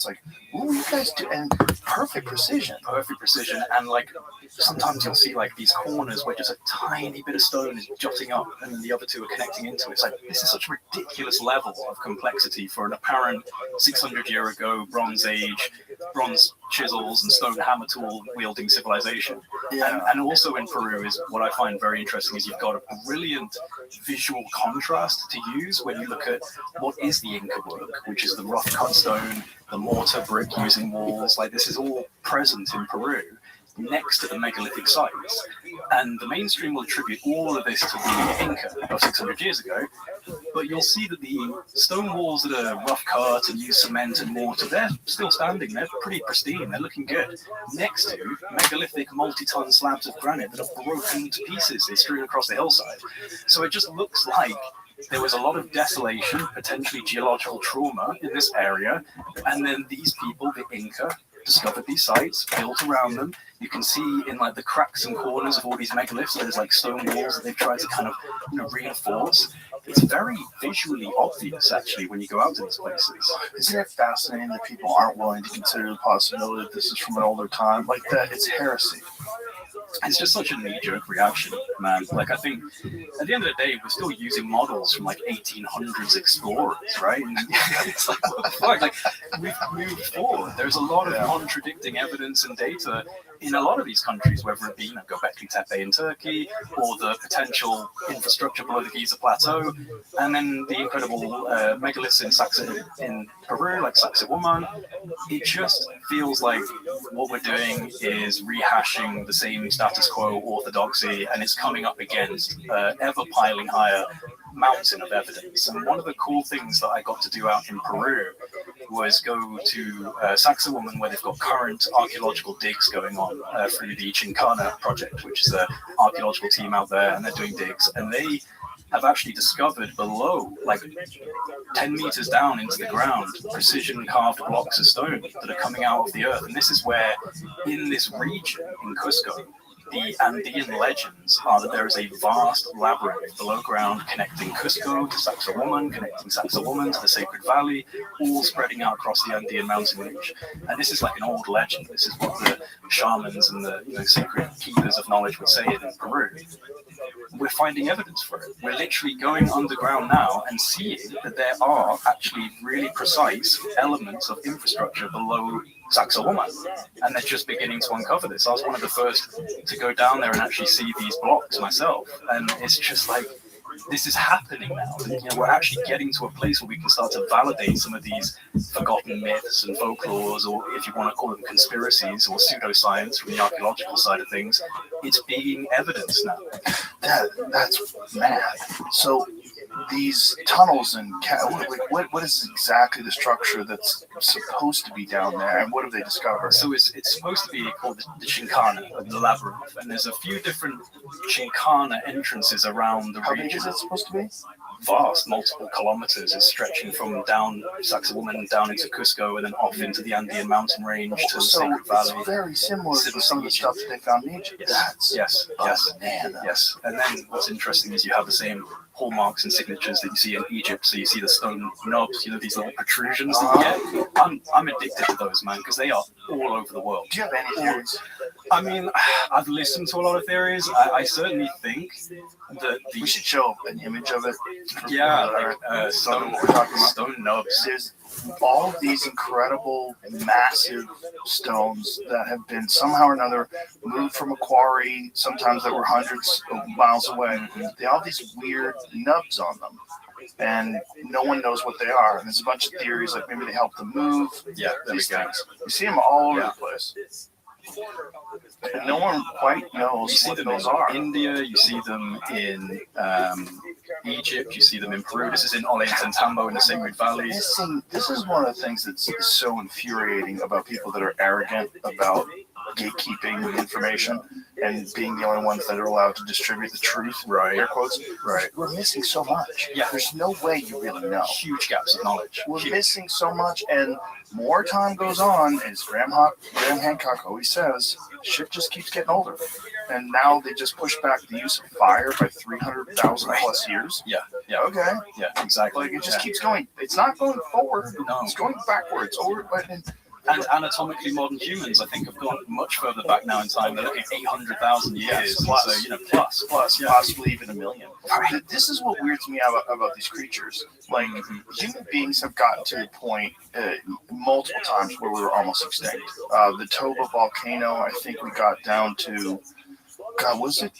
It's like, what do you guys do? And perfect precision. And like sometimes you'll see like these corners where just a tiny bit of stone is jutting up and then the other two are connecting into it. It's like, this is such a ridiculous level of complexity for an apparent 600-year ago Bronze Age, bronze chisels and stone hammer tool wielding civilization. Yeah. And also in Peru is what I find very interesting is you've got a brilliant visual contrast to use when you look at what is the Inca work, which is the rough cut stone, the mortar brick using walls. Like, this is all present in Peru next to the megalithic sites, and the mainstream will attribute all of this to the Inca of 600 years ago, but you'll see that the stone walls that are rough cut and use cement and mortar, they're still standing, they're pretty pristine, they're looking good, next to megalithic multi-ton slabs of granite that are broken to pieces and strewn across the hillside. So it just looks like there was a lot of desolation, potentially geological trauma in this area, and then these people, the Inca, discovered these sites, built around them. You can see in like the cracks and corners of all these megaliths, there's like stone walls that they've tried to kind of, reinforce. It's very visually obvious, actually, when you go out to these places. Isn't it fascinating that people aren't willing to consider the possibility that this is from an older time? Like that, it's heresy. It's just such a knee-jerk reaction, man. Like, I think at the end of the day, we're still using models from like 1800s explorers, right? And it's like, what the fuck? Like, we've moved forward. There's a lot of contradicting evidence and data in a lot of these countries, whether it be Göbekli Tepe in Turkey or the potential infrastructure below the Giza Plateau, and then the incredible megaliths in Peru, like Sacsayhuaman. It just feels like what we're doing is rehashing the same status quo orthodoxy, and it's coming up against ever piling higher mountain of evidence. And one of the cool things that I got to do out in Peru was go to Sacsayhuaman, where they've got current archaeological digs going on through the Chincana project, which is an archaeological team out there, and they're doing digs, and they have actually discovered below, like 10 meters down into the ground, precision carved blocks of stone that are coming out of the earth. And this is where, in this region, in Cusco, the Andean legends are that there is a vast labyrinth below ground connecting Cusco to Sacsayhuaman, connecting Sacsayhuaman to the Sacred Valley, all spreading out across the Andean mountain range. And this is like an old legend. This is what the shamans and the sacred keepers of knowledge would say in Peru. We're finding evidence for it. We're literally going underground now and seeing that there are actually really precise elements of infrastructure below Sacsayhuaman, and they're just beginning to uncover this. I was one of the first to go down there and actually see these blocks myself, and it's just like, this is happening now. And, we're actually getting to a place where we can start to validate some of these forgotten myths and folklores, or if you want to call them conspiracies or pseudoscience from the archaeological side of things. It's being evidenced now. That's mad. So these tunnels and what is exactly the structure that's supposed to be down there, and what have they discovered? So it's supposed to be called the Chincana, the labyrinth, and there's a few different Chincana entrances around the region. How big is it supposed to be? Vast, multiple kilometers, is stretching from down Sacsayhuaman down into Cusco and then off into the Andean mountain range to the Sacred Valley. It's very similar to some of the stuff that they found in Egypt. Yes. Yes. And then what's interesting is you have the same hallmarks and signatures that you see in Egypt. So you see the stone knobs, these little protrusions that you get. I'm addicted to those, man, because they are all over the world. Do you have any theories? I mean, I've listened to a lot of theories. I certainly think that we should show an image of it. Yeah, like stone knobs. There's all these incredible, massive stones that have been somehow or another moved from a quarry, sometimes that were hundreds of miles away. They all have these weird nubs on them, and no one knows what they are. And there's a bunch of theories, like maybe they help them move. Yeah, there we go. You see them all over the place. And no one quite knows what those are. In India, you see them in Egypt, you see them in Peru. This is in Ollantaytambo in the Sacred Valley. This is one of the things that's so infuriating about people that are arrogant about gatekeeping information and being the only ones that are allowed to distribute the truth, Right. air quotes, Right. we're missing so much. Yeah. There's no way you really know. Huge gaps of knowledge. We're Huge. missing so much, and more time goes on, as Graham Hancock always says, shit just keeps getting older. And now they just push back the use of fire by 300,000 plus years. Yeah. Yeah. Okay. Yeah. Exactly. Like, it just keeps going. It's not going forward. No. It's going backwards. And anatomically modern humans, I think, have gone much further back now in time. They're looking at 800,000 years. Yes, plus. So, plus. Yeah. Possibly even a million. This is what weirds me out about these creatures. Like, human beings have gotten to the point multiple times where we were almost extinct. The Toba volcano, I think we got down to, God, was it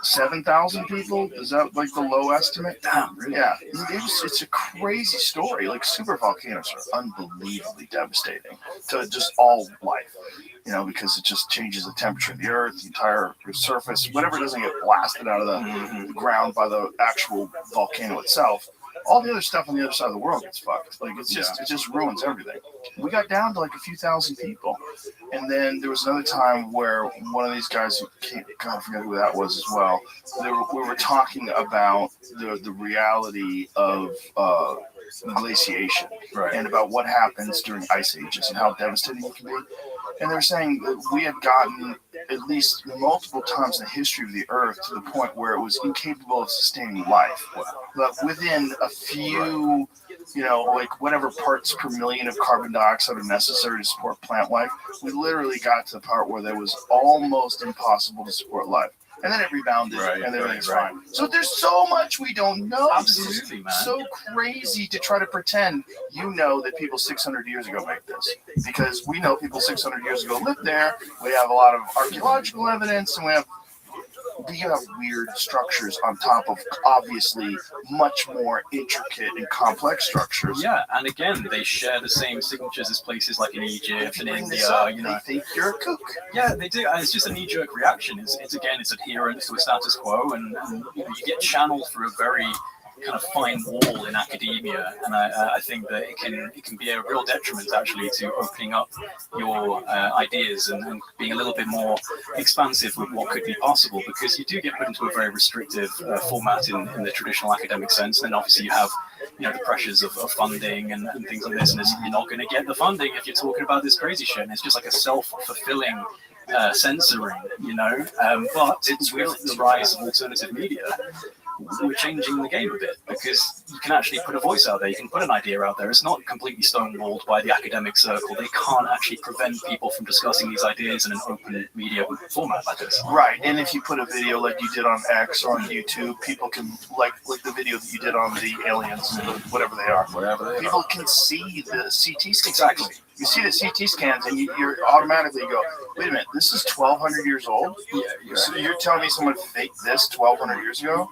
7,000 people? Is that like the low estimate? Damn, really? Yeah, it's a crazy story. Like, super volcanoes are unbelievably devastating to just all life, because it just changes the temperature of the earth, the entire surface, whatever doesn't get blasted out of the ground by the actual volcano itself. All the other stuff on the other side of the world gets fucked. Like, it just ruins everything. We got down to like a few thousand people. And then there was another time where one of these guys who came, God, I forget who that was as well. We were talking about the reality of glaciation, Right. and about what happens during ice ages and how devastating it can be. And they're saying that we had gotten at least multiple times in the history of the earth to the point where it was incapable of sustaining life. But within a few, like whatever parts per million of carbon dioxide are necessary to support plant life, we literally got to the part where there was almost impossible to support life. And then it rebounded, and everything's fine. So there's so much we don't know. Absolutely, man. So crazy to try to pretend that people 600 years ago made this. Because we know people 600 years ago lived there. We have a lot of archaeological evidence, and you have weird structures on top of obviously much more intricate and complex structures. Yeah, and again, they share the same signatures as places like in Egypt and India. They think you're a kook. Yeah, they do. And it's just a knee-jerk reaction. It's adherence to a status quo, and you get channeled through a very kind of fine wall in academia, and I think that it can be a real detriment actually to opening up your ideas and being a little bit more expansive with what could be possible, because you do get put into a very restrictive format in the traditional academic sense. Then obviously you have the pressures of funding and things like this, and you're not going to get the funding if you're talking about this crazy shit, and it's just like a self-fulfilling censoring, but it's with the rise of alternative media, we're changing the game a bit, because you can actually put a voice out there, you can put an idea out there. It's not completely stonewalled by the academic circle. They can't actually prevent people from discussing these ideas in an open media format like this. Right, and if you put a video like you did on X or on YouTube, people can, like the video that you did on the aliens, whatever they are, people can see the CT scans. Exactly. You see the CT scans, and you're automatically go, wait a minute, this is 1,200 years old? Yeah, So you're telling me someone faked this 1,200 years ago?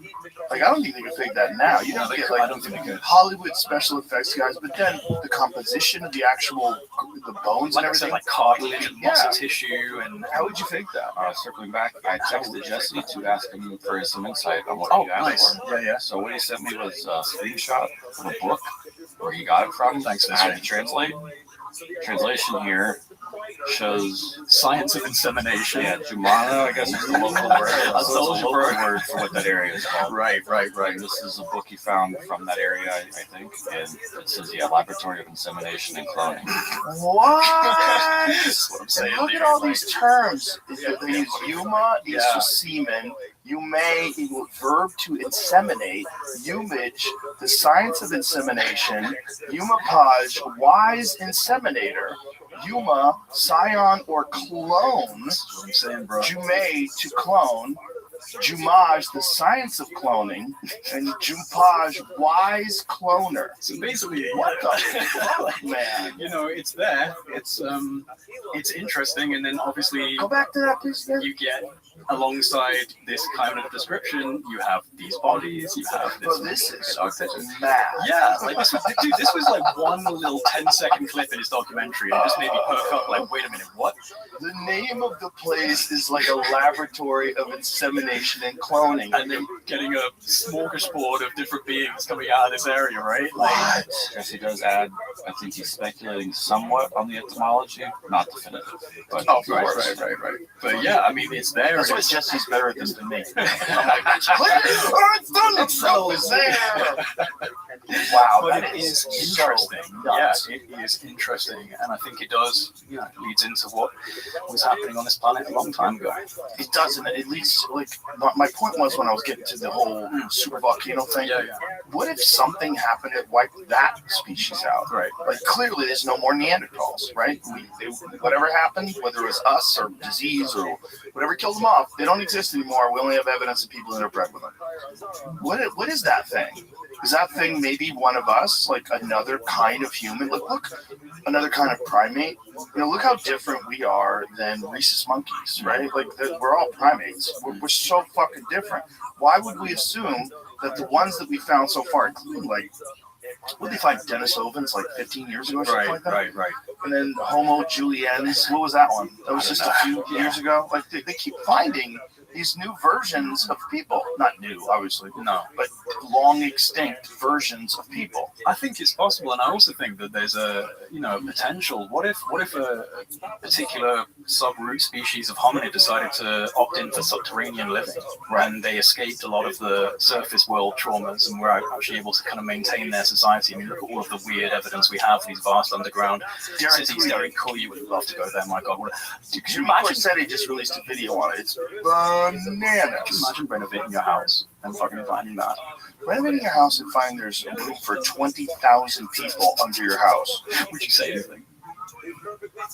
Like, I don't think they can fake that now. You don't get, I don't think they could. Hollywood special effects guys, but then the composition of the actual, the bones and everything. Like cartilage and muscle tissue, and how would you fake that? Circling back, I texted Jesse to ask him for some insight on what he asked for. Yeah. So what he sent me was a screenshot of a book where he got it from. Thanks, I had to translate. Translation here shows science of insemination. Yeah, Jumana, I guess is the local word. So it's a local word for what that area is called. Right. And this is a book he found from that area, I think. And it says, Laboratory of Insemination and Cloning. What? That's what I'm saying. Look at all these terms. They use Yuma, is for semen. Yume equal verb to inseminate. Yumage, the science of insemination. Yumapaj, wise inseminator. Yuma, scion or clone. That's what I'm saying, bro. Jume, to clone. Jumaj, the science of cloning, and Jumpaj, wise cloner. So basically, what the fuck, man? It's there. It's interesting, and then obviously go back to that, please. You get alongside this kind of description, you have these bodies, you have this. Bro, this is mad. Yeah, like this was like one little 10-second clip in his documentary, and it just made me perk up. Like, wait a minute, what? The name of the place is like a laboratory of insemination and cloning. And then getting a smorgasbord of different beings coming out of this area, right? What? Yes, he does add. I think he's speculating somewhat on the etymology, not definitive. But Oh, right. But yeah, I mean, it's there. That's why Jesse's better at this than me. I'm like, Earth done itself is there. Wow, But that it is so interesting. nuts. Yeah, it is interesting, and I think it does. Leads into what was happening on this planet a long time ago. It doesn't. It leads like my point was when I was getting to the whole super volcano thing. Yeah. What if something happened that wiped that species out? Right. Like clearly, there's no more Neanderthals, right? Whatever happened, whether it was us or disease or whatever killed them off, they don't exist anymore. We only have evidence of people that are bred with them. What is that thing? Is that thing maybe one of us, like another kind of human? Look, another kind of primate. Look how different we are than rhesus monkeys, right? Like we're all primates. We're so fucking different. Why would we assume that the ones that we found so far, including like, what did they find Denisovans like 15 years ago or something like that? Right. And then Homo juliensis, what was that one? That was just a few years ago. Like they keep finding these new versions of people. Not new, obviously. No. But long extinct versions of people. I think it's possible, and I also think that there's a potential. What if a particular subroot species of hominid decided to opt in for subterranean living, and they escaped a lot of the surface world traumas, and were actually able to kind of maintain their society? I mean, look at all of the weird evidence we have, these vast underground cities. Derek Cool, you would love to go there. My God, could you imagine? Said he just released a video on it. It's bananas. Can you imagine renovating your house and fucking finding that? Renovating your house and finding there's room for 20,000 people under your house. Would you say anything?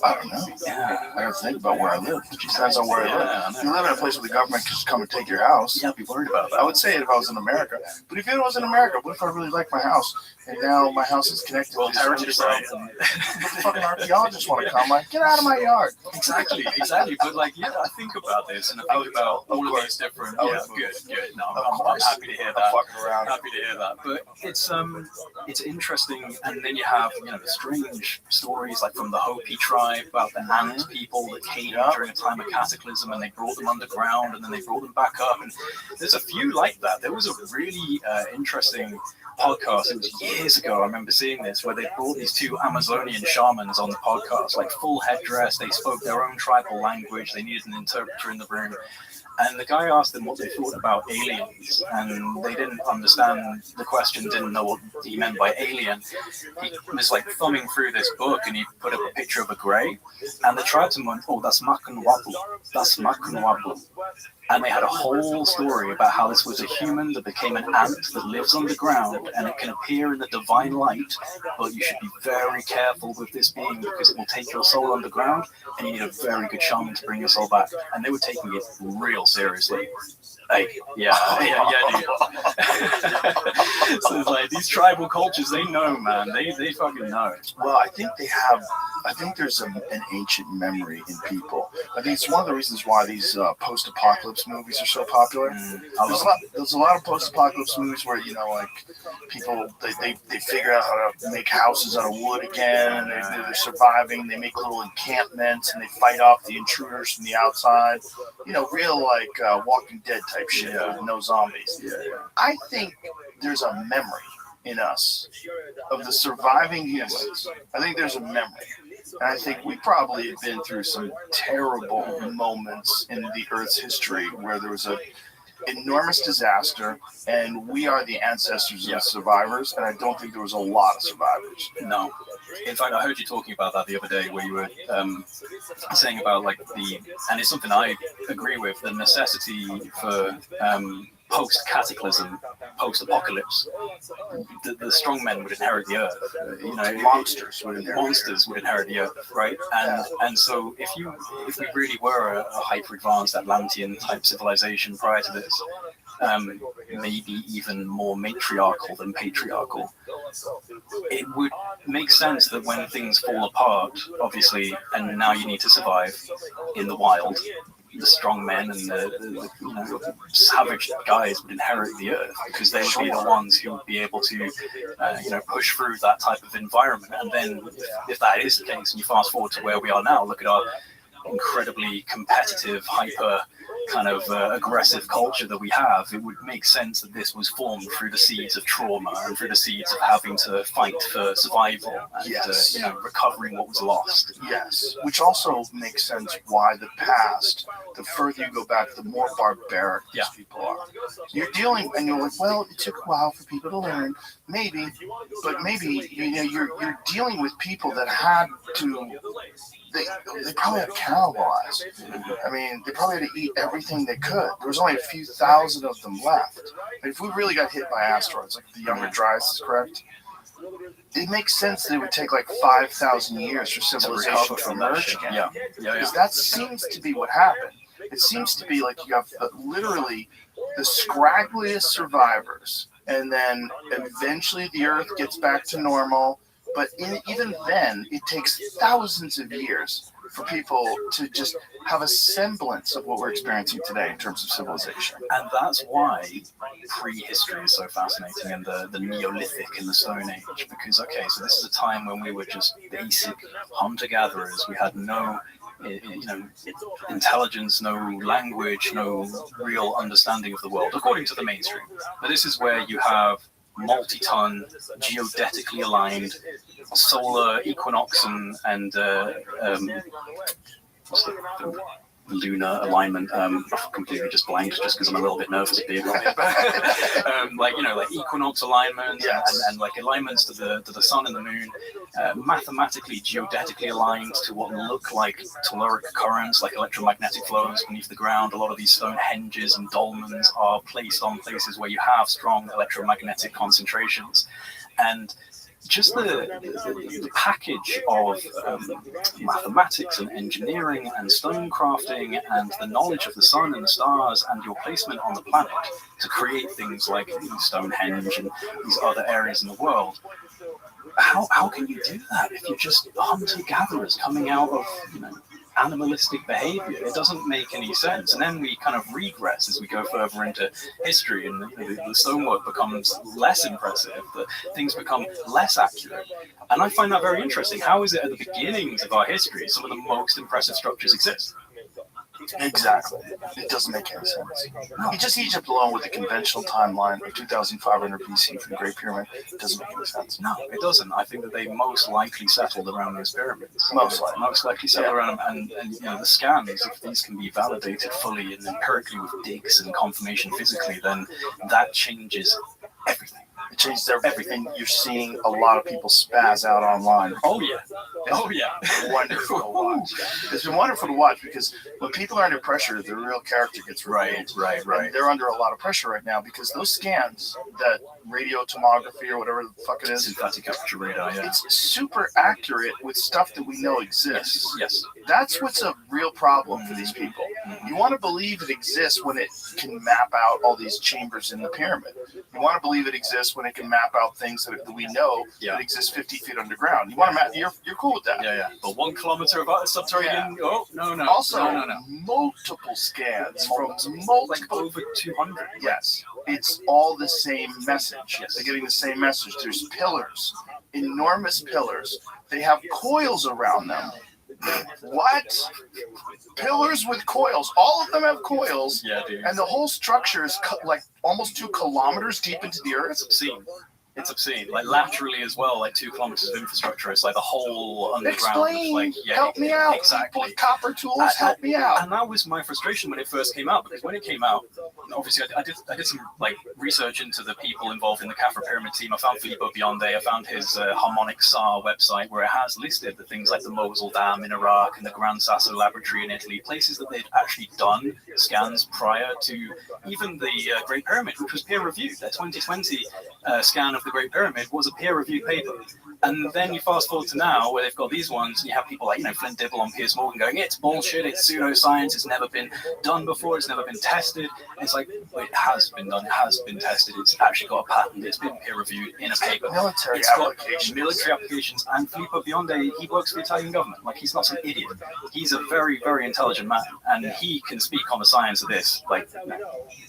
I don't know. Yeah. I gotta think about where I live. It depends on where I live. If you live in a place where the government can just come and take your house, Yeah, I'd be worried about that. I would say it if I was in America. But if it was in America, what if I really like my house and now my house is connected to heritage site. the fucking archaeologists want to come, like, get out of my yard. Exactly. But I think about this, and I think about all of these different. Yeah, good. No, I'm happy to hear that. I'm fucking around. Happy to hear that. But it's interesting, and then you have the strange stories like from the Hopi tribe about the ant people that came during a time of cataclysm, and they brought them underground, and then they brought them back up. And there's a few like that. There was a really interesting podcast. It was years ago. I remember seeing this where they brought these two Amazonian shamans on the podcast, like full headdress. They spoke their own tribal language. They needed an interpreter in the room. And the guy asked them what they thought about aliens, and they didn't understand the question, didn't know what he meant by alien. He was like thumbing through this book, and he put up a picture of a grey, and the tribesman went, "Oh, that's Makunwapu. That's Makunwapu." And they had a whole story about how this was a human that became an ant that lives underground, and it can appear in the divine light, but you should be very careful with this being because it will take your soul underground, and you need a very good shaman to bring your soul back. And they were taking it real seriously. Like, dude. So it's like these tribal cultures, they know, man. They fucking know. Well, I think there's an ancient memory in people. I think it's one of the reasons why these post-apocalypse movies are so popular. There's a lot of post-apocalypse movies where, like, people, they figure out how to make houses out of wood again, and they're surviving. They make little encampments, and they fight off the intruders from the outside. Real, like, Walking Dead type shit with no zombies. I think there's a memory in us of the surviving humans. I think there's a memory. And I think we probably have been through some terrible moments in the Earth's history where there was an enormous disaster, and we are the ancestors of the survivors, and I don't think there was a lot of survivors. No. In fact, I heard you talking about that the other day where you were saying about and it's something I agree with, the necessity for post-cataclysm, post-apocalypse. The strong men would inherit the earth. Monsters would inherit the earth, right? And so if we really were a hyper-advanced Atlantean type civilization prior to this, maybe even more matriarchal than patriarchal, it would make sense that when things fall apart, obviously, and now you need to survive in the wild, strong men and the savage guys would inherit the earth, because they would be the ones who would be able to push through that type of environment. And then if that is the case, and you fast forward to where we are now, look at our incredibly competitive, hyper kind of aggressive culture that we have, it would make sense that this was formed through the seeds of trauma and through the seeds of having to fight for survival and recovering what was lost. Yes, which also makes sense why the past, the further you go back, the more barbaric these people are. You're dealing, and you're like, well, it took a while for people to learn, maybe, but maybe you're dealing with people that had to. They probably had to cannibalize. I mean, they probably had to eat everything they could. There was only a few thousand of them left. And if we really got hit by asteroids, like the Younger Dryas is correct, it makes sense that it would take like 5,000 years for civilization to emerge again. Because that seems to be what happened. It seems to be like you have literally the scraggliest survivors, and then eventually the Earth gets back to normal. But even then, it takes thousands of years for people to just have a semblance of what we're experiencing today in terms of civilization. And that's why prehistory is so fascinating, and the Neolithic and the Stone Age. Because, okay, so this is a time when we were just basic hunter-gatherers. We had no intelligence, no language, no real understanding of the world, according to the mainstream. But this is where you have multi-ton, geodetically aligned solar equinox and what's the lunar alignment. I've completely just blanked just because I'm a little bit nervous being on it. Like equinox alignment and like alignments to the sun and the moon, mathematically, geodetically aligned to what look like telluric currents, like electromagnetic flows beneath the ground. A lot of these stone henges and dolmens are placed on places where you have strong electromagnetic concentrations. And just the package of mathematics and engineering and stone crafting and the knowledge of the sun and the stars and your placement on the planet to create things like Stonehenge and these other areas in the world. How can you do that if you're just hunter-gatherers coming out of animalistic behavior? It doesn't make any sense. And then we kind of regress as we go further into history, and the stonework becomes less impressive, the things become less accurate. And I find that very interesting. How is it at the beginnings of our history some of the most impressive structures exist? Exactly. It doesn't make any sense. Just Egypt alone with the conventional timeline of 2,500 BC for the Great Pyramid doesn't make any sense. No, it doesn't. I think that they most likely settled around those pyramids. Most likely settled around them. And the scans, if these can be validated fully and empirically with digs and confirmation physically, then that changes everything. It changes everything. You're seeing a lot of people spaz out online. Oh yeah. Wonderful to watch. It's been wonderful to watch because when people are under pressure, their real character gets revealed. Right. And they're under a lot of pressure right now because those scans, that radio tomography or whatever the fuck it is, synthetic aperture radar, it's super accurate with stuff that we know exists. Yes. That's what's a real problem for these people. You want to believe it exists when it can map out all these chambers in the pyramid. You want to believe it exists when it can map out things that we know that exist 50 feet underground. You want to map? You're cool with that. Yeah. But 1 kilometer of subterranean. Yeah. Oh no. Also, no. multiple scans from multiple, like over 200. Yes, it's all the same message. Yes. They're getting the same message. There's pillars, enormous pillars. They have coils around them. What? Pillars with coils. All of them have coils. Yeah, dude. And the whole structure is like almost 2 kilometers deep into the earth. It's obscene. Like laterally as well, like 2 kilometers of infrastructure. It's like the whole underground. Explain. Help me out. Exactly. People with copper tools, help me out. And that was my frustration when it first came out, because when it came out, obviously I did some like research into the people involved in the Khafra Pyramid team. I found Filippo Bionde. I found his Harmonic SAR website where it has listed the things like the Mosul Dam in Iraq and the Gran Sasso Laboratory in Italy, places that they'd actually done scans prior to even the Great Pyramid, which was peer reviewed. Their 2020 scan of the Great Pyramid was a peer-reviewed paper. And then you fast forward to now, where they've got these ones, and you have people like, Flint Dibble on Piers Morgan going, it's bullshit, it's pseudoscience, it's never been done before, it's never been tested. And it's like, well, it has been done, it has been tested, it's actually got a patent, it's been peer-reviewed in a paper. Military applications. And Filippo Bionde, he works for the Italian government. Like, he's not some idiot. He's a very, very intelligent man, and he can speak on the science of this, like,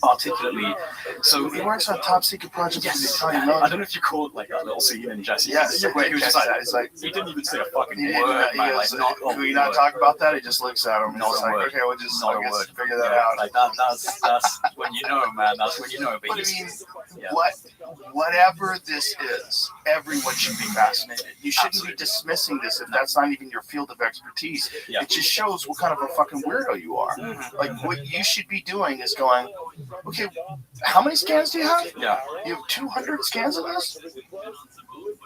articulately. So he works on top secret projects for the Italian I military. don't know if you caught like that little scene in Jesse. Yes, where he was just it's like he didn't even say a fucking he word. Man, goes, like, not can we not talk about that? He just looks at him. Not He's a like, word. okay, we'll just Not a I guess word. figure that out. Like that's when you know, man. That's when you know. But I mean, whatever this is, everyone should be fascinated. You shouldn't be dismissing this if that's not even your field of expertise. Yeah. It just shows what kind of a fucking weirdo you are. Like, what you should be doing is going, okay, how many scans do you have? Yeah. You have 200 scans of this?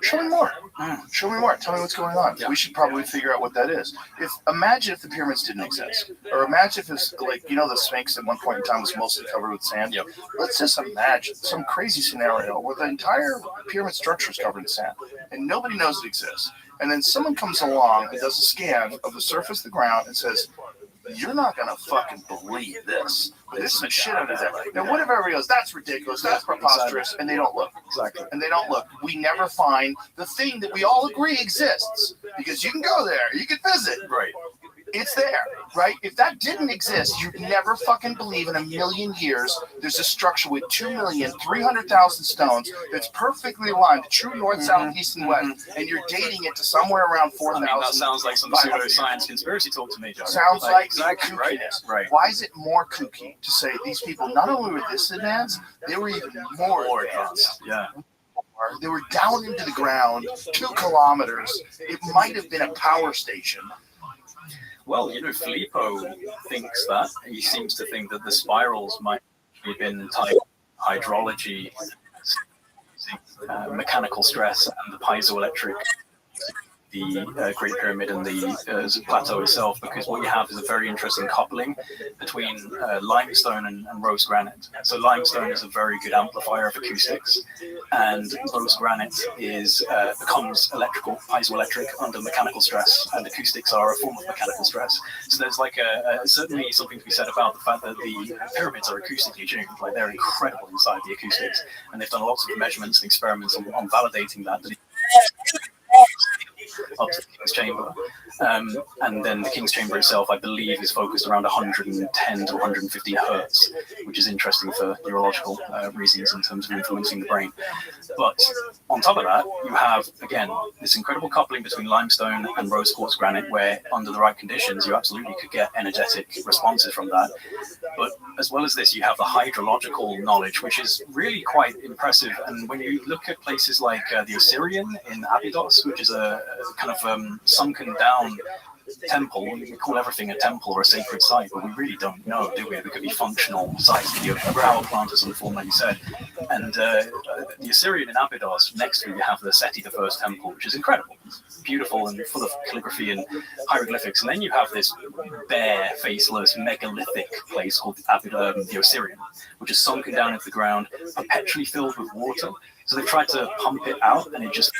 Show me more. Show me more. Tell me what's going on. Yeah. We should probably figure out what that is. Imagine if the pyramids didn't exist. Or imagine if it's like, the Sphinx at one point in time was mostly covered with sand. Yep. Let's just imagine some crazy scenario where the entire pyramid structure is covered in sand and nobody knows it exists. And then someone comes along and does a scan of the surface of the ground and says, you're not going to fucking believe this. There's some shit under there. Now, what if everybody goes, that's ridiculous, that's preposterous, and they don't look. Exactly. And they don't look. We never find the thing that we all agree exists. Because you can go there, you can visit. Right. It's there, right? If that didn't exist, you'd never fucking believe in a million years there's a structure with 2,300,000 stones that's perfectly aligned, the true north, south, east, and west, and you're dating it to somewhere around 4,000. That sounds like some pseudoscience conspiracy talk to me, John. Sounds like exactly right. Right. Why is it more kooky to say these people not only were this advanced, they were even more advanced? Yeah. They were down into the ground, 2 kilometers. It might have been a power station. Well, Filippo thinks that. He seems to think that the spirals might have been tied to hydrology, mechanical stress, and the piezoelectric, the Great Pyramid and the plateau itself, because what you have is a very interesting coupling between limestone and rose granite. So limestone is a very good amplifier of acoustics, and rose granite becomes electrical, piezoelectric under mechanical stress, and acoustics are a form of mechanical stress. So there's like certainly something to be said about the fact that the pyramids are acoustically tuned. Like, they're incredible inside the acoustics, and they've done lots of measurements and experiments on validating that up to the King's Chamber. And then the King's Chamber itself, I believe, is focused around 110 to 150 hertz, which is interesting for neurological reasons in terms of influencing the brain. But on top of that, you have, again, this incredible coupling between limestone and rose quartz granite, where under the right conditions, you absolutely could get energetic responses from that. But as well as this, you have the hydrological knowledge, which is really quite impressive. And when you look at places like the Osirian in Abydos, which is a kind of sunken down temple, we call everything a temple or a sacred site, but we really don't know, do we? There could be functional sites, a power plant of some form, like you said. And the Osirian in Abydos, next to it, you have the Seti I temple, which is incredible. It's beautiful and full of calligraphy and hieroglyphics. And then you have this bare, faceless, megalithic place called the Osirian, which is sunken down into the ground, perpetually filled with water. So they've tried to pump it out, and it just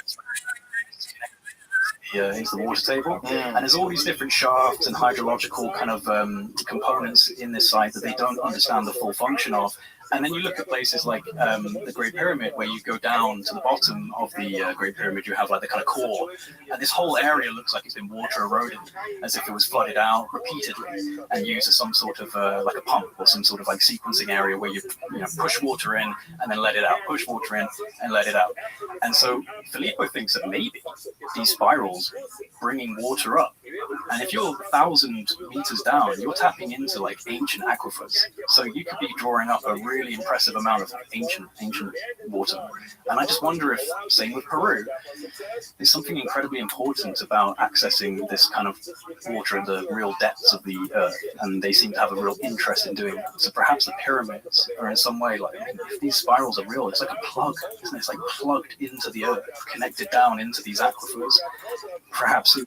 into the water table, and there's all these different shafts and hydrological kind of components in this site that they don't understand the full function of. And then you look at places like the Great Pyramid, where you go down to the bottom of the Great Pyramid, you have like the kind of core, and this whole area looks like it's been water eroded, as if it was flooded out repeatedly and used as some sort of like a pump or some sort of like sequencing area where you push water in and then let it out, push water in and let it out. And so Filippo thinks that maybe these spirals bringing water up, and if you're 1,000 meters down, you're tapping into like ancient aquifers. So you could be drawing up a really impressive amount of ancient water. And I just wonder if, same with Peru, there's something incredibly important about accessing this kind of water in the real depths of the earth, and they seem to have a real interest in doing that. So perhaps the pyramids are in some way like, if these spirals are real, it's like a plug, isn't it? It's like plugged into the earth, connected down into these aquifers. Perhaps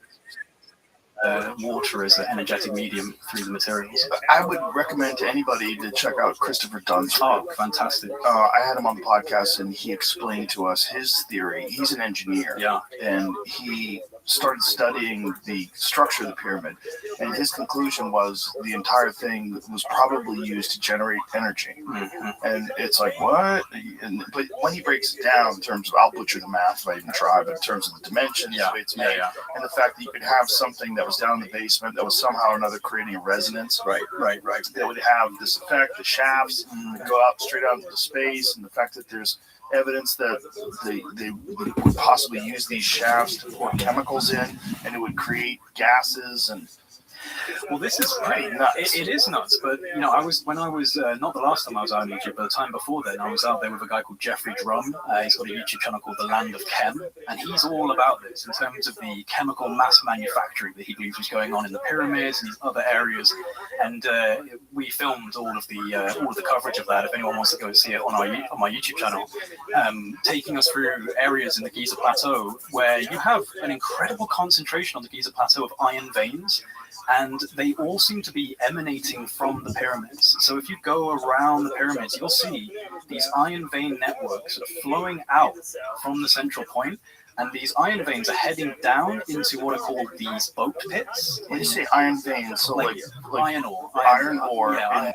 water as an energetic medium through the materials. I would recommend to anybody to check out Christopher Dunn's work. Oh, fantastic. I had him on the podcast, and he explained to us his theory. He's an engineer, Yeah. and he started studying the structure of the pyramid, and his conclusion was the entire thing was probably used to generate energy. Mm-hmm. And it's like, what? But when he breaks it down in terms of, I'll butcher the math if I even try, but in terms of the dimensions, the way it's made, and the fact that you could have something that was down in the basement that was somehow or another creating a resonance, Right. that would have this effect, the shafts would go out straight out into space, and the fact that there's evidence that they would possibly use these shafts to pour chemicals in, and it would create gases and. Well, this is pretty nuts. It is nuts, but I was not the last time I was out in Egypt, but the time before then, I was out there with a guy called Jeffrey Drum. He's got a YouTube channel called The Land of Chem, and he's all about this in terms of the chemical mass manufacturing that he believes was going on in the pyramids and these other areas. And we filmed all of the coverage of that. If anyone wants to go see it on my YouTube channel, taking us through areas in the Giza Plateau where you have an incredible concentration on the Giza Plateau of iron veins. And they all seem to be emanating from the pyramids. So if you go around the pyramids, you'll see these iron vein networks flowing out from the central point. And these iron veins are heading down into what are called these boat pits. When you say iron veins, so like iron ore. Iron ore. Yeah,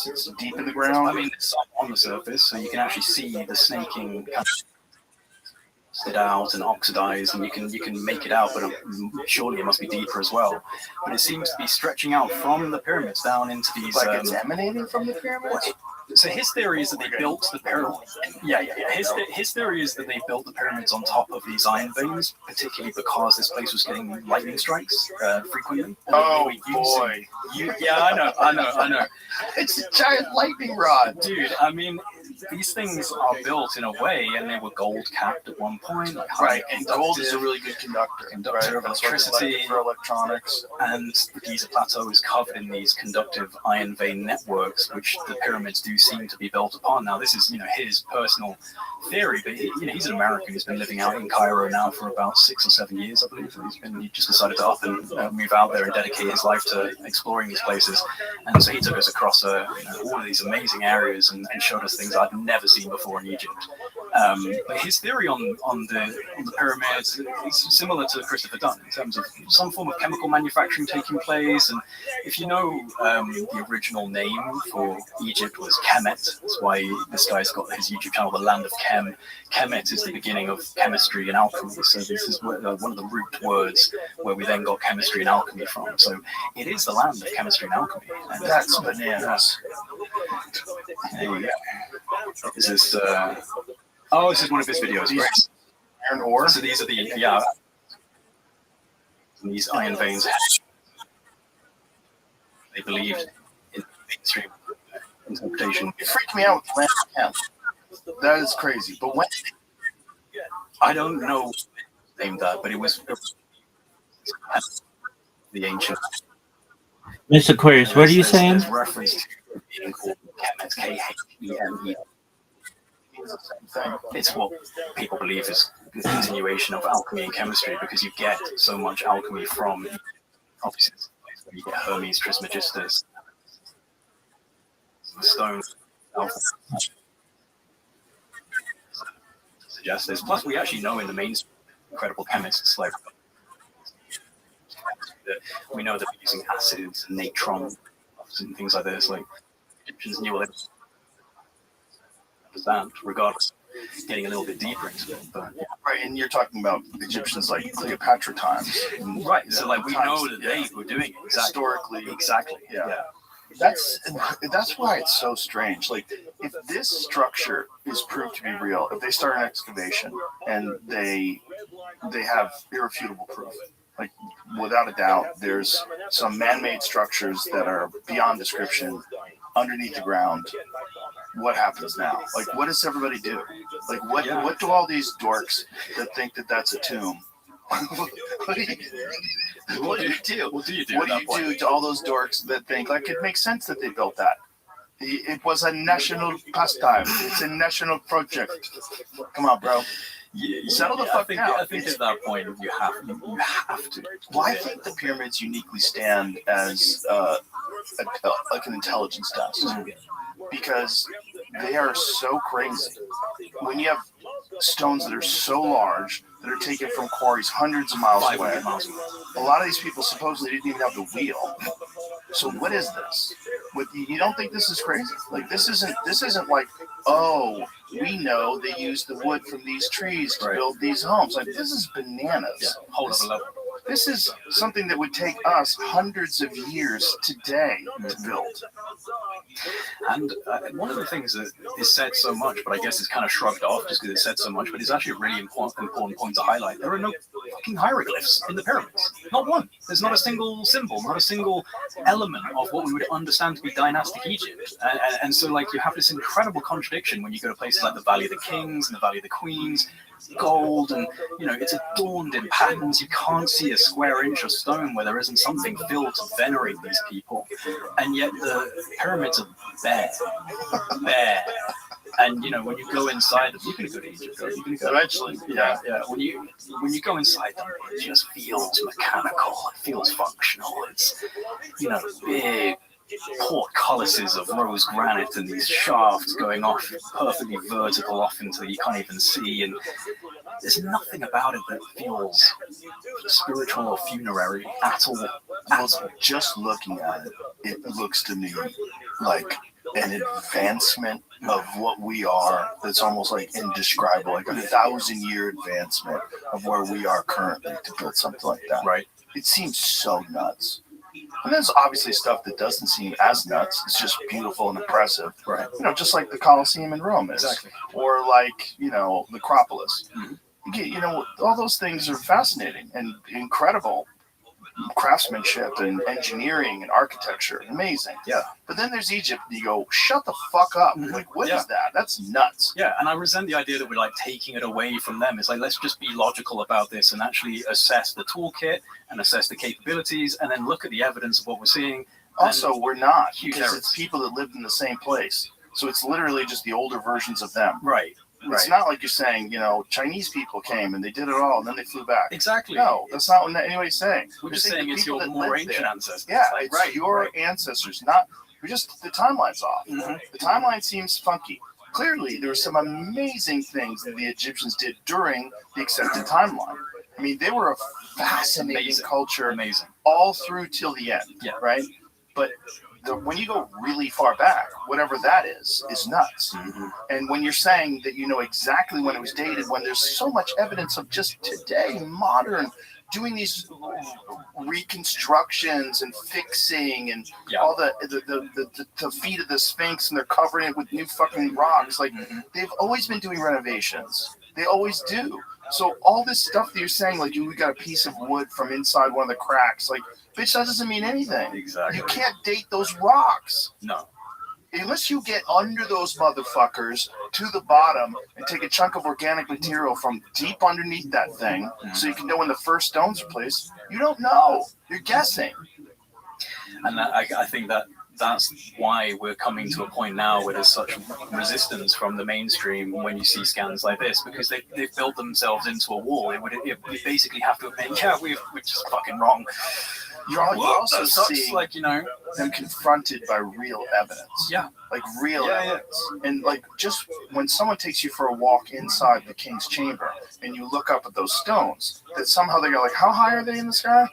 it's deep in the ground. I mean, it's on the surface, so you can actually see the snaking it out and oxidize, and you can make it out, but surely it must be deeper as well. But it seems to be stretching out from the pyramids down into these. Like it's emanating from the pyramids. So his theory is that they built the pyramids. Yeah. His theory is that they built the pyramids on top of these iron veins, particularly because this place was getting lightning strikes frequently. Oh boy! Yeah, I know. It's a giant lightning rod, dude. I mean, these things are built in a way, and they were gold capped at one point. Right, and gold is a really good conductor of electricity for electronics. And the Giza Plateau is covered in these conductive iron vein networks, which the pyramids do seem to be built upon. Now, this is his personal theory, but he's an American who's been living out in Cairo now for about 6 or 7 years, I believe. He just decided to up and move out there and dedicate his life to exploring these places. And so he took us across all of these amazing areas and showed us things I'd never seen before in Egypt. But his theory on the pyramids is similar to Christopher Dunn in terms of some form of chemical manufacturing taking place. And if you know the original name for Egypt was Kemet, that's why this guy's got his YouTube channel, The Land of Chem. Kemet is the beginning of chemistry and alchemy. So this is one of the root words where we then got chemistry and alchemy from. So it is the land of chemistry and alchemy. And that's bananas. There you go. Is this? This is one of his videos. These iron ore. So these are these iron veins. They believed in mainstream interpretation. It freaked me out with the Land of Chem. That is crazy. But when I don't know named that, but it was the ancient. Mr. Aquarius, what are you saying? There's reference to being called Kemet, Kheme. It's what people believe is the continuation of alchemy and chemistry, because you get so much alchemy from, obviously, you get Hermes Trismegistus, the stones. Suggest this. Plus, we actually know in the mainstream incredible chemists like we know that we're using acids, natron, and things like this. Like Egyptians knew what they understand, regardless. Getting a little bit deeper into it, but yeah. Right, and you're talking about Egyptians like Cleopatra times, right? So like we know that they were doing it historically, exactly. Yeah. That's why it's so strange. Like, if this structure is proved to be real, if they start an excavation and they have irrefutable proof, like without a doubt, there's some man-made structures that are beyond description underneath the ground. What happens now? Like, what does everybody do? Like, what do all these dorks that think that that's a tomb? What do you do? What do you do to all those dorks that think like it makes sense that they built that? It was a national pastime. It's a national project. Come on, bro. Settle the fuck down. I think at that point you have to. Well, I think the pyramids uniquely stand as like an intelligence test because they are so crazy. When you have stones that are so large that are taken from quarries hundreds of miles away, a lot of these people supposedly didn't even have the wheel. So what is this? You don't think this is crazy? Like this isn't like, oh, we know they used the wood from these trees to build these homes. Like this is bananas. Yeah, hold up a level. This is something that would take us hundreds of years today to build. And one of the things that is said so much, but I guess it's kind of shrugged off just because it's said so much, but it's actually a really important point to highlight. There are no fucking hieroglyphs in the pyramids. Not one. There's not a single symbol, not a single element of what we would understand to be dynastic Egypt. And so, like, you have this incredible contradiction when you go to places like the Valley of the Kings and the Valley of the Queens. Gold, and it's adorned in patterns. You can't see a square inch of stone where there isn't something filled to venerate these people, and yet the pyramids are bare. And when you go inside them, you can go to Egypt. You can go eventually. Yeah. When you go inside them, it just feels mechanical. It feels functional. It's big portcullises of rose granite and these shafts going off perfectly vertical off until you can't even see, and there's nothing about it that feels spiritual or funerary at all. Just looking at it, it looks to me like an advancement of what we are that's almost like indescribable, like a 1,000-year advancement of where we are currently to build something like that. Right. It seems so nuts. And there's obviously stuff that doesn't seem as nuts. It's just beautiful and impressive. Right. Just like the Colosseum in Rome is. Exactly. Or like, the Acropolis. Mm-hmm. All those things are fascinating and incredible. Craftsmanship and engineering and architecture. Amazing. Yeah. But then there's Egypt and you go, shut the fuck up. Mm-hmm. Like, what is that? That's nuts. Yeah, and I resent the idea that we're like taking it away from them. It's like, let's just be logical about this and actually assess the toolkit and assess the capabilities and then look at the evidence of what we're seeing. Also, we're not, huge because errors. it's people that lived in the same place. So it's literally just the older versions of them. Right. It's not like you're saying, Chinese people came and they did it all and then they flew back. Exactly. No, that's not what anybody's saying. We're just saying it's your more ancient ancestors. Yeah, like, it's your ancestors. We're just, the timeline's off. Mm-hmm. The timeline seems funky. Clearly, there were some amazing things that the Egyptians did during the accepted timeline. I mean, they were a fascinating culture. Amazing. All through till the end, right? But when you go really far back, whatever that is nuts. Mm-hmm. And when you're saying that you know exactly when it was dated, when there's so much evidence of just today, modern, doing these reconstructions and fixing and all the feet of the Sphinx, and they're covering it with new fucking rocks. Like, they've always been doing renovations. They always do. So all this stuff that you're saying, like, we got a piece of wood from inside one of the cracks, like, bitch, that doesn't mean anything. Exactly. You can't date those rocks. No. Unless you get under those motherfuckers to the bottom and take a chunk of organic material from deep underneath that thing so you can know when the first stones are placed, you don't know. You're guessing. And I think that's why we're coming to a point now where there's such resistance from the mainstream when you see scans like this, because they've built themselves into a wall. It basically have to admit, we're just fucking wrong. You're also seeing them confronted by real evidence. Yeah. Like real evidence. And like, just when someone takes you for a walk inside the king's chamber and you look up at those stones, that somehow they go like, how high are they in the sky?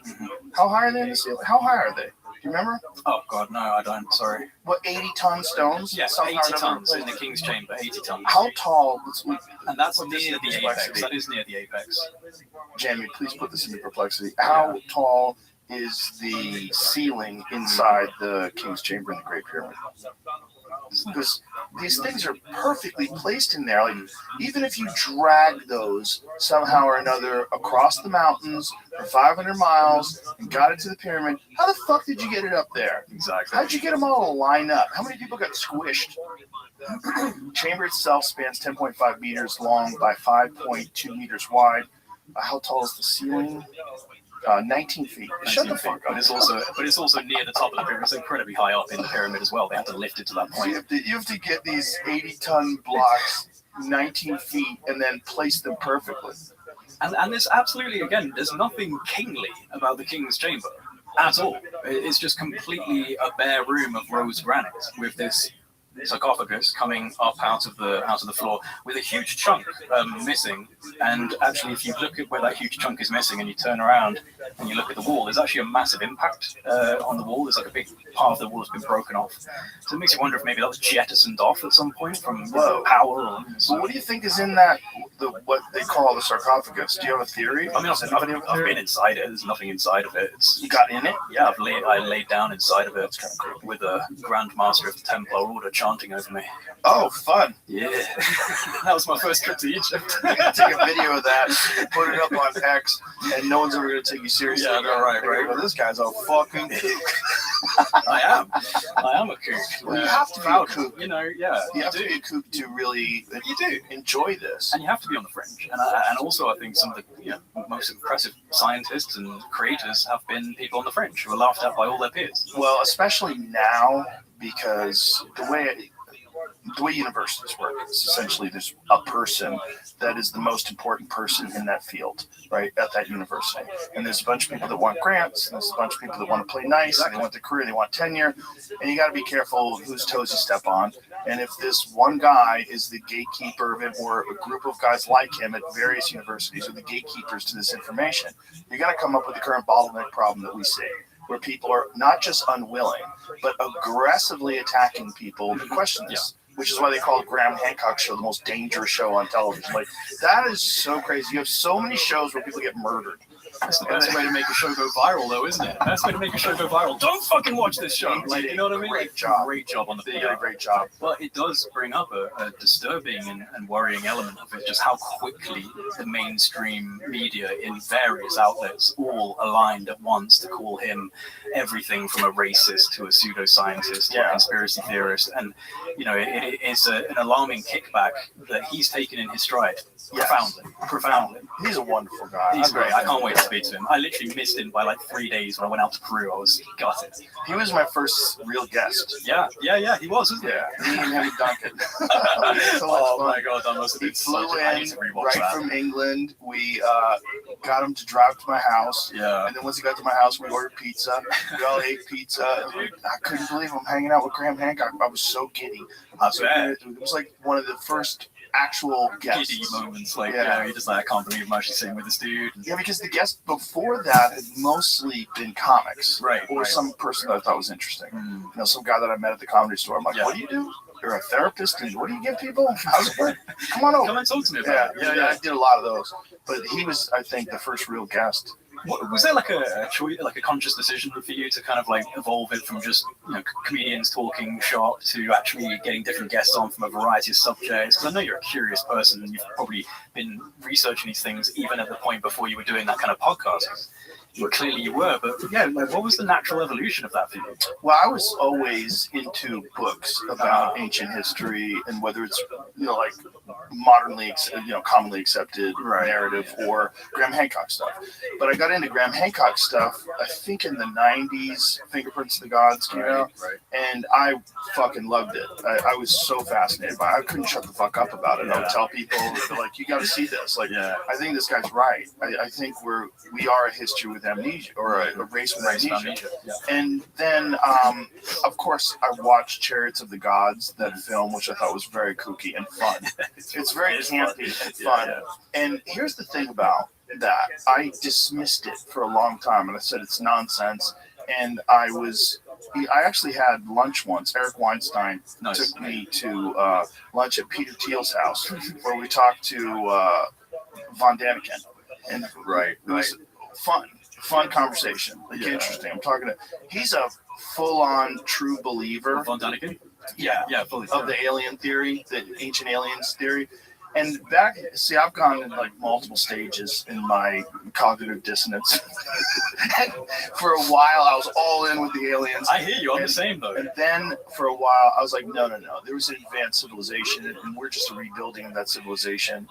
How high are they in the ceiling? How high are they? Do you remember? Oh God, no, I don't. Sorry. What, 80-ton stones? Yeah, 80 tons in the king's chamber. 80 tons. How tall? And that's near the apex. That is near the apex. Jamie, please put this into perplexity. How tall is the ceiling inside the king's chamber in the Great Pyramid? Because these things are perfectly placed in there. Like, even if you drag those somehow or another across the mountains for 500 miles and got it to the pyramid, how the fuck did you get it up there? Exactly. How'd you get them all to line up? How many people got squished? The chamber itself spans 10.5 meters long by 5.2 meters wide. How tall is the ceiling? 19 feet. Shut the fuck up. But it's also near the top of the pyramid. It's incredibly high up in the pyramid as well. They have to lift it to that point. You have to get these 80-ton blocks 19 feet and then place them perfectly. And there's absolutely, again, there's nothing kingly about the king's chamber at all. It's just completely a bare room of rose granite with this sarcophagus coming up out of the floor with a huge chunk missing. And actually, if you look at where that huge chunk is missing and you turn around and you look at the wall, there's actually a massive impact on the wall. There's like a big part of the wall has been broken off. So it makes you wonder if maybe that was jettisoned off at some point from power. Or, so what do you think is in that, what they call the sarcophagus? Do you have a theory? I mean, I've been inside it. There's nothing inside of it. You got in it? Yeah, I laid down inside of it with a Grand Master of the Templar Order chanting over me. Oh, fun. Yeah. That was my first trip to Egypt. You can take a video of that, put it up on X, and no one's ever going to take you seriously. Yeah, no, right. Well, this guy's a fucking kook. I am a kook. Well, you have to be a kook. You know, yeah. You have to be a kook to really enjoy this. And you have to be on the fringe. And also, I think some of the most impressive scientists and creators have been people on the fringe who are laughed at by all their peers. Well, especially now, because the way universities work is essentially there's a person that is the most important person in that field, right, at that university. And there's a bunch of people that want grants, and there's a bunch of people that want to play nice, and they want the career, they want tenure, and you got to be careful whose toes you step on. And if this one guy is the gatekeeper of it, or a group of guys like him at various universities are the gatekeepers to this information, you got to come up with the current bottleneck problem that we see, where people are not just unwilling, but aggressively attacking people who question this. Which is why they call it Graham Hancock's show the most dangerous show on television. Like, that is so crazy. You have so many shows where people get murdered. That's the best way to make a show go viral, though, isn't it? Best way to make a show go viral. Don't fucking watch this show. Like, you know what I mean? Great job. Great job on the They did a great job. Well, it does bring up a disturbing and worrying element of it, just how quickly the mainstream media in various outlets all aligned at once to call him everything from a racist to a pseudoscientist to a conspiracy theorist. And, it is an alarming kickback that he's taken in his stride. Profoundly. He's a wonderful guy. He's great. I can't wait to speak to him. I literally missed him by like 3 days when I went out to Peru. I was gutted. He was my first real guest. Yeah, he was, wasn't he? Yeah, me and him and Duncan. Oh my god, that must have been He flew I need in to rewatch right that. from England. We got him to drive to my house. Yeah. And then once he got to my house, we ordered pizza. We all ate pizza. I couldn't believe I'm hanging out with Graham Hancock. I was so giddy. It was like one of the first actual guests. Giddy moments, like, you're just like, I can't believe I'm actually sitting with this dude. Yeah, because the guests before that had mostly been comics. Right. Or some person that I thought was interesting. Some guy that I met at the Comedy Store. I'm like, what do you do? You're a therapist, and what do you give people? How's it work? Come on over. Come and talk to me about it. Yeah, I did a lot of those. But he was, I think, the first real guest. Was there like a choice, like a conscious decision for you to kind of like evolve it from just comedians talking shop to actually getting different guests on from a variety of subjects? Because I know you're a curious person and you've probably been researching these things even at the point before you were doing that kind of podcast. Clearly you were, but what was the natural evolution of that for you? Well, I was always into books about ancient history and whether it's like modernly commonly accepted narrative or Graham Hancock stuff. But I got into Graham Hancock stuff I think in the 90s. Fingerprints of the Gods came out, and I fucking loved it. I was so fascinated by it. I couldn't shut the fuck up about it. I would tell people, like, you got to see this. Like, I think this guy's right. I think we are a history with amnesia, or a race with amnesia. And then, of course, I watched Chariots of the Gods, that film, which I thought was very kooky and fun. It's very campy and fun. And here's the thing about that. I dismissed it for a long time, and I said it's nonsense. And I actually had lunch once. Eric Weinstein took me to lunch at Peter Thiel's house, where we talked to Von Daniken. And it was fun conversation, interesting. I'm talking to, he's a full-on true believer. Von Daniken? Fully. Of the alien theory, the ancient aliens theory. And I've gone in like multiple stages in my cognitive dissonance. And for a while, I was all in with the aliens. I hear you. I'm the same, though. And then for a while, I was like, no. There was an advanced civilization, and we're just a rebuilding of that civilization.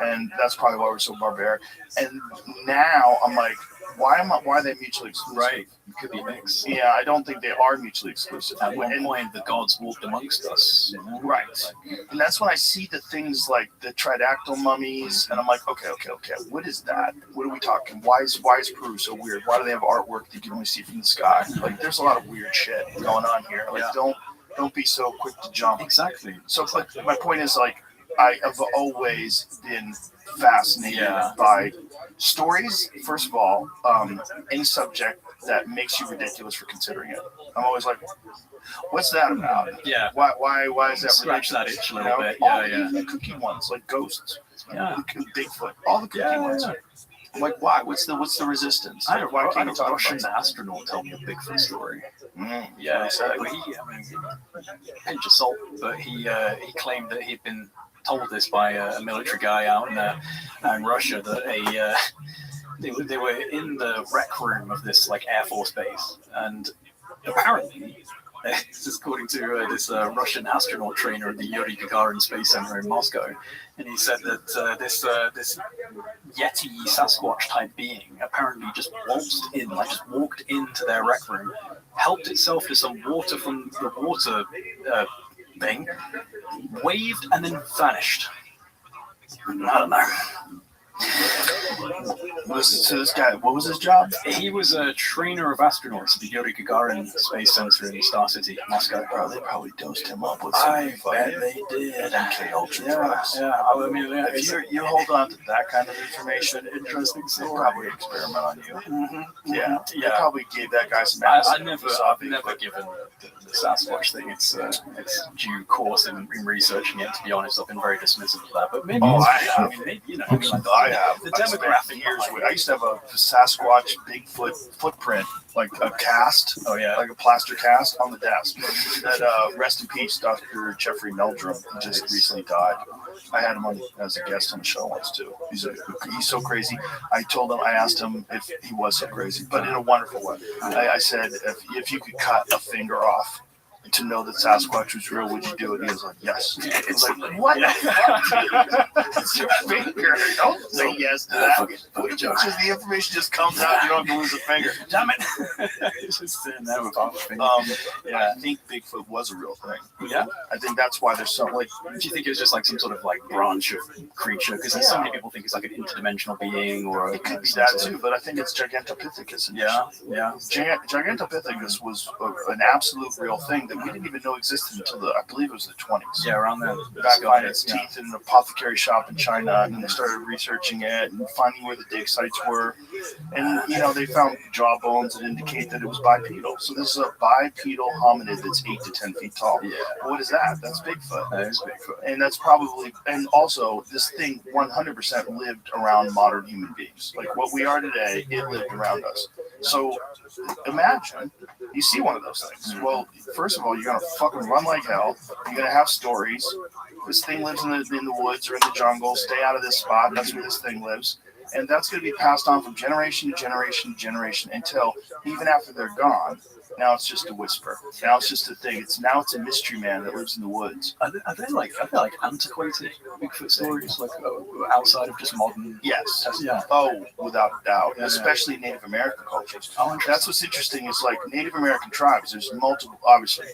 And that's probably why we're so barbaric. And now I'm like, why are they mutually exclusive? Right. It could be a mix. Yeah, I don't think they are mutually exclusive. At one point, the gods walked amongst us. You know? Right. And that's when I see the things like the tridactyl mummies, and I'm like, okay. What is that? What are we talking? Why is Peru so weird? Why do they have artwork that you can only see from the sky? Like, there's a lot of weird shit going on here. Like, don't be so quick to jump. Exactly. So, but my point is, like, I have always been fascinated by stories. First of all, any subject that makes you ridiculous for considering it. I'm always like, what's that about? Yeah. Why is that Scratch ridiculous? that itch a little bit. Even the cookie ones, like ghosts. Yeah. Bigfoot. All the cookie ones. Yeah. I'm like, why? What's the resistance? I had a talk about Russian that? astronaut tell me a Bigfoot story. Yeah, Exactly. Pinch of salt, but he claimed that he'd been told this by a military guy out in Russia that they were in the rec room of this like Air Force base, and apparently, this is according to this Russian astronaut trainer at the Yuri Gagarin Space Center in Moscow, and he said that this Yeti Sasquatch type being apparently just walked into their rec room, helped itself to some water from the water thing, waved, and then vanished. I don't know. So this guy, what was his job? He was a trainer of astronauts at the Yuri Gagarin Space Center in Star City, Moscow. Bro, they probably dosed him up with I bet they did. MK Ultra drugs. Yeah. I mean, If you hold on to that kind of information, interesting they'll story. probably experiment on you. Mm-hmm. Yeah, they probably gave that guy some I've acid. never given the Sasquatch thing its due course in researching it. To be honest, I've been very dismissive of that. But maybe I have. Maybe, you know, I have. the I spent demographic years with. I used to have a Sasquatch Bigfoot footprint, like a cast, like a plaster cast on the desk. That rest in peace, Dr. Jeffrey Meldrum, who just recently died. I had him on as a guest on the show once too. He's so crazy. I asked him if he was so crazy, but in a wonderful way. I said, if you could cut a finger off to know that Sasquatch was real, would you do it? He was like, yes. I was like, what the fuck? It's your finger. Don't say yes to that. Just the information just comes out. You don't have to lose a finger. Damn it. It's just sitting there with half a finger. I think Bigfoot was a real thing. Yeah? I think that's why there's so, like... Do you think it was just like some sort of like branch of creature? Because there's so many people think it's like an interdimensional being or... It could be that too, but I think it's Gigantopithecus. Yeah. Gigantopithecus was an absolute real thing that we didn't even know existed until I believe it was the 20s. Yeah, around then. Back finding its teeth in an apothecary shop in China, and they started researching it and finding where the dig sites were. And, they found jaw bones that indicate that it was bipedal. So this is a bipedal hominid that's 8 to 10 feet tall. Yeah. What is that? That's Bigfoot. That is Bigfoot. And that's probably, and also this thing 100% lived around modern human beings. Like what we are today, it lived around us. So imagine you see one of those things. Well, first of all, you're going to fucking run like hell. You're going to have stories. This thing lives in the woods or in the jungle. Stay out of this spot. That's where this thing lives. And that's going to be passed on from generation to generation to generation until even after they're gone, now it's just a whisper. Now it's just a thing. It's a mystery man that lives in the woods. Are they like antiquated Bigfoot stories, like outside of just modern? Yes. Yeah. Oh, without a doubt. Yeah. Especially Native American cultures. Oh, that's what's interesting is like Native American tribes. There's multiple, obviously,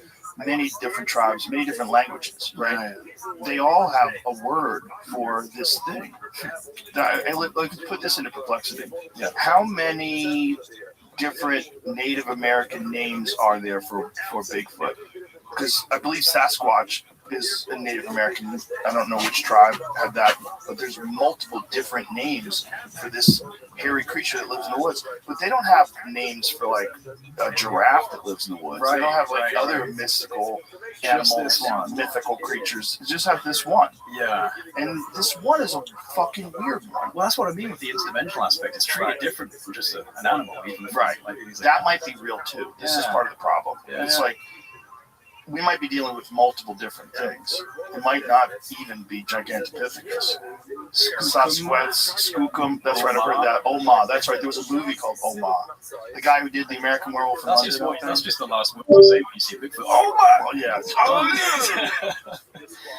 many different tribes, many different languages, right? They all have a word for this thing. Let's put this into perplexity. Yeah. How many different Native American names are there for Bigfoot? Because I believe Sasquatch is a Native American. I don't know which tribe had that, but there's multiple different names for this hairy creature that lives in the woods. But they don't have names for like a giraffe that lives in the woods. They don't have like other mystical animals, mythical creatures. They just have this one. Yeah. And this one is a fucking weird one. Well, that's what I mean with the interdimensional aspect. It's treated different from just an animal, even if That might be real too. This is part of the problem. Yeah. It's like we might be dealing with multiple different things. It might not even be Gigantopithecus. Sasquatch, Skookum, that's right, I've heard that. Oma, that's right, there was a movie called Oma. The guy who did the American Werewolf in London. That's just the last word to say when you see a Bigfoot. Oma!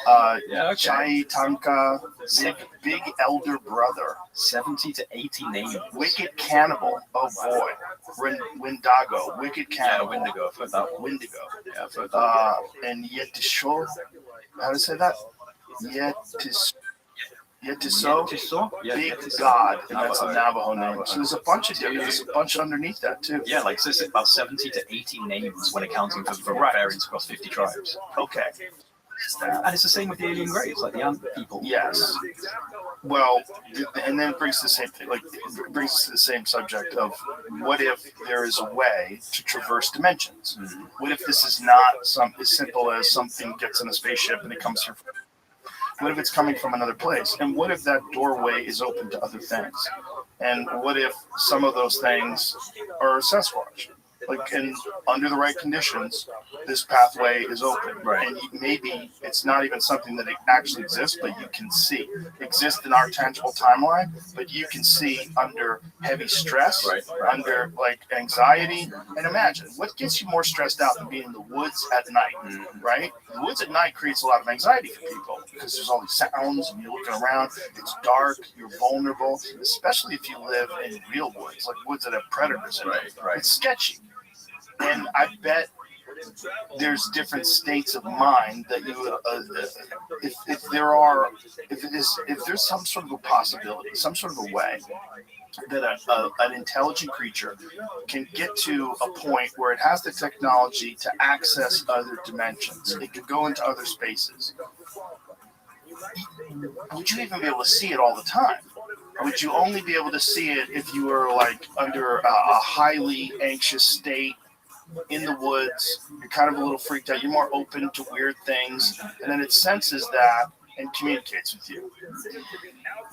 Oh, yeah. Chai Tanka, Big elder brother. 70 to 80 names. Wicked cannibal. Oh boy. Windago. Wicked cannibal. Yeah, Wendigo. I've heard that one. Wendigo. Yeah, I've heard that. And Yetisho. How to say that? Yetiso. Yeah, Big Yetiso. God. And that's a Navajo. Navajo name. So there's a bunch of different. There's a bunch underneath that too. Yeah, like so it's about 70 to 80 names when accounting for Right. variants across 50 tribes. Okay. And it's the same with the alien graves, like the ant people. Yes. Well, and then it brings to the same thing. Like it brings us to the same subject of what if there is a way to traverse dimensions? Mm-hmm. What if this is not as simple as something gets in a spaceship and it comes here? What if it's coming from another place? And what if that doorway is open to other things? And what if some of those things are Sasquatch? Like, and under the right conditions, this pathway is open. Right. And maybe it's not even something that it actually exists, but you can see. It exists in our tangible timeline, but you can see under heavy stress, Right. under like anxiety. And imagine, what gets you more stressed out than being in the woods at night, right? The woods at night creates a lot of anxiety for people because there's all these sounds and you're looking around, it's dark, you're vulnerable, especially if you live in real woods, like woods that have predators in it. Right. It's sketchy. And I bet there's different states of mind that you, if there's some sort of a possibility, some sort of a way that an intelligent creature can get to a point where it has the technology to access other dimensions, it could go into other spaces. Would you even be able to see it all the time? Or would you only be able to see it if you were like under a highly anxious state? In the woods, you're kind of a little freaked out, you're more open to weird things, and then it senses that and communicates with you.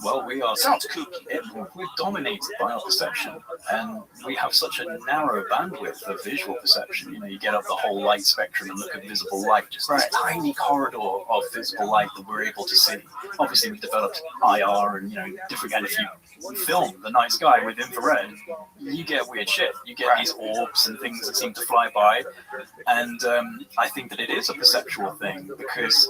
Well, we are. Sounds kooky. We're dominated by our perception, and we have such a narrow bandwidth of visual perception. You know, you get up the whole light spectrum and look at visible light, just this tiny corridor of visible light that we're able to see. Obviously, we've developed IR and different kind of. If you film the night sky with infrared, you get weird shit. You get these orbs and things that seem to fly by, and I think that it is a perceptual thing because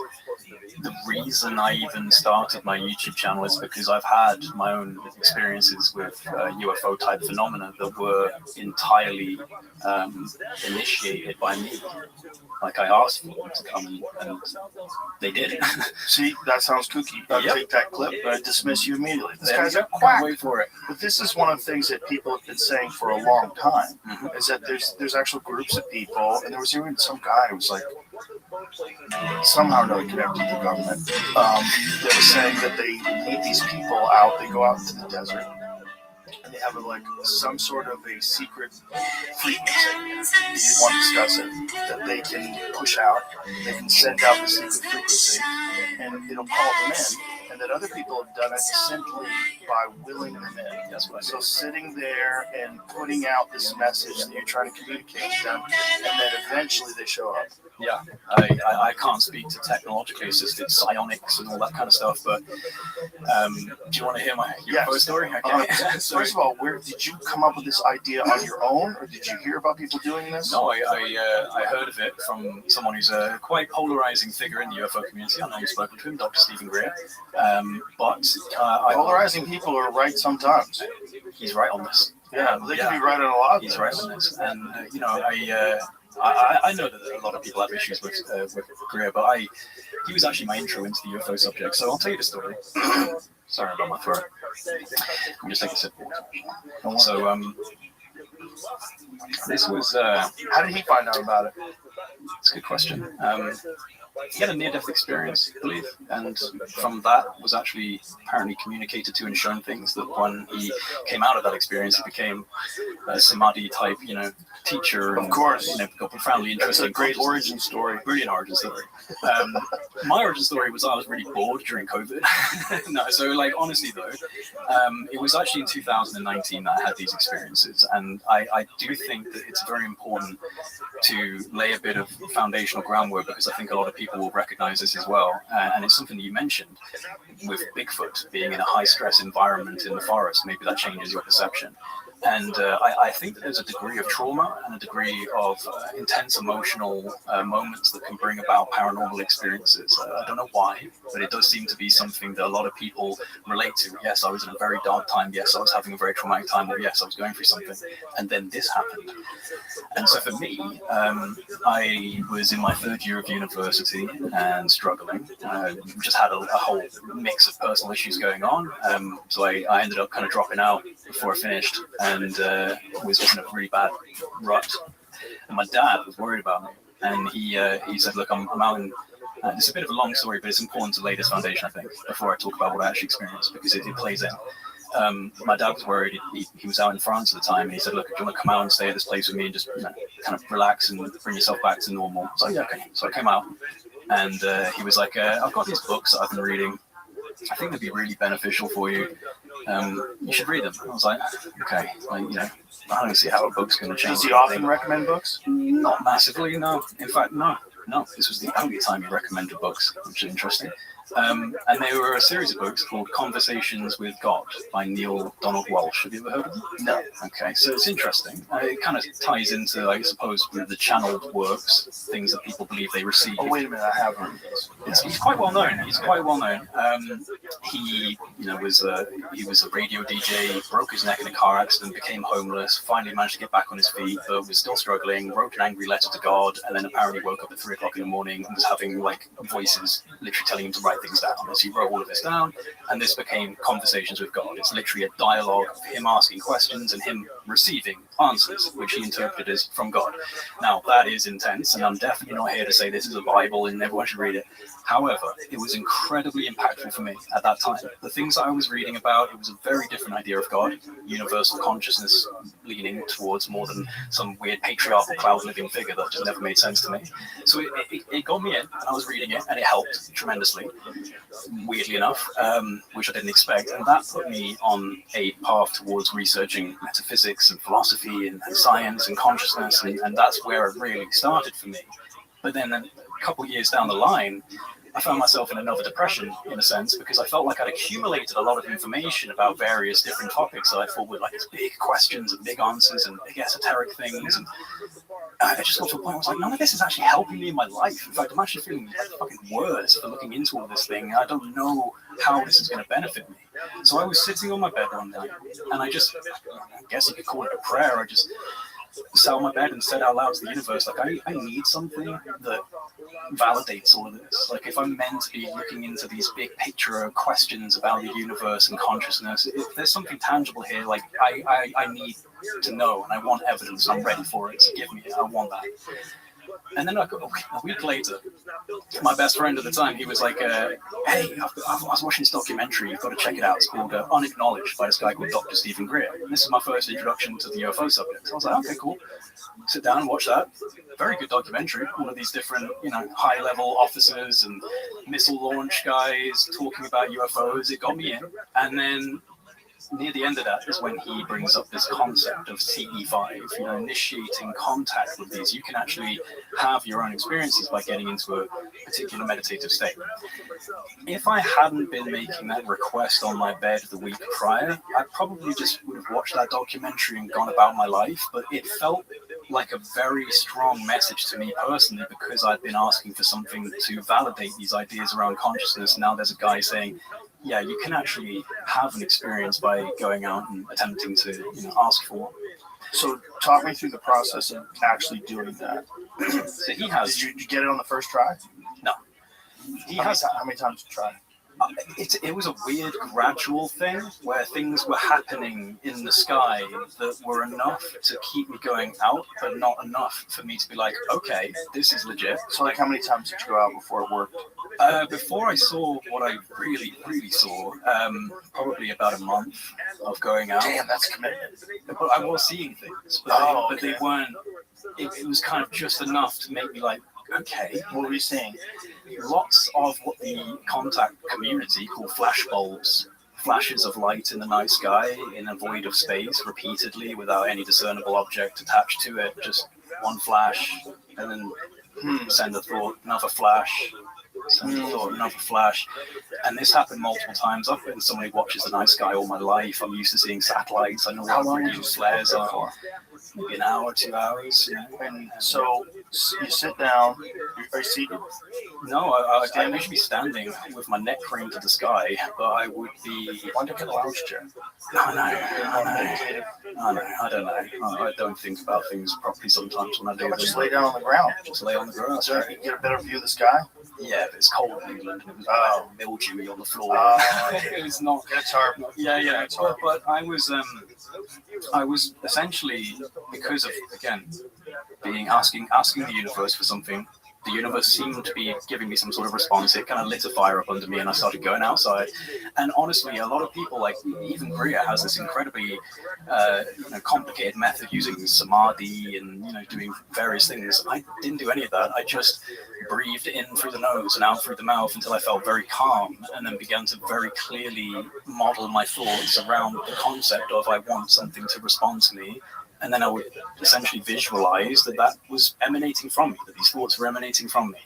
the reason I even started my YouTube channel is because I've had my own experiences with UFO type phenomena that were entirely initiated by me. Like I asked for them to come and they did. See, that sounds kooky. I'll take that clip, but I dismiss you immediately. This guy's a Can't quack. wait for it. But this is one of the things that people have been saying for a long time, is that there's actual groups of people, and there was even some guy who was like, somehow or another connected to the government, that was saying that they meet these people out, they go out into the desert, and they have some sort of a secret frequency, if you want to discuss it, that they can push out, they can send out the secret frequency, and it'll call them in, and that other people have done it simply by willing them in. That's what I So sitting there and putting out this message that you're trying to communicate to them, and then eventually they show up. Yeah, I can't speak to technologically assisted psionics and all that kind of stuff, but do you want to hear my UFO story? Okay. First of all, where did you come up with this idea on your own, or did you hear about people doing this? No, I heard of it from someone who's a quite polarizing figure in the UFO community. I know you've spoken to him, Dr. Stephen Greer. Polarizing people are right sometimes. He's right on this. Yeah, they can be right on a lot of He's things. right on this, and I know that a lot of people have issues with Greer, but he was actually my intro into the UFO subject. So I'll tell you the story. Sorry about my throat. I'm just taking a sip of water. So this was. How did he find out about it? It's a good question. He had a near-death experience, I believe, and from that was actually apparently communicated to and shown things that when he came out of that experience, he became a Samadhi type, teacher. Of course. Got profoundly interesting. That's a great origin story. Brilliant origin story. My origin story was I was really bored during COVID. No, so honestly though, it was actually in 2019 that I had these experiences, and I do think that it's very important to lay a bit of foundational groundwork because I think a lot of people will recognize this as well, and it's something that you mentioned with Bigfoot being in a high stress environment in the forest. Maybe that changes your perception. And I think that there's a degree of trauma and a degree of intense emotional moments that can bring about paranormal experiences. I don't know why, but it does seem to be something that a lot of people relate to. Yes, I was in a very dark time. Yes, I was having a very traumatic time. Or yes, I was going through something. And then this happened. And so for me, I was in my third year of university and struggling. Just had a whole mix of personal issues going on. So I ended up kind of dropping out before I finished and was in a really bad rut. And my dad was worried about me. And he said, look, I'm out in... it's a bit of a long story, but it's important to lay this foundation, I think, before I talk about what I actually experienced, because it plays in. My dad was worried. He was out in France at the time, and he said, look, do you want to come out and stay at this place with me and just kind of relax and bring yourself back to normal? So yeah, okay. So I came out, and he was like, I've got these books that I've been reading. I think they'd be really beneficial for you. You should read them. I was like, okay, I don't see how a book's going to change. Does he often recommend books? Not massively, no. In fact, no. This was the only time he recommended books, which is interesting. And they were a series of books called Conversations with God by Neil Donald Walsh. Have you ever heard of them? No. Okay, so it's interesting. It kind of ties into, I suppose, with the channeled works, things that people believe they receive. Oh, wait a minute, I have heard of this. He's quite well known. He was a radio DJ, broke his neck in a car accident, became homeless, finally managed to get back on his feet, but was still struggling, wrote an angry letter to God, and then apparently woke up at 3 o'clock in the morning and was having voices literally telling him to write things down. So he wrote all of this down, and this became Conversations with God. It's literally a dialogue of him asking questions and him receiving answers, which he interpreted as from God. Now, that is intense, and I'm definitely not here to say this is a Bible and everyone should read it. However, it was incredibly impactful for me at that time. The things I was reading about, it was a very different idea of God, universal consciousness leaning towards more than some weird patriarchal cloud living figure that just never made sense to me. So it got me in, and I was reading it, and it helped tremendously, weirdly enough, which I didn't expect. And that put me on a path towards researching metaphysics and philosophy and science and consciousness, and that's where it really started for me. But then a couple of years down the line, I found myself in another depression, in a sense, because I felt like I'd accumulated a lot of information about various different topics that I thought were these big questions and big answers and big esoteric things. And I just got to a point where I was like, none of this is actually helping me in my life. In fact, I'm actually feeling fucking worse for looking into all this thing. I don't know how this is going to benefit me. So I was sitting on my bed one night, and I guess you could call it a prayer. I just sat on my bed and said out loud to the universe, I need something that validates all of this. If I'm meant to be looking into these big picture questions about the universe and consciousness, if there's something tangible here, I need to know, and I want evidence, I'm ready for it, so give me it, I want that. And then a week later, my best friend at the time, he was like, hey, I was watching this documentary, you've got to check it out. It's called Unacknowledged by this guy called Dr. Stephen Greer. And this is my first introduction to the UFO subject. So I was like, okay, cool. Sit down and watch that. Very good documentary. All of these different, high-level officers and missile launch guys talking about UFOs. It got me in. And then near the end of that is when he brings up this concept of CE5, initiating contact with these. You can actually have your own experiences by getting into a particular meditative state. If I hadn't been making that request on my bed the week prior, I probably just would have watched that documentary and gone about my life, but it felt like a very strong message to me personally, because I'd been asking for something to validate these ideas around consciousness. Now there's a guy saying, yeah, you can actually have an experience by going out and attempting to ask for one. So talk me through the process of actually doing that. So he has. Did you get it on the first try? No. How many times did you try? It was a weird gradual thing where things were happening in the sky that were enough to keep me going out, but not enough for me to be like, okay, this is legit. So how many times did you go out before it worked? Before I saw what I really, really saw, probably about a month of going out. Damn, that's commitment. But I was seeing things, but they weren't, it was kind of just enough to make me like, okay, what were you seeing? Lots of what the contact community call flashbulbs, flashes of light in the night sky in a void of space repeatedly without any discernible object attached to it, just one flash, and then send a thought, another flash, send a thought, another flash. And this happened multiple times. I've been somebody who watches the night sky all my life. I'm used to seeing satellites. I know How what long radio flares are. Maybe an hour, 2 hours. And so you sit down. Are you seated? No, I usually be standing with my neck craned to the sky, but I would be. Why don't you get a lounge chair? I don't know. I don't think about things properly sometimes when I do. Just lay down on the ground. Just lay on the ground. So you get a better view of the sky. Yeah, but it's cold in England. And it was mildewy on the floor. It was not. That's hard. Yeah. But I was essentially, because of, again, asking the universe for something. The universe seemed to be giving me some sort of response. It kind of lit a fire up under me, and I started going outside. And honestly, a lot of people, like even Bria, has this incredibly complicated method using samadhi and doing various things. I didn't do any of that. I just breathed in through the nose and out through the mouth until I felt very calm, and then began to very clearly model my thoughts around the concept of I want something to respond to me. And then I would essentially visualize that was emanating from me, that these thoughts were emanating from me.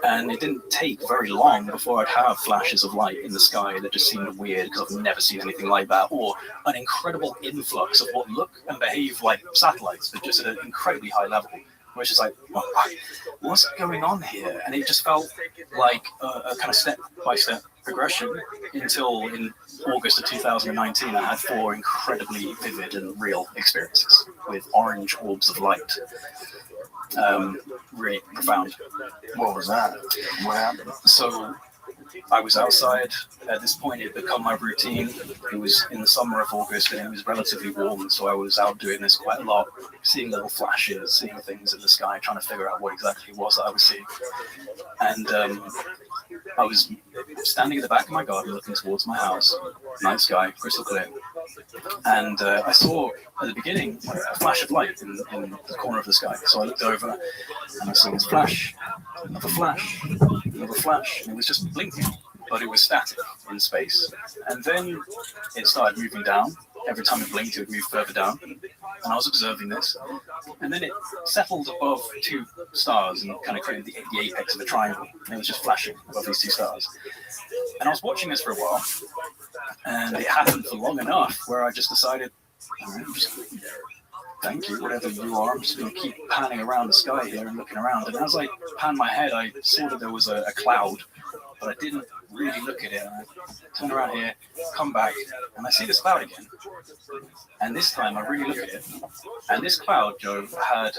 And it didn't take very long before I'd have flashes of light in the sky that just seemed weird because I've never seen anything like that, or an incredible influx of what look and behave like satellites, but just at an incredibly high level, which is like, what's going on here? And it just felt like a kind of step-by-step progression until in August of 2019, I had 4 incredibly vivid and real experiences with orange orbs of light. Really profound. What was that? What happened? So I was outside. At this point, it had become my routine. It was in the summer of August, and it was relatively warm, so I was out doing this quite a lot, seeing little flashes, seeing things in the sky, trying to figure out what exactly it was that I was seeing. And I was standing at the back of my garden looking towards my house, night sky, crystal clear. And I saw at the beginning a flash of light in the corner of the sky. So I looked over and I saw this flash, another flash, another flash, and it was just blinking, but it was static in space. And then it started moving down. Every time it blinked, it would move further down. And I was observing this. And then it settled above 2 stars and kind of created the apex of a triangle. And it was just flashing above these 2 stars. And I was watching this for a while. And it happened for long enough where I just decided, all right, thank you, whatever you are. I'm just going to keep panning around the sky here and looking around. And as I panned my head, I saw that there was a cloud, but I didn't really look at it. And I turn around here, come back, and I see this cloud again. And this time I really look at it. And this cloud, Joe, had,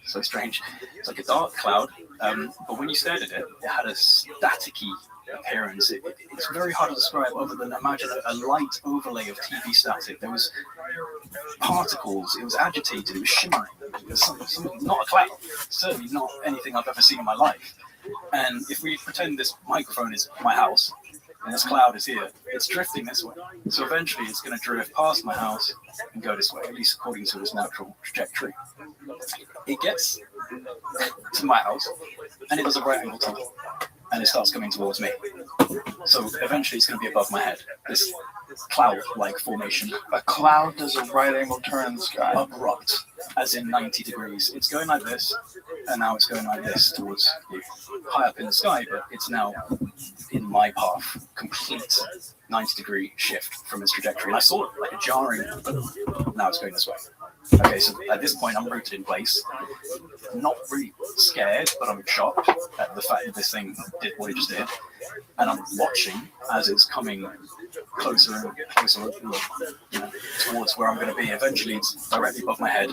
so strange, it's like a dark cloud, but when you stared at it, it had a staticky appearance. It's very hard to describe other than imagine a light overlay of TV static. There was particles, it was agitated, it was shimmering. It was something, not a cloud, certainly not anything I've ever seen in my life. And if we pretend this microphone is my house and this cloud is here, it's drifting this way. So eventually it's going to drift past my house and go this way, at least according to its natural trajectory. It gets to my house and it does a right angle turn. And it starts coming towards me. So eventually it's going to be above my head, this cloud-like formation. A cloud does a right angle turn in the sky. Abrupt, as in 90 degrees. It's going like this, and now it's going like this towards you. High up in the sky, but it's now in my path. Complete 90-degree shift from its trajectory. And I saw it like a jarring, now it's going this way. Okay, so at this point I'm rooted in place. Not really scared, but I'm shocked at the fact that this thing did what it just did. And I'm watching as it's coming closer and closer, towards where I'm going to be. Eventually it's directly above my head.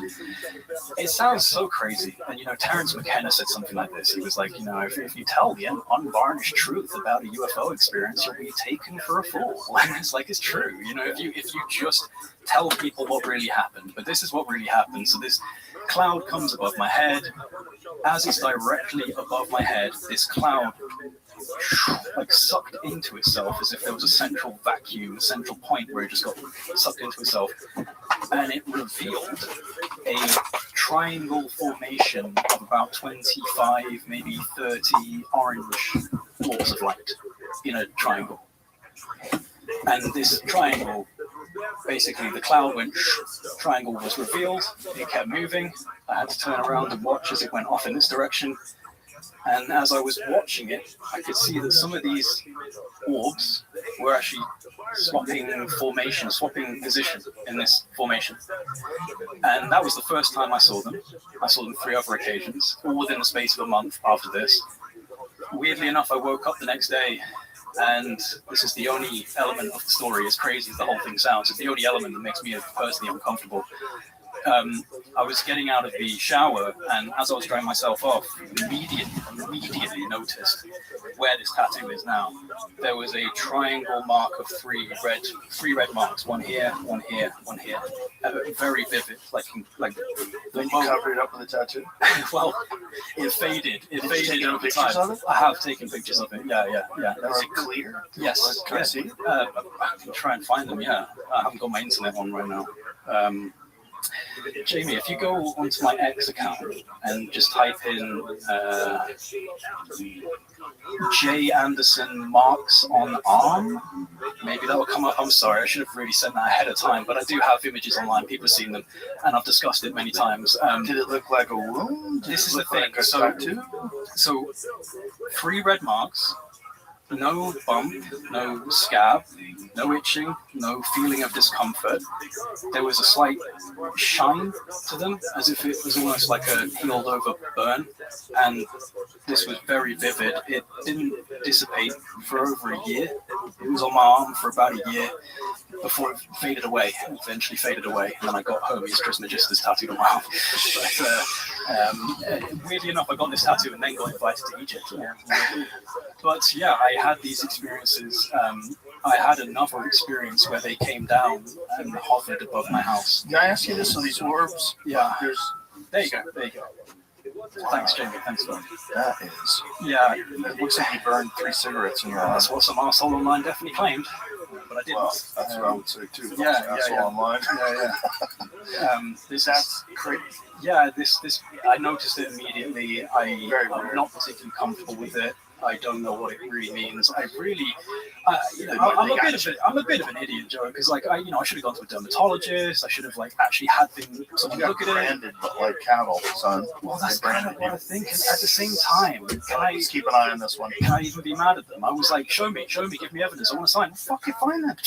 It sounds so crazy. And Terence McKenna said something like this. He was like, if you tell the unvarnished truth about a UFO experience, you'll be taken for a fool. And it's like, it's true. If you just tell people what really happened. But this is what really happened. So this cloud comes above my head. As it's directly above my head, this cloud like sucked into itself as if there was a central vacuum, a central point where it just got sucked into itself. And it revealed a triangle formation of about 25, maybe 30 orange balls of light in a triangle. And this triangle, basically the cloud went, triangle was revealed, it kept moving. I had to turn around and watch as it went off in this direction. And as I was watching it, I could see that some of these orbs were actually swapping formation, swapping position in this formation. And that was the first time I saw them. I saw them 3 other occasions, all within the space of a month after this. Weirdly enough, I woke up the next day, and this is the only element of the story, as crazy as the whole thing sounds, it's the only element that makes me personally uncomfortable. I was getting out of the shower, and as I was drying myself off, immediately noticed where this tattoo is now. There was a triangle mark of three red marks, one here, one here, one here. Very vivid, like Then you covered it up with a tattoo? well, it faded. It Did you faded take over pictures time. of it? I have taken pictures of it. Yeah. Is it clear? Yes. Can I see it? I can try and find them. Yeah, I haven't got my internet on right now. Jamie, if you go onto my X account and just type in J. Anderson marks on arm, maybe that will come up. I'm sorry, I should have really sent that ahead of time, but I do have images online. People have seen them, and I've discussed it many times. Did it look like a wound? This is the thing. Like a tattoo? So 3 red marks. No bump, no scab, no itching, no feeling of discomfort. There was a slight shine to them, as if it was almost like a healed over burn. And this was very vivid. It didn't dissipate for over a year. It was on my arm for about a year before it faded away. It eventually faded away. And then I got home, it's Trismegistus tattooed on my arm. But weirdly enough, I got this tattoo and then got invited to Egypt. But yeah, I had these experiences. I had another experience where they came down and hovered above my house. Can I ask you this? So these orbs, Yeah. There you go. Thanks, Jamie. Thanks, man. That is. Yeah, It looks like you burned 3 cigarettes in your arm. that's what some arsehole online definitely claimed, but I didn't. Well, that's what I would say too. Yeah. Online. That's crazy. Yeah, this. I noticed it immediately. I'm not particularly comfortable with it. I don't know what it really means. I'm a bit of an idiot, Joe, because I should have gone to a dermatologist. I should have actually had someone You look got at it. branded like cattle, son. Well, that's They kind branded of what you. I think. And at the same time, Let's keep an eye on this one. can I even be mad at them? I was like, show me, give me evidence. I want to sign. Well, fuck it, fine then.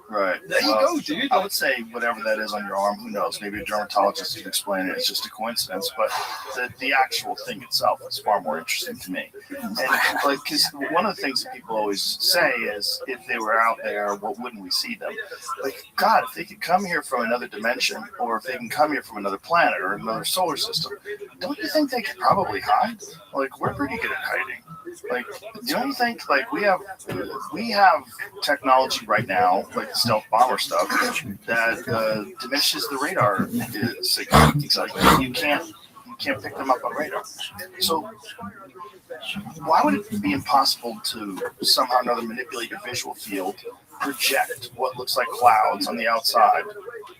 Right. There you go, dude. I would say whatever that is on your arm, who knows? Maybe a dermatologist can explain it. It's just a coincidence. But the actual thing itself is far more interesting to me. And because one of the things that people always say is, if they were out there, what wouldn't we see them? Like, God, if they could come here from another dimension, or if they can come here from another planet or another solar system, don't you think they could probably hide? Like, we're pretty good at hiding. Like, don't you think we have technology right now, like the stealth bomber stuff, that diminishes the radar signal? Exactly. You can't pick them up on radar. So why would it be impossible to somehow or another manipulate your visual field, project what looks like clouds on the outside?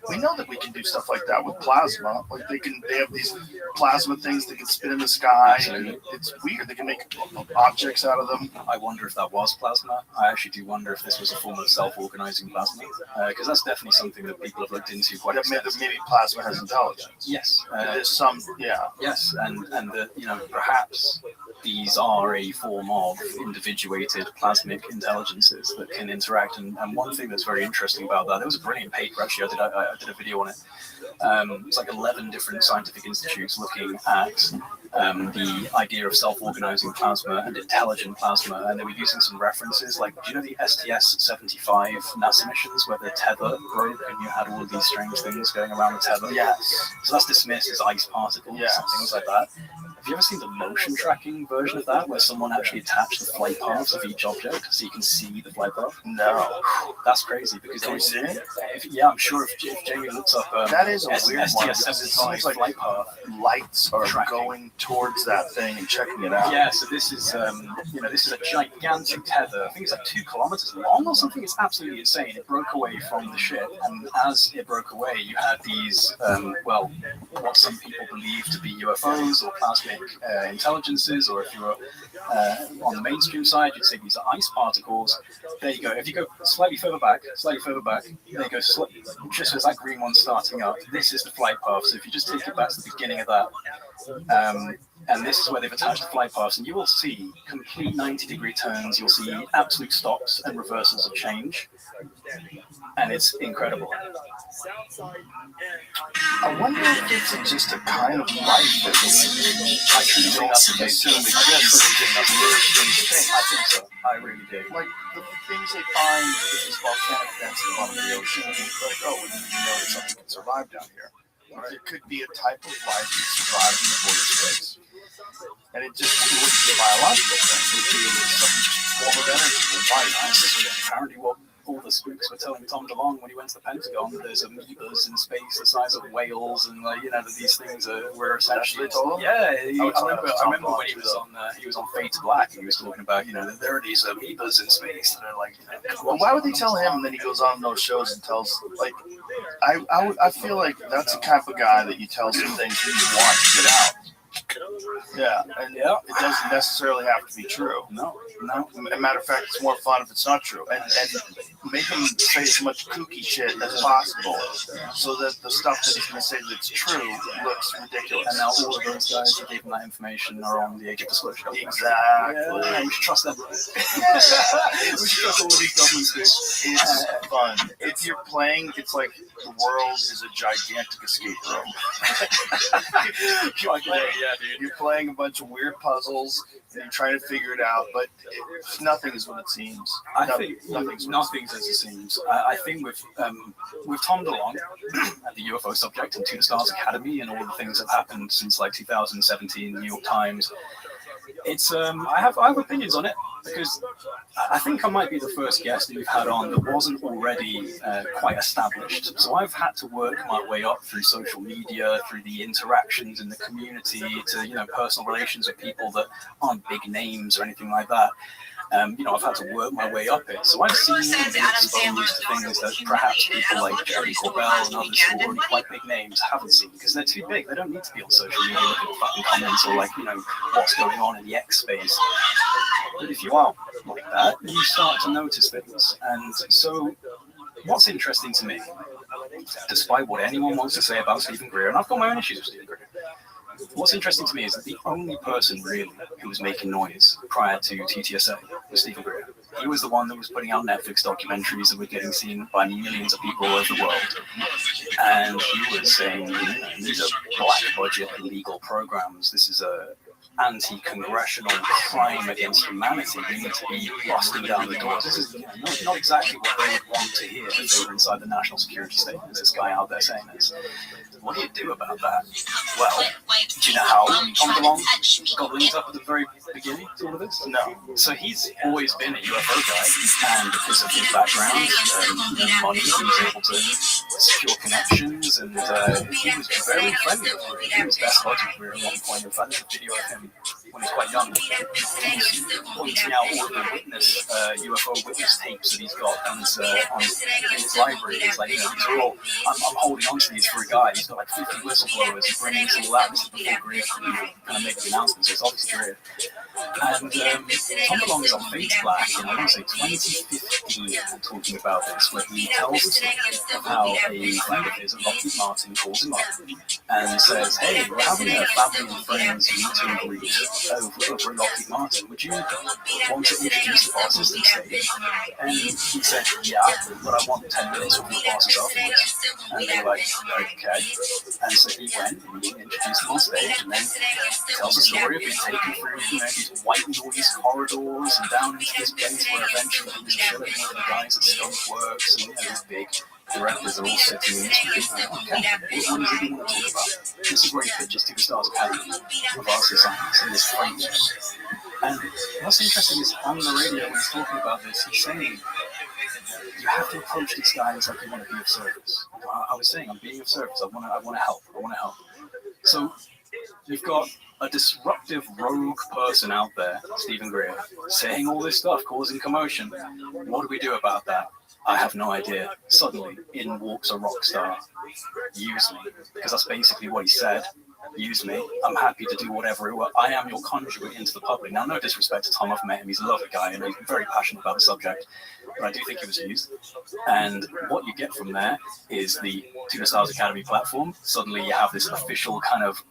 We know that we can do stuff like that with plasma. Like they have these plasma things that can spin in the sky. And it's weird. They can make objects out of them. I wonder if that was plasma. I actually do wonder if this was a form of self-organizing plasma, because that's definitely something that people have looked into quite extensively. Maybe plasma has intelligence. Yes. There's some, yeah. Yes, and that perhaps these are a form of individuated plasmic intelligences that can interact. And one thing that's very interesting about that, there was a brilliant paper actually. I did a video on it. It's like 11 different scientific institutes looking at the idea of self-organizing plasma and intelligent plasma, and they were using some references like, do you know the STS-75 NASA missions where the tether broke and you had all of these strange things going around the tether? Yes. So that's dismissed as ice particles and things like that. Have you ever seen the motion tracking version of that, where someone actually attached the flight paths of each object so you can see the flight path? No. That's crazy because Can we see it? Yeah, I'm sure if Jamie looks up that is a weird one. It STS-75 seems like flight path lights are tracking. Going towards that thing and checking it out. Yeah, so this is this is a gigantic tether. I think it's like 2 kilometers long or something. It's absolutely insane. It broke away from the ship, and as it broke away, you had these what some people believe to be UFOs or plasmic oceanic intelligences, or if you're on the mainstream side, you'd say these are ice particles. There you go. If you go slightly further back, there you go. Just as that green one's starting up, this is the flight path. So if you just take it back to the beginning of that, and this is where they've attached the flight paths, and you will see complete 90-degree turns. You'll see absolute stops and reversals of change, and it's incredible. I wonder if it's just a kind of life that I truly think that's the case. I think so. I really do. like the things they find with these volcanic vents at the bottom of the ocean, like, oh, we didn't know that something could survive down here. Or there could be a type of life that survives in the void space. And it wouldn't be a biological thing. It would be some form of energy or life. Apparently what all the spooks were telling Tom DeLonge when he went to the Pentagon, there's amoebas in space the size of whales, and that these things were essentially told him? Yeah, I remember when he was on Fade to Black, and he was talking about that there are these amoebas in space that are like. Well, why would they tell him? And then he goes on those shows and tells I feel like that's the type of guy that you tell some things that you want to get out. Yeah, and it doesn't necessarily have to be true. No. As a matter of fact, it's more fun if it's not true. And make him say as much kooky shit as possible so that the stuff that he's going to say that's true looks ridiculous. And now all of those guys who gave him that information are on the age of disclosure. Exactly. Yeah, we should trust them. We should trust all of these governments. It's fun. If you're playing, it's like the world is a gigantic escape room. You're playing a bunch of weird puzzles and you're trying to figure it out, but nothing is what it seems. I think nothing's as it seems. I think with Tom DeLonge and the UFO subject and To the Stars Academy and all the things that have happened since like 2017, New York Times, it's I have opinions on it, because I think I might be the first guest that you've had on that wasn't already quite established. So I've had to work my way up through social media, through the interactions in the community, to personal relations with people that aren't big names or anything like that. I've had to work my way up it. So I've seen and been exposed to things that perhaps people like Jerry Corbell and others who are already quite big names haven't seen, because they're too big. They don't need to be on social media looking at fucking comments or what's going on in the X space. But if you are like that, you start to notice things. And so what's interesting to me, despite what anyone wants to say about Stephen Greer, and I've got my own issues with Stephen Greer, what's interesting to me is that the only person really who was making noise prior to TTSA was Stephen Greer. He was the one that was putting out Netflix documentaries that were getting seen by millions of people all over the world. And he was saying, these are black budget illegal programs. This is a anti-congressional crime against humanity. We need to be busting down the doors. This is not exactly what they would want to hear if they were inside the national security state. There's this guy out there saying this. What do you do about that? Well, do you know how Tom DeLonge got linked up at the very beginning to all of this? No. So he's always been a UFO guy, and because of his background and money, he was able to secure connections, and he was very friendly with Greer. He was best buddies with Greer at one point. In fact, there's a video of him when he was quite young. He's pointing out all of the UFO witness tapes that he's got in his library. It's like, these are all, I'm holding on to these for a guy. He's got like 50 whistleblowers bringing this all out. This is before Greer kind of make the announcement, so it's obviously Greer. And Tom DeLonge is on Fade to Black in, I want to say, 2015, talking about this, where he tells the story of how a friend of his, Lockheed Martin, calls him up and says, hey, we're having a family and friends meet and greet over at Lockheed Martin. Would you want to introduce the bosses to the stage? And he said, yeah, but I want 10 minutes with the bosses afterwards. And they were like, okay. And so he went and he introduced them on stage, and then tells the story of being taken through these white noise corridors and down into this place where eventually he was chilling with the guys at Skunk Works, and these big directors are all sitting in this room. Okay, what is it you want to talk about? This is where he pitches To the Stars Academy of Arts and Science in this framework. And what's interesting is on the radio when he's talking about this, he's saying you have to approach these guys like you want to be of service. I was saying, I'm being of service. I want to help. So you've got a disruptive rogue person out there, Stephen Greer, saying all this stuff, causing commotion. What do we do about that? I have no idea. Suddenly, in walks a rock star. Use me. Because that's basically what he said. Use me. I'm happy to do whatever it was. I am your conduit into the public. Now, no disrespect to Tom, I've met him. He's a lovely guy and he's very passionate about the subject. But I do think he was used. And what you get from there is the Tuna Stars Academy platform. Suddenly you have this official kind of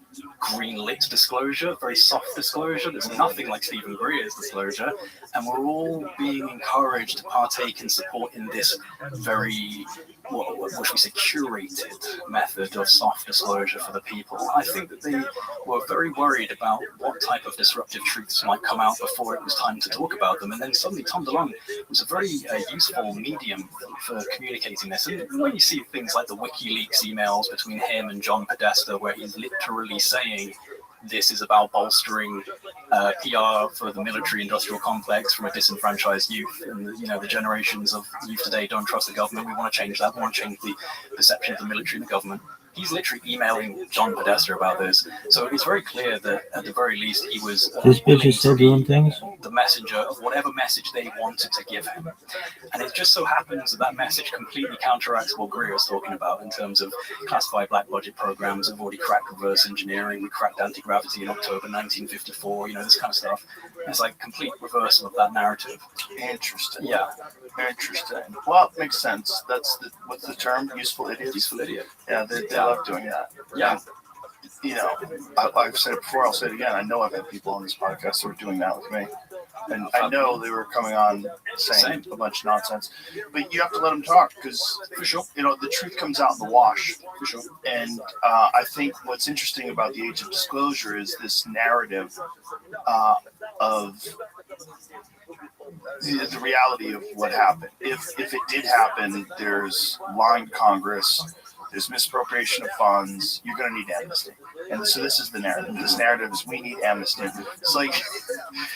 green-lit disclosure, very soft disclosure. There's nothing like Stephen Greer's disclosure. And we're all being encouraged to partake and support in this very, what should we say, curated method of soft disclosure for the people. I think that they were very worried about what type of disruptive truths might come out before it was time to talk about them. And then suddenly Tom DeLonge was a very useful medium for communicating this. And when you see things like the WikiLeaks emails between him and John Podesta, where he's literally saying this is about bolstering PR for the military-industrial complex from a disenfranchised youth, and the generations of youth today don't trust the government. We want to change that. We want to change the perception of the military and the government. He's literally emailing John Podesta about this. So it's very clear that at the very least he was This bitch is still doing things? the messenger of whatever message they wanted to give him. And it just so happens that that message completely counteracts what Greer was talking about in terms of classified black budget programs. Have already cracked reverse engineering. We cracked anti-gravity in October 1954, this kind of stuff. It's like complete reversal of that narrative. Interesting. Yeah. Interesting. Well, it makes sense. That's what's the term? Useful idiots? Useful idiot. Yeah, they love doing that. Yeah. I've said it before, I'll say it again. I know I've had people on this podcast who are doing that with me. And I know they were coming on saying a bunch of nonsense. But you have to let them talk because, For sure. The truth comes out in the wash. For sure. And I think what's interesting about the age of disclosure is this narrative of the reality of what happened. If it did happen, there's lying to Congress, there's misappropriation of funds, you're going to need amnesty. And so this is the narrative. This narrative is we need amnesty. It's like,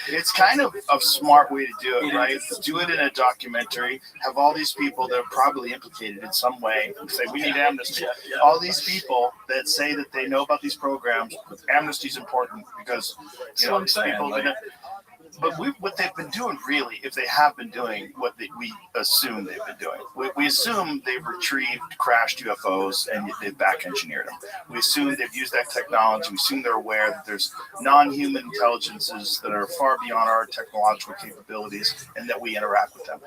it's kind of a smart way to do it, right? Do it in a documentary, have all these people that are probably implicated in some way say we need amnesty. All these people that say that they know about these programs, amnesty is important because, That's what I'm saying. people but what they've been doing, really, if they have been doing what we assume they've been doing, we assume they've retrieved crashed UFOs and they've back-engineered them. We assume they've used that technology. We assume they're aware that there's non-human intelligences that are far beyond our technological capabilities and that we interact with them.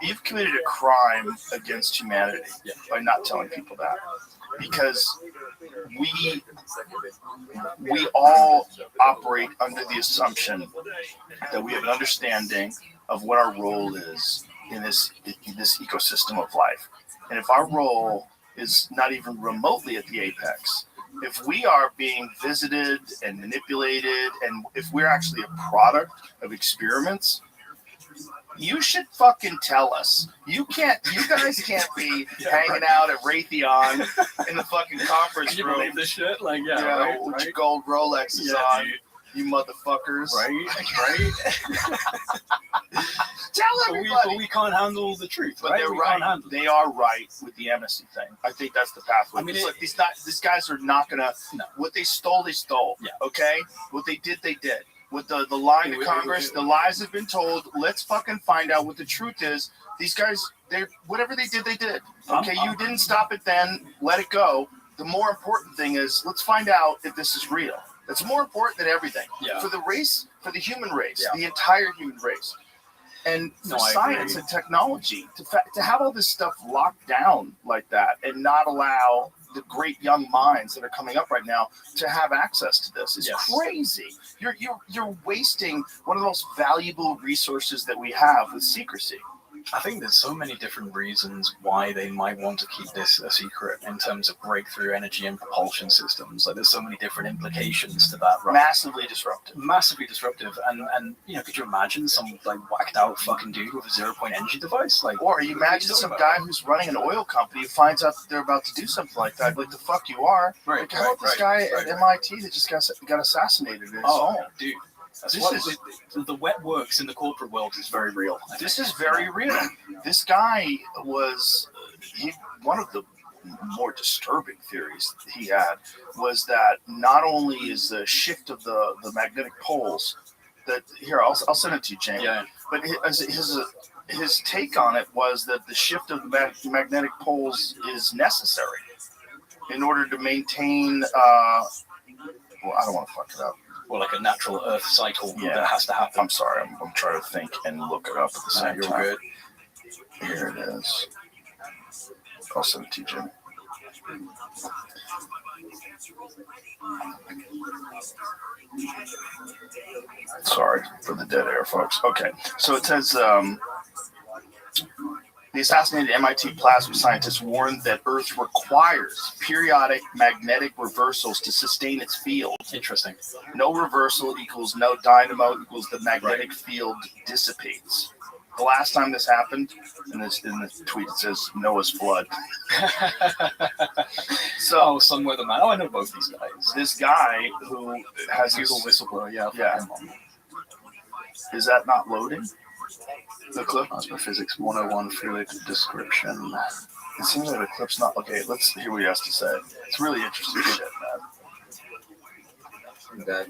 You've committed a crime against humanity by not telling people that. Because we all operate under the assumption that we have an understanding of what our role is in this ecosystem of life. And if our role is not even remotely at the apex, if we are being visited and manipulated, and if we're actually a product of experiments, you should fucking tell us. You guys can't be hanging out at Raytheon in the fucking conference Can you room. believe this shit? Like, With your gold Rolexes on, dude. you motherfuckers. Right? Tell everybody. But we can't handle the truth, But right? they're We can't right. handle it. They are right with the amnesty thing. I think that's the pathway. I mean, Look, these guys are not gonna. No. What they stole, they stole. Yeah. Okay. What they did, they did. With the lying to Congress, the lies have been told. Let's fucking find out what the truth is. These guys, whatever they did, they did. Okay, you didn't stop it then. Let it go. The more important thing is let's find out if this is real. That's more important than everything. Yeah. For the race, for the human race, Yeah. the entire human race. And for science and technology, to have all this stuff locked down like that and not allow the great young minds that are coming up right now to have access to this is crazy. You're wasting one of the most valuable resources that we have with secrecy. I think there's so many different reasons why they might want to keep this a secret in terms of breakthrough energy and propulsion systems. Like there's so many different implications to that, right? Massively disruptive. Massively disruptive. And could you imagine some like whacked out fucking dude with a 0-point energy device? Like, or you imagine some guy who's running an oil company who finds out that they're about to do something like that. Like the fuck you are. Right. Like, how about this guy at MIT that just got assassinated in his home? Dude. The wet works in the corporate world is very real. This is very real. This guy was one of the more disturbing theories he had was that not only is the shift of the magnetic poles that here I'll send it to you, James. Yeah. But his take on it was that the shift of the magnetic poles is necessary in order to maintain. Well, I don't want to fuck it up. Or like a natural Earth cycle Yeah. that has to happen. I'm sorry. I'm trying to think and look it up at the same You're time. good. Here it is. I'll send it to you, Jimmy. Sorry for the dead air, folks. Okay, so it says the assassinated MIT plasma scientist warned that Earth requires periodic magnetic reversals to sustain its field. Interesting. No reversal equals no dynamo equals the magnetic field dissipates. The last time this happened, in the tweet it says Noah's flood. So somewhere the man. Oh, I know both these guys. This guy who has Google this, whistleblower. Yeah. is that not loading? The clip? Physics 101 fluid description. It seems like the clip's not. Okay, let's hear what he has to say. It's really interesting shit, man. That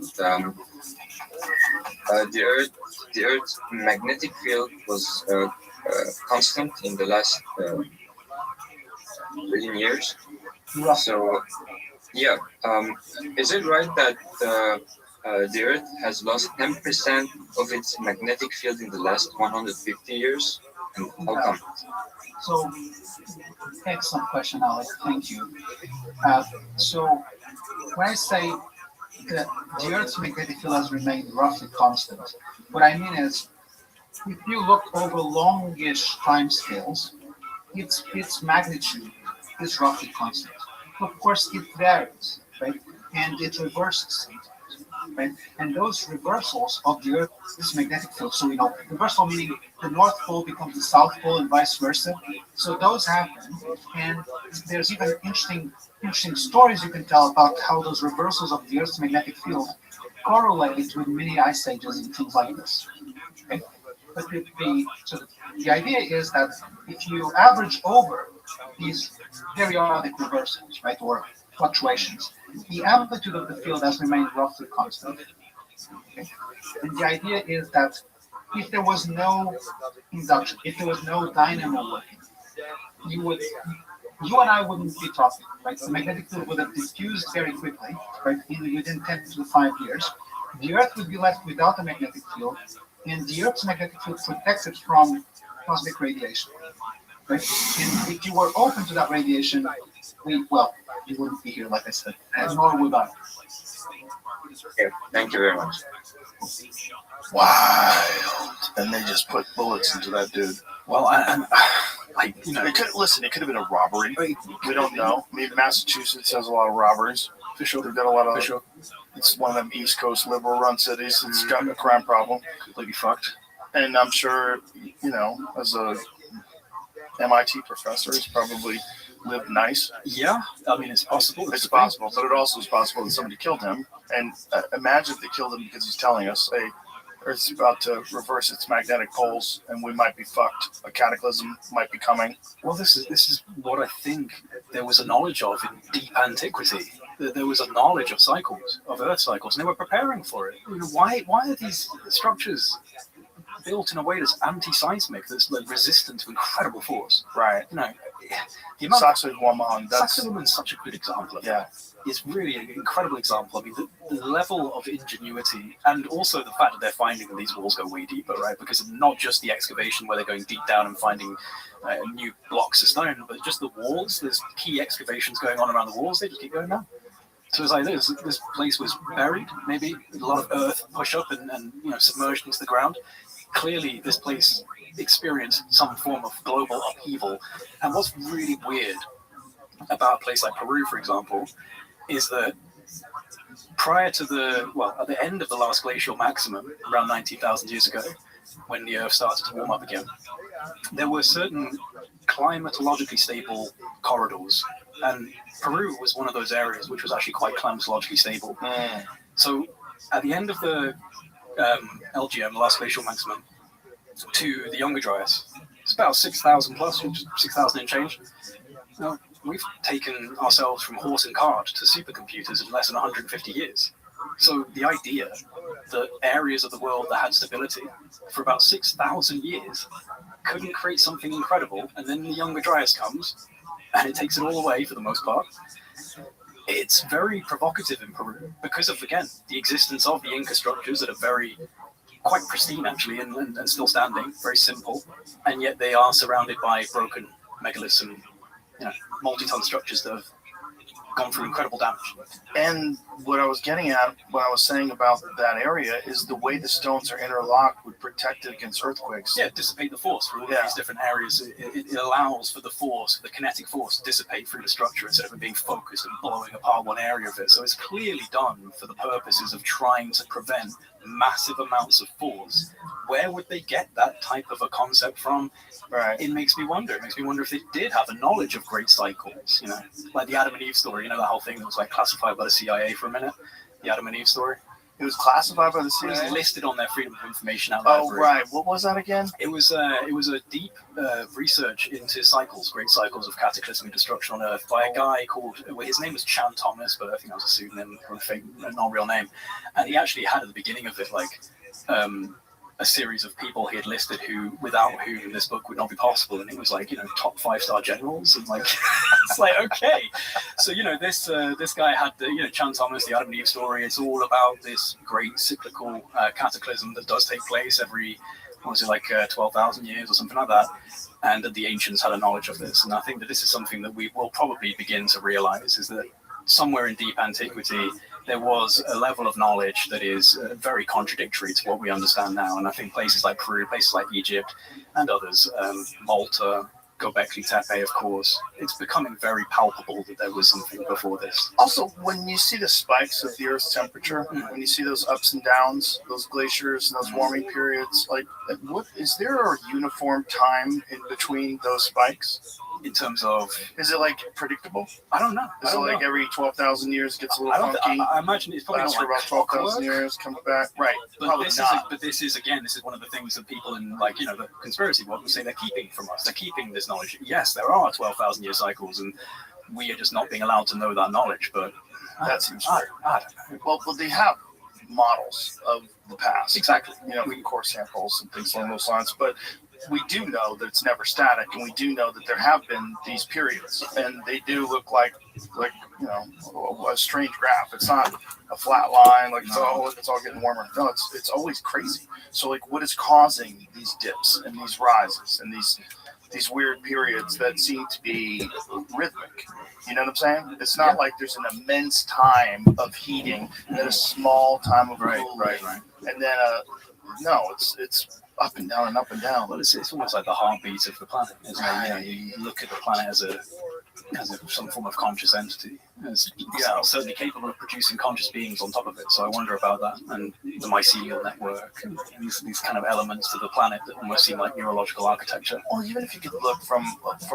the Earth's magnetic field was constant in the last billion years. So, yeah, is it right that the Earth has lost 10% of its magnetic field in the last 150 years? And how come? So, excellent question, Alex. Thank you. So, when I say that the Earth's magnetic field has remained roughly constant, what I mean is, if you look over longish time scales, its magnitude is roughly constant. Of course, it varies, right? And it reverses sometimes, right? And those reversals of the Earth's magnetic field, so reversal meaning the North Pole becomes the South Pole and vice versa. So those happen, and there's even interesting stories you can tell about how those reversals of the Earth's magnetic field correlate with mini ice ages and things like this. Okay? But the idea is that if you average over these periodic reversals, right, or fluctuations, the amplitude of the field has remained roughly constant. Okay? And the idea is that if there was no induction, if there was no dynamo working, you and I wouldn't be talking, right? The magnetic field would have diffused very quickly, right? Within 10 to 5 years. The Earth would be left without a magnetic field, and the Earth's magnetic field protects it from cosmic radiation. Right? And if you were open to that radiation, you wouldn't be here, like I said, and nor would I. Okay, thank you very much. Wild. And they just put bullets into that dude. Well, and like, It could have been a robbery. We don't know. Maybe Massachusetts has a lot of robberies. for sure. They've got a lot of. For sure. It's one of them East Coast liberal run cities. It's got a crime problem. Completely fucked. And I'm sure, as a MIT professor, he's probably lived nice. Yeah, I mean, it's possible. It's possible, but it also is possible that somebody killed him. And imagine if they killed him because he's telling us, hey, Earth's about to reverse its magnetic poles and we might be fucked. A cataclysm might be coming. Well, this is what I think there was a knowledge of in deep antiquity. There was a knowledge of cycles, of Earth cycles, and they were preparing for it. Why are these structures built in a way that's anti-seismic, that's like resistant to incredible force? Right. The amount Sacsayhuamán, Sacsayhuamán is such a good example of that. It's really an incredible example. I mean, the level of ingenuity, and also the fact that they're finding that these walls go way deeper, right? Because of not just the excavation where they're going deep down and finding new blocks of stone, but just the walls. There's key excavations going on around the walls. They just keep going down. So it's like this place was buried, maybe with a lot of earth push up and submerged into the ground. Clearly, this place experienced some form of global upheaval. And what's really weird about a place like Peru, for example, is that prior to at the end of the last glacial maximum, around 19,000 years ago, when the Earth started to warm up again, there were certain climatologically stable corridors. And Peru was one of those areas which was actually quite climatologically stable. So at the end of the LGM, the last glacial maximum, to the Younger Dryas, it's about 6,000 plus, 6,000 and change. Now, we've taken ourselves from horse and cart to supercomputers in less than 150 years. So the idea that areas of the world that had stability for about 6,000 years couldn't create something incredible, and then the Younger Dryas comes and it takes it all away for the most part. It's very provocative in Peru because of, again, the existence of the Inca structures that are very, quite pristine actually, and still standing, very simple, and yet they are surrounded by broken megaliths and multi-ton structures that have gone through incredible damage. And what I was getting at, what I was saying about that area, is the way the stones are interlocked would protect it against earthquakes. Yeah, dissipate the force through all of these different areas. It allows for the force, the kinetic force, to dissipate through the structure instead of it being focused and blowing apart one area of it. So it's clearly done for the purposes of trying to prevent massive amounts of force. Where would they get that type of a concept from? Right. It makes me wonder. It makes me wonder if they did have a knowledge of great cycles, like the Adam and Eve story, the whole thing that was like classified by the CIA for a minute, the Adam and Eve story. It was classified by the It CIA? was listed on their Freedom of Information Act Oh, library. right. What was that again? It was a deep research into cycles, great cycles of cataclysmic destruction on Earth by a guy called, his name was Chan Thomas, but I think that was a pseudonym or a fake, not a real name. And he actually had at the beginning of it a series of people he had listed without whom this book would not be possible, and it was like top 5-star generals, and like it's like, okay, so this guy had the Chan Thomas, the Adam and Eve story. It's all about this great cyclical cataclysm that does take place every 12,000 years or something like that, and that the ancients had a knowledge of this. And I think that this is something that we will probably begin to realize, is that somewhere in deep antiquity there was a level of knowledge that is very contradictory to what we understand now. And I think places like Peru, places like Egypt and others, Malta, Göbekli Tepe, of course, it's becoming very palpable that there was something before this. Also, when you see the spikes of the Earth's temperature, when you see those ups and downs, those glaciers and those warming periods, what is there a uniform time in between those spikes? In terms of, is it predictable? I don't know. Is it every 12,000 years gets a little funky? I imagine it's probably lasts for about 12,000 years, comes back. Right. But probably this not. this is one of the things that people in the conspiracy world would say they're keeping from us. They're keeping this knowledge. Yes, there are 12,000 year cycles, and we are just not being allowed to know that knowledge. But that seems I don't know. Well, they have models of the past. Exactly. Core samples and things along those lines, but we do know that it's never static, and we do know that there have been these periods, and they do look like a strange graph. It's not a flat line it's all getting warmer. No, it's always crazy. So what is causing these dips and these rises and these weird periods that seem to be rhythmic? You know what I'm saying? It's not like there's an immense time of heating and then a small time of cooling, right. And then no, it's up and down and up and down. Well, it's almost like the heartbeat of the planet, isn't it? You look at the planet as some form of conscious entity. It's certainly capable of producing conscious beings on top of it. So I wonder about that, and the mycelial network, and these kind of elements to the planet that almost seem like neurological architecture. Well, even if you could look from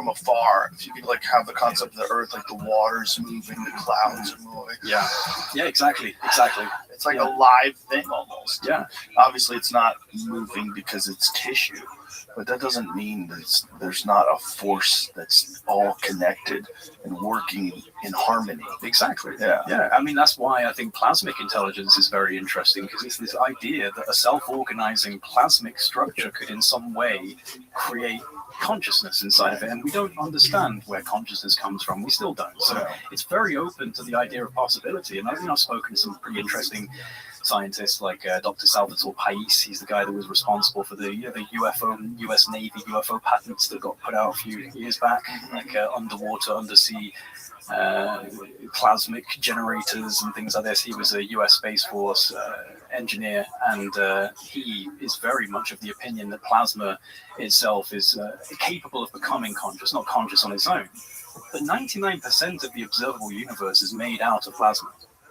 afar, if you could have the concept of the Earth, the water's moving, the clouds are moving. Yeah, exactly. It's like a live thing almost. Yeah. Obviously, it's not moving because it's tissue, but that doesn't mean that there's not a force that's all connected and working in harmony. Exactly. Yeah. I mean, that's why I think plasmic intelligence is very interesting, because it's this idea that a self-organizing plasmic structure could in some way create consciousness inside of it, and we don't understand where consciousness comes from. We still don't. So it's very open to the idea of possibility. And I've spoken to some pretty interesting scientists like Dr. Salvatore Pais. He's the guy that was responsible for the UFO, US Navy UFO patents that got put out a few years back, underwater, undersea plasmic generators and things like this. He was a US Space Force engineer, and he is very much of the opinion that plasma itself is capable of becoming conscious, not conscious on its own. But 99% of the observable universe is made out of plasma.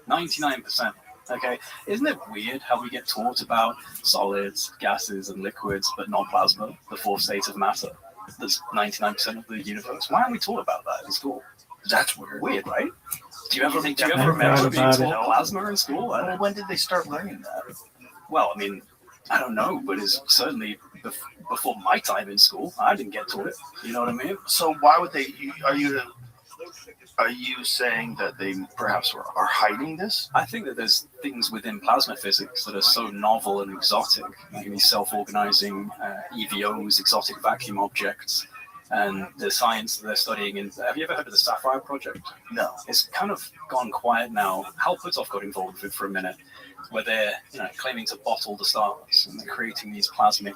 99%. Okay, isn't it weird how we get taught about solids, gases, and liquids, but not plasma, the fourth state of matter? There's 99% of the universe. Why aren't we taught about that in school? That's weird. Weird, right? Do you ever I've remember heard being about taught plasma in school? Well, when did they start learning that? Well, I mean, I don't know, but it's certainly before my time in school. I didn't get taught it. You know what I mean? So why would they? Are you Are you saying that they perhaps are hiding this? I think that there's things within plasma physics that are so novel and exotic, like these self-organizing EVOs, exotic vacuum objects, and the science that they're studying. Have you ever heard of the Sapphire Project? No. It's kind of gone quiet now. Hal Puthoff got involved with it for a minute, where they're claiming to bottle the stars, and they're creating these plasmic,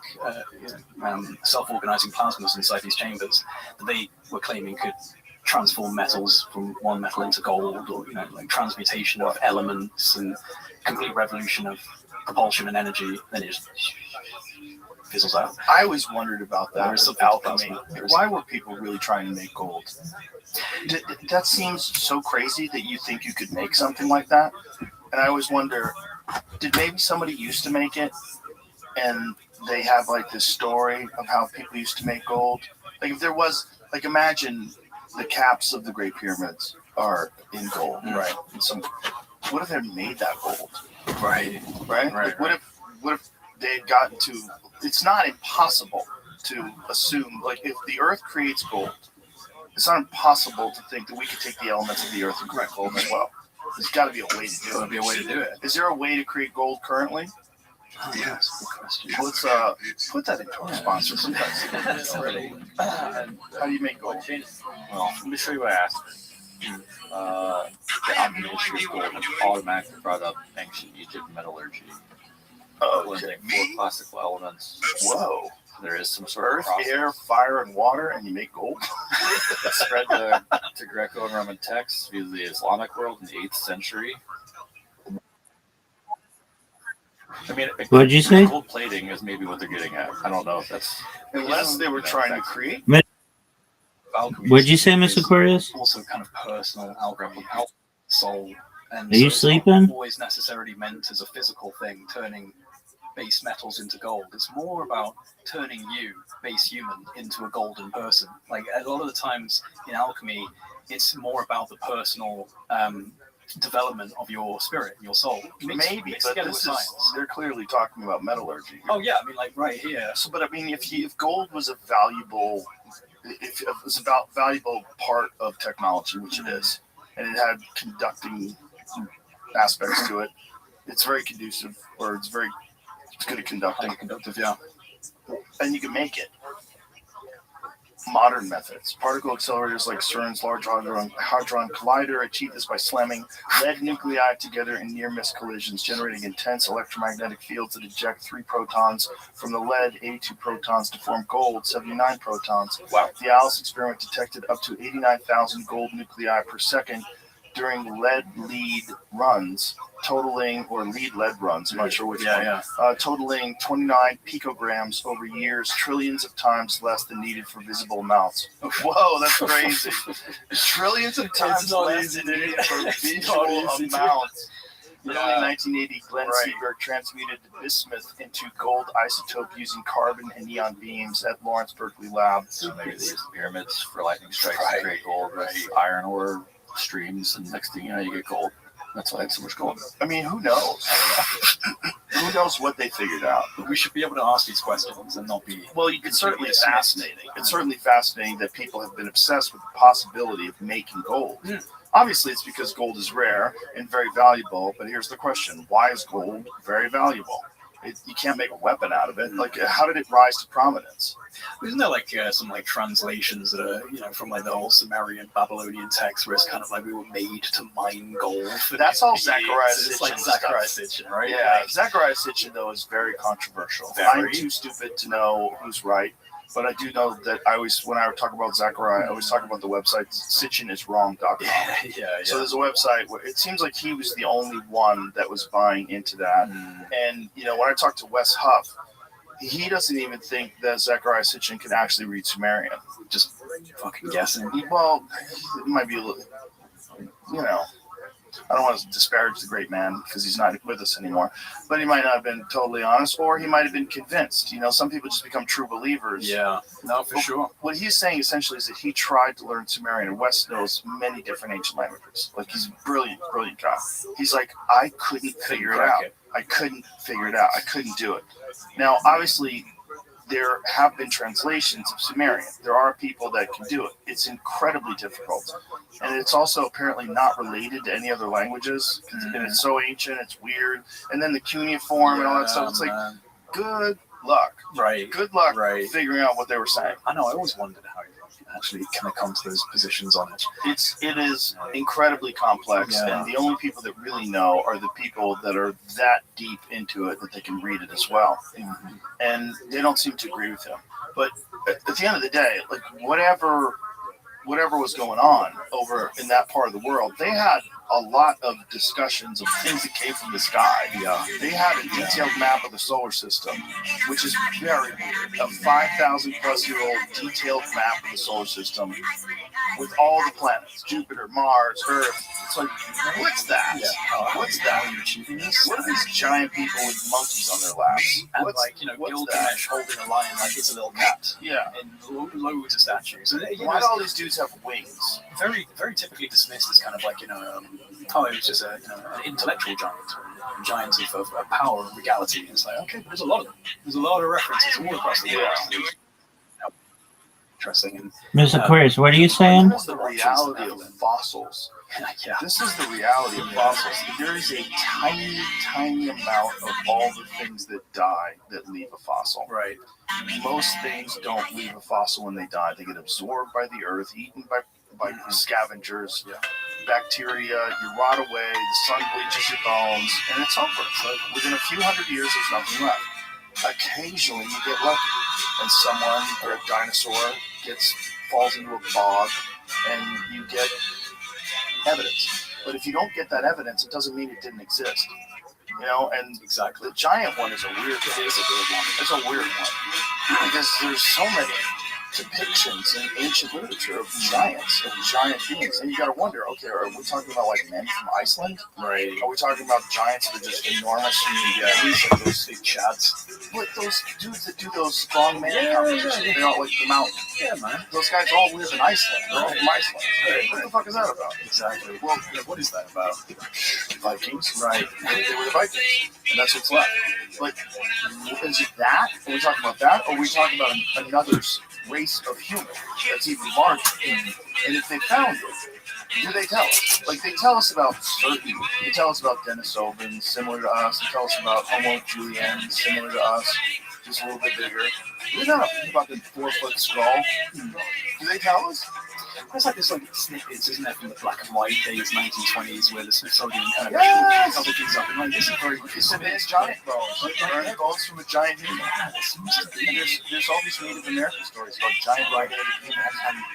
self-organizing plasmas inside these chambers that they were claiming could transform metals from one metal into gold, or like transmutation of elements and complete revolution of propulsion and energy. Then it just fizzles out. I always wondered about that. There's With something to alchemy. plasma. Why were people really trying to make gold? That seems so crazy that you think you could make something like that. And I always wonder, did maybe somebody used to make it and they have like this story of how people used to make gold? Like if there was, like imagine the caps of the Great Pyramids are in gold, right? And what if they made that gold? Right. Like what if they had gotten to, it's not impossible to assume, like if the earth creates gold, it's not impossible to think that we could take the elements of the earth and create gold as well. There's got to be a way to do it. Is there a way to create gold currently? Oh, yeah, that's a good question. Let's put that into our sponsor sometimes. How do you make gold? Well, let me show you what I asked. The combination of gold automatically brought up ancient Egypt metallurgy. Blending four classical elements. Whoa. There is some sort of Earth, process. air, fire, and water, and you make gold? Spread to Greco and Roman texts via the Islamic world in the 8th century. I mean, What'd you say? Gold plating is maybe what they're getting at. I don't know if that's... Unless they were trying to create. Alchemy What'd you say, is Mr. Aquarius? Also kind of personal alchemy, soul. And Are you it's not sleeping? always necessarily meant as a physical thing, turning base metals into gold. It's more about turning you, base human, into a golden person. Like a lot of the times in alchemy, it's more about the personal development of your spirit, your soul. Maybe, but they're clearly talking about metallurgy. Oh yeah, I mean like right here. So, but I mean, if gold was a valuable, if it was a valuable part of technology, which it is, and it had conducting aspects to it, it's very conducive, or it's good at conducting. Conductive, yeah. And you can make it. Modern methods. Particle accelerators like CERN's Large Hadron Collider achieve this by slamming lead nuclei together in near-miss collisions, generating intense electromagnetic fields that eject 3 protons from the lead, 82 protons to form gold, 79 protons. Wow. The ALICE experiment detected up to 89,000 gold nuclei per second during lead runs, totaling, or lead runs, I'm not sure which one, totaling 29 picograms over years, trillions of times less than needed for visible amounts. Whoa, that's crazy. Trillions of times less than needed for visual amounts. In early 1980, Glenn Seaberg transmuted bismuth into gold isotope using carbon and neon beams at Lawrence Berkeley Lab. So maybe they use the pyramids for lightning strikes to create gold, iron ore streams, and next thing you know, you get gold. That's why I had so much gold. I mean, who knows? Who knows what they figured out? We should be able to ask these questions and not be. Well, it's certainly fascinating. It's certainly fascinating that people have been obsessed with the possibility of making gold. Obviously, it's because gold is rare and very valuable. But here's the question: why is gold very valuable? You can't make a weapon out of it. Like, how did it rise to prominence? Isn't there like some like translations that are from like the whole Sumerian Babylonian text where it's kind of like we were made to mine gold? That's all Zechariah Sitchin. It's like Zechariah Sitchin, right? Yeah, Zechariah Sitchin though is very controversial. I'm too stupid to know who's right, but I do know that when I talk about Zechariah, I always talk about the website sitchiniswrong.com. Yeah. So there's a website where it seems like he was the only one that was buying into that. And when I talk to Wes Huff, he doesn't even think that Zechariah Sitchin can actually read Sumerian. Just fucking guessing. Well, it might be a little, I don't want to disparage the great man because he's not with us anymore, but he might not have been totally honest, or he might have been convinced. Some people just become true believers. Yeah, no, for sure. What he's saying essentially is that he tried to learn Sumerian, and Wes knows many different ancient languages. Like, he's a brilliant guy. He's like, I couldn't figure it out. I couldn't figure it out. I couldn't do it. Now, obviously, there have been translations of Sumerian. There are people that can do it. It's incredibly difficult. And it's also apparently not related to any other languages. And it's so ancient, it's weird. And then the cuneiform and all that stuff. It's like, good luck. Right. Good luck Right. figuring out what they were saying. I know, I always wondered how you actually kind of come to those positions on it. It is incredibly complex, and the only people that really know are the people that are that deep into it that they can read it as well. And they don't seem to agree with him. But at the end of the day, like whatever was going on over in that part of the world, they had a lot of discussions of things that came from the sky. Yeah. They had a detailed map of the solar system, which is very weird. A 5,000 plus year old detailed map of the solar system with all the planets, Jupiter, Mars, Earth. It's like, what's that? What's that? How are you achieving this? What are these giant people with monkeys on their laps? And What's, like, you know, what's Gilgamesh holding a lion like it's a little cat. Yeah. And loads of statues. And, you know, Why do all these dudes have wings? very, very typically dismissed as kind of like, oh, it was just an intellectual giant, or a giant of power and regality. And it's like, okay, but there's a lot of them. There's a lot of references all across the world. Interesting. And Mr. Aquarius, what are you saying? This is the reality of fossils. yeah, This is the reality of fossils. There is a tiny, tiny amount of all the things that die that leave a fossil. right. Most things don't leave a fossil when they die. They get absorbed by the earth, eaten by scavengers, bacteria, you rot away, the sun bleaches your bones, and it's over. So within a few hundred years, there's nothing left. Occasionally, you get lucky, and someone or a dinosaur falls into a bog, and you get evidence. But if you don't get that evidence, it doesn't mean it didn't exist. You know, and Exactly. the giant one is a weird one. It's a weird one because there's so many depictions in ancient literature of giants, of giant beings, and you got to wonder, okay, are we talking about like men from Iceland? Right. Are we talking about giants that are just enormous human beings, like those big chads? What those dudes that do those strong man competitions? They all like the mountain. Yeah, man. Those guys all live in Iceland. They're all from Iceland. What the fuck is that about? Exactly. Well, yeah, what is that about? Vikings, right? They were the Vikings, and that's what's left. But is it that? Are we talking about that, or are we talking about another race of human that's even larger? And if they found it, do they tell us? Like they tell us about certain. They tell us about Denisovans, similar to us. They tell us about Homo juliens, similar to us, just a little bit bigger. They tell us about the 4-foot skull. Do they tell us? There's like this like snippets, isn't there, from the black and white days, 1920s, where the Smithsonian kind of Yes! covered things up. And like, this is very It's advanced giant bones. Right? Bones from a giant human. And there's all these Native American stories about giant right-handed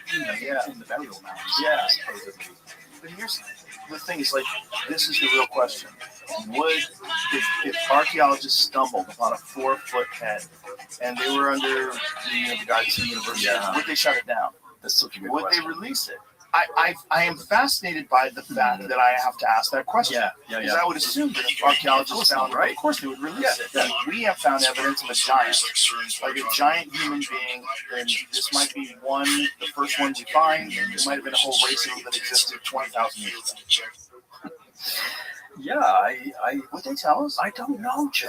humans in the burial mounds. Yeah. Supposedly. But here's the thing: is like this is the real question. Would if archaeologists stumbled upon a 4-foot head and they were under the guidance of the university, would they shut it down? That's such a good Would question. they release it? I am fascinated by the fact that I have to ask that question. Because I would assume that if archaeologists found it, of course they would release it. Like, we have found evidence of a giant, like a giant human being, and this might be the first ones you find. There might have been a whole race of them that existed 20,000 years ago. Yeah, Would they tell us? I don't know, Joe.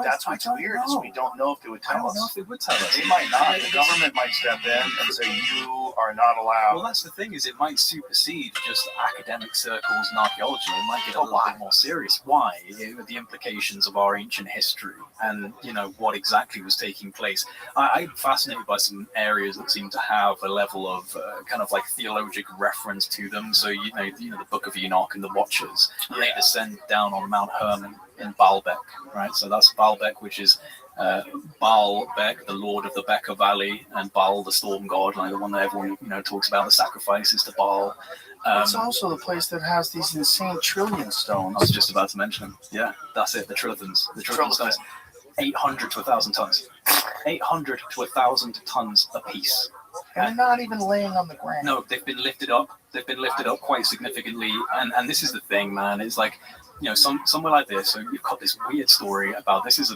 That's what's weird is we don't know if they would I tell don't know us. if they would tell us. They might not. The government might step in and say you are not allowed. Well, that's the thing, is it might supersede just academic circles and archaeology. It might get a little bit more serious. Why? The implications of our ancient history and, what exactly was taking place. I'm fascinated by some areas that seem to have a level of kind of like theologic reference to them. So, the Book of Enoch and the Watchers, they descend down on Mount Hermon in Baalbek, right? So that's Baalbek, which is Baalbek, the lord of the Bekaa Valley, and Baal, the storm god, like the one that everyone talks about, the sacrifices to Baal. It's also the place that has these insane trillion stones. I was just about to mention them. Yeah, that's it. The trilithons. The trilithon stones. 800 to 1,000 tons. 800 to 1,000 tons a piece. And they're not even laying on the ground. No, they've been lifted up. They've been lifted up quite significantly. And this is the thing, man. It's like, somewhere like this, so you've got this weird story about this is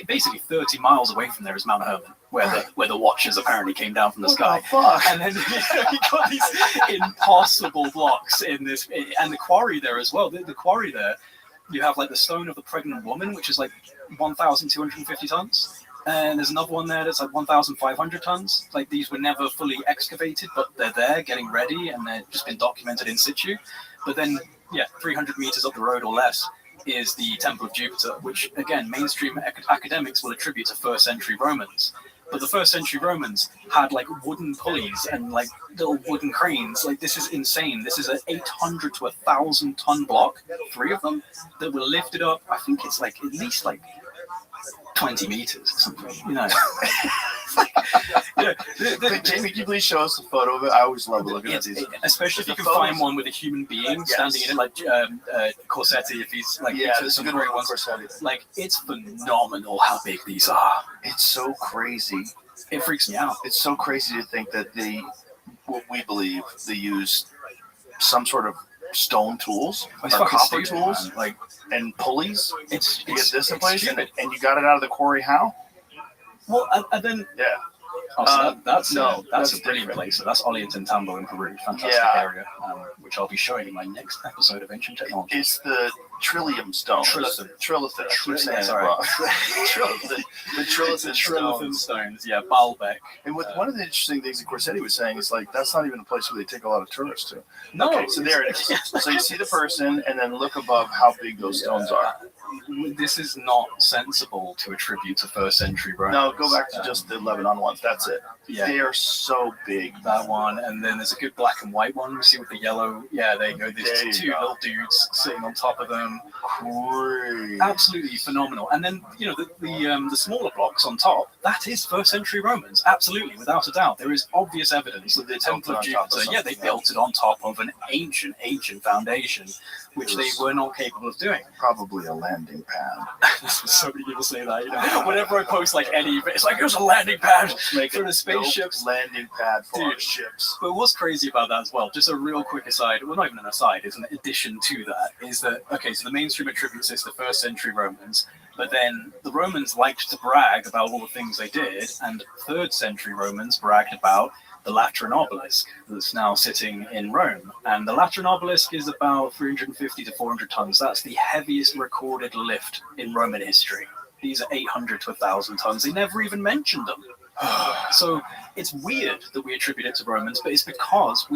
basically 30 miles away from there is Mount Hermon, where the Watchers apparently came down from the sky. Fuck? And then you've got these impossible blocks in this, and the quarry there as well. The quarry there, you have like the stone of the pregnant woman, which is like 1,250 tons. And there's another one there that's like 1,500 tons. Like these were never fully excavated, but they're there getting ready and they've just been documented in situ. But then, 300 meters up the road or less is the Temple of Jupiter, which again, mainstream academics will attribute to first century Romans. But the first century Romans had like wooden pulleys and like little wooden cranes. Like this is insane. This is an 800 to 1,000 ton block, 3 of them, that were lifted up. I think it's like at least like 20 meters or something, Jamie, can you please show us a photo of it? I always love looking at these. Especially if you can find one with a human being standing in it, like Corsetti, if he's like, there's some great ones. Like, it's phenomenal how big these are. It's so crazy. It freaks me out. It's so crazy to think that what we believe they use some sort of stone tools It's or fucking copper stupid, tools, man. Like, and pulleys to get this in place, and stupid. you got it out of the quarry. How? Well, and then Yeah. that's no, that's a that's brilliant different. place. So that's Ollantaytambo in Peru, fantastic area, which I'll be showing in my next episode of Ancient Technology. It's the Trillium stone. Trilithon. Trilithon. I keep saying it Sorry. wrong. Trilithon. The Trilithon Trilithon stones. stones, Baalbek. And one of the interesting things that Corsetti was saying is like that's not even a place where they take a lot of tourists to. No, Okay, so there it is. So you see the person, and then look above how big those stones are. This is not sensible to attribute to first century Rome. No, go back to just the Lebanon ones. That's it. Yeah. They are so big. That one, and then there's a good black and white one. You see with the yellow. Yeah, there you go. There There's you two go. little dudes sitting on top of them. Crazy. Absolutely phenomenal. And then the smaller blocks on top. That is first century Romans. Absolutely, without a doubt. There is obvious evidence that the Temple of Jupiter. Yeah, they built it on top of an ancient foundation, which they were not capable of doing. Probably a landing pad. So many people say that. Whenever I post like any, it's like there's a landing pad Make for the spaceships. landing pad for our Dude. ships. But what's crazy about that as well, just a real quick aside, well, not even an aside, is an addition to that, is that, okay, so the mainstream attributes this to first century Romans, but then the Romans liked to brag about all the things they did, and third century Romans bragged about the Lateran obelisk that's now sitting in Rome. And the Lateran obelisk is about 350 to 400 tons. That's the heaviest recorded lift in Roman history. These are 800 to 1,000 tons. They never even mentioned them. So it's weird that we attribute it to Romans, but it's because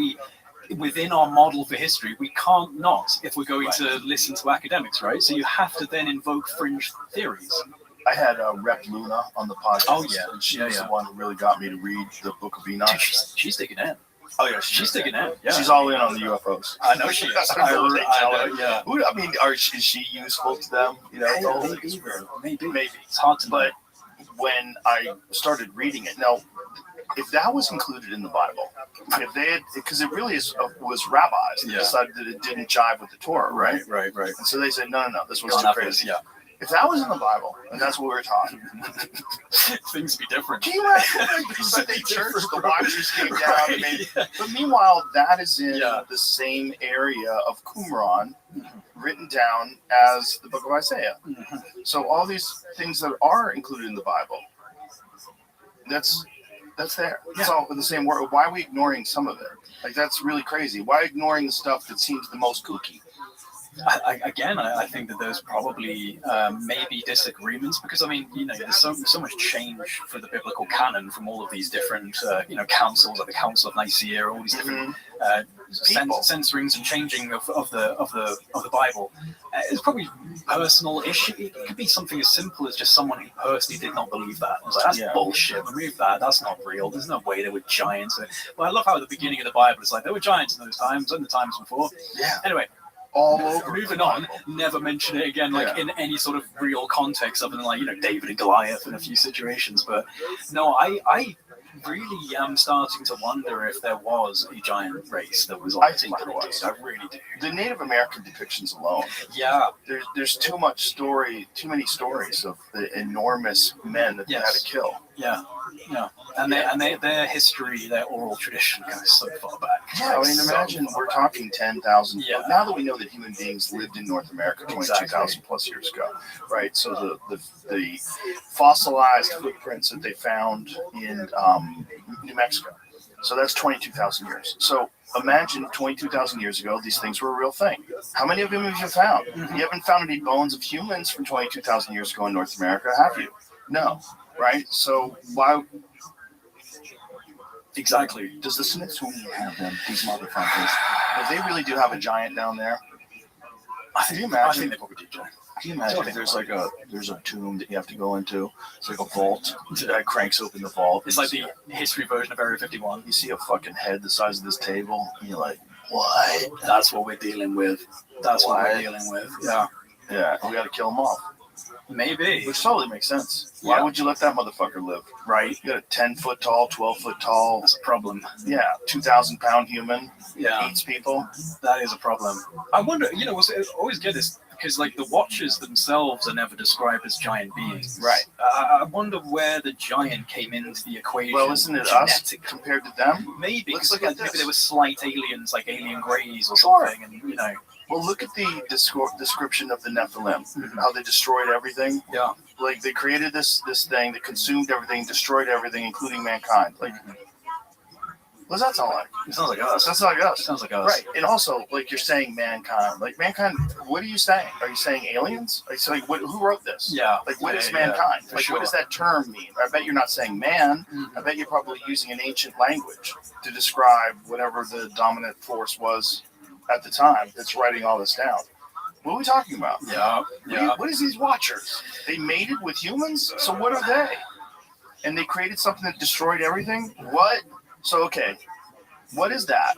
within our model for history, we can't not if we're going to listen to academics, right? So you have to then invoke fringe theories. I had Rep Luna on the podcast. Oh, yeah. And she Yeah, was yeah. the one who really got me to read the Book of Enoch. Dude, she's digging in. Oh, yeah. She's digging in. Yeah. She's all in on the UFOs. I know she is. I know they tell her. Yeah. I mean, is she useful to them? The whole thing is weird. Maybe. Maybe. It's hard to know. But when I started reading it, now, if that was included in the Bible, if they had, because it really was rabbis that decided that it didn't jive with the Torah, right? Right. And so they said, no, this was Can't too have crazy. this, yeah. If that was in the Bible, and that's what we were taught, Things be different. can you imagine the Sunday church, the watchers came down? Right, Maybe. yeah. But meanwhile, that is in Yeah. the same area of Qumran, written down as the Book of Isaiah. Mhm. So all these things that are included in the Bible, that's there. It's all the same word. Why are we ignoring some of it? Like, that's really crazy. Why ignoring the stuff that seems the most kooky? I think that there's probably maybe disagreements because I mean, there's so much change for the biblical canon from all of these different councils, like the Council of Nicaea, all these different censorings and changing of the Bible. It's probably personal issue. It could be something as simple as just someone who personally did not believe that. It's like, that's bullshit. Remove that. That's not real. There's no way there were giants. But I love how at the beginning of the Bible it's like there were giants in those times and the times before. Yeah. Anyway. All over. Moving on, never mention it again, in any sort of real context, other than David and Goliath in a few situations. But no, I really am starting to wonder if there was a giant race that was on I this think there planet, was. dude. I really do. The Native American depictions alone. Yeah, There's too many stories of the enormous men that they had to kill. yeah. And their history, their oral tradition goes so far back. Yeah, I mean, imagine we're talking 10,000. Yeah. Now that we know that human beings lived in North America 22,000 plus years ago, right? So the fossilized footprints that they found in New Mexico. So that's 22,000 years. So imagine 22,000 years ago, these things were a real thing. How many of them have you found? You haven't found any bones of humans from 22,000 years ago in North America, have you? No. right? So why Exactly. does the Smithsonian have them? These motherfuckers. If they really do have a giant down there, can you I imagine? think they probably do, Joe. Can you imagine if there's a tomb that you have to go into? It's like a vault. The guy cranks open the vault. It's like the history version of Area 51. You see a fucking head the size of this table, and you're like, what? That's what we're dealing with. That's what we're dealing with. Yeah. Yeah, we got to kill them off. Maybe. Which totally makes sense. Why would you let that motherfucker live? Right. You got a 10-foot tall, 12-foot tall. That's a problem. Yeah, 2,000-pound human. Yeah. Eats people. That is a problem. I wonder, I always get this because, like, the Watchers themselves are never described as giant beings. Right. I wonder where the giant came into the equation. Well, isn't it us compared to them? Maybe. Let's look like, at this. maybe there were slight aliens, like alien greys or Sure. something, and Well, look at the description of the Nephilim. How they destroyed everything. Yeah. Like, they created this thing that consumed everything, destroyed everything, including mankind. Like, what does that sound like? It sounds like us. That's like us. It sounds like us. Right. And also, like, you're saying mankind. Like, mankind, what are you saying? Are you saying aliens? Like, who wrote this? Yeah. Like, what is Yeah, mankind? for Like, sure. what does that term mean? I bet you're not saying man. Mhm. I bet you're probably using an ancient language to describe whatever the dominant force was at the time that's writing all this down. What are we talking about? Yeah. What is these Watchers? They mated with humans? So what are they? And they created something that destroyed everything? What? So, okay. What is that?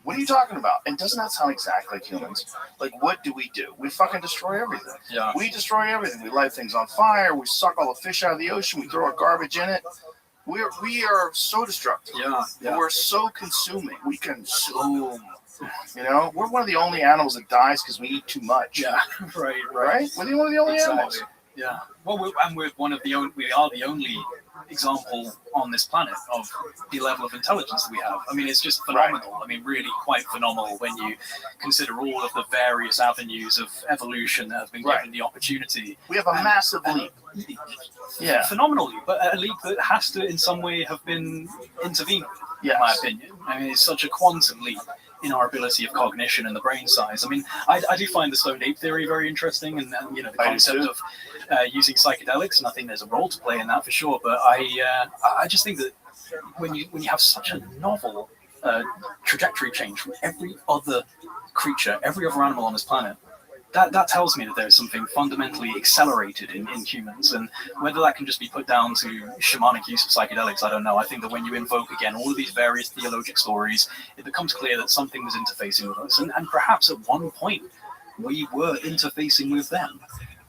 What are you talking about? And doesn't that sound exactly like humans? Like, what do? We fucking destroy everything. Yeah. We destroy everything. We light things on fire. We suck all the fish out of the ocean. We throw our garbage in it. We are so destructive. Yeah. We're so consuming. We consume. We're one of the only animals that dies because we eat too much. Yeah. Right. Right? We're one of the only animals. Yeah. Well, we are the only example on this planet of the level of intelligence that we have. I mean, it's just phenomenal. Right. I mean, really quite phenomenal when you consider all of the various avenues of evolution that have been given the opportunity. We have a massive leap. Yeah. Phenomenal leap, but a leap that has to in some way have been intervened, in my opinion. I mean, it's such a quantum leap in our ability of cognition and the brain size. I mean, I do find the stoned ape theory very interesting, and the concept of using psychedelics, and I think there's a role to play in that for sure. But I just think that when you have such a novel trajectory change from every other creature, every other animal on this planet, that tells me that there's something fundamentally accelerated in humans, and whether that can just be put down to shamanic use of psychedelics, I don't know. I think that when you invoke again all of these various theologic stories, it becomes clear that something was interfacing with us, and perhaps at one point we were interfacing with them,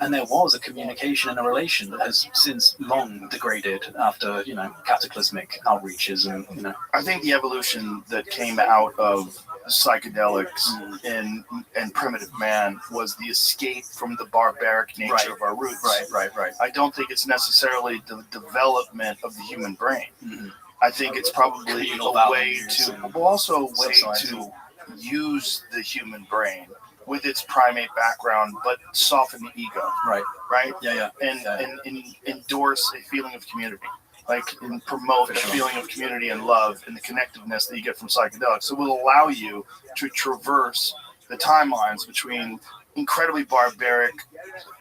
and there was a communication and a relation that has since long degraded after cataclysmic outreaches, and I think the evolution that came out of psychedelics and primitive man was the escape from the barbaric nature of our roots. Right. I don't think it's necessarily the development of the human brain. Mm-hmm. I think it's probably a way to use the human brain with its primate background, but soften the ego. Right. Yeah. And endorse a feeling of community. And promote a feeling of community and love and the connectiveness that you get from psychedelics. It will allow you to traverse the timelines between incredibly barbaric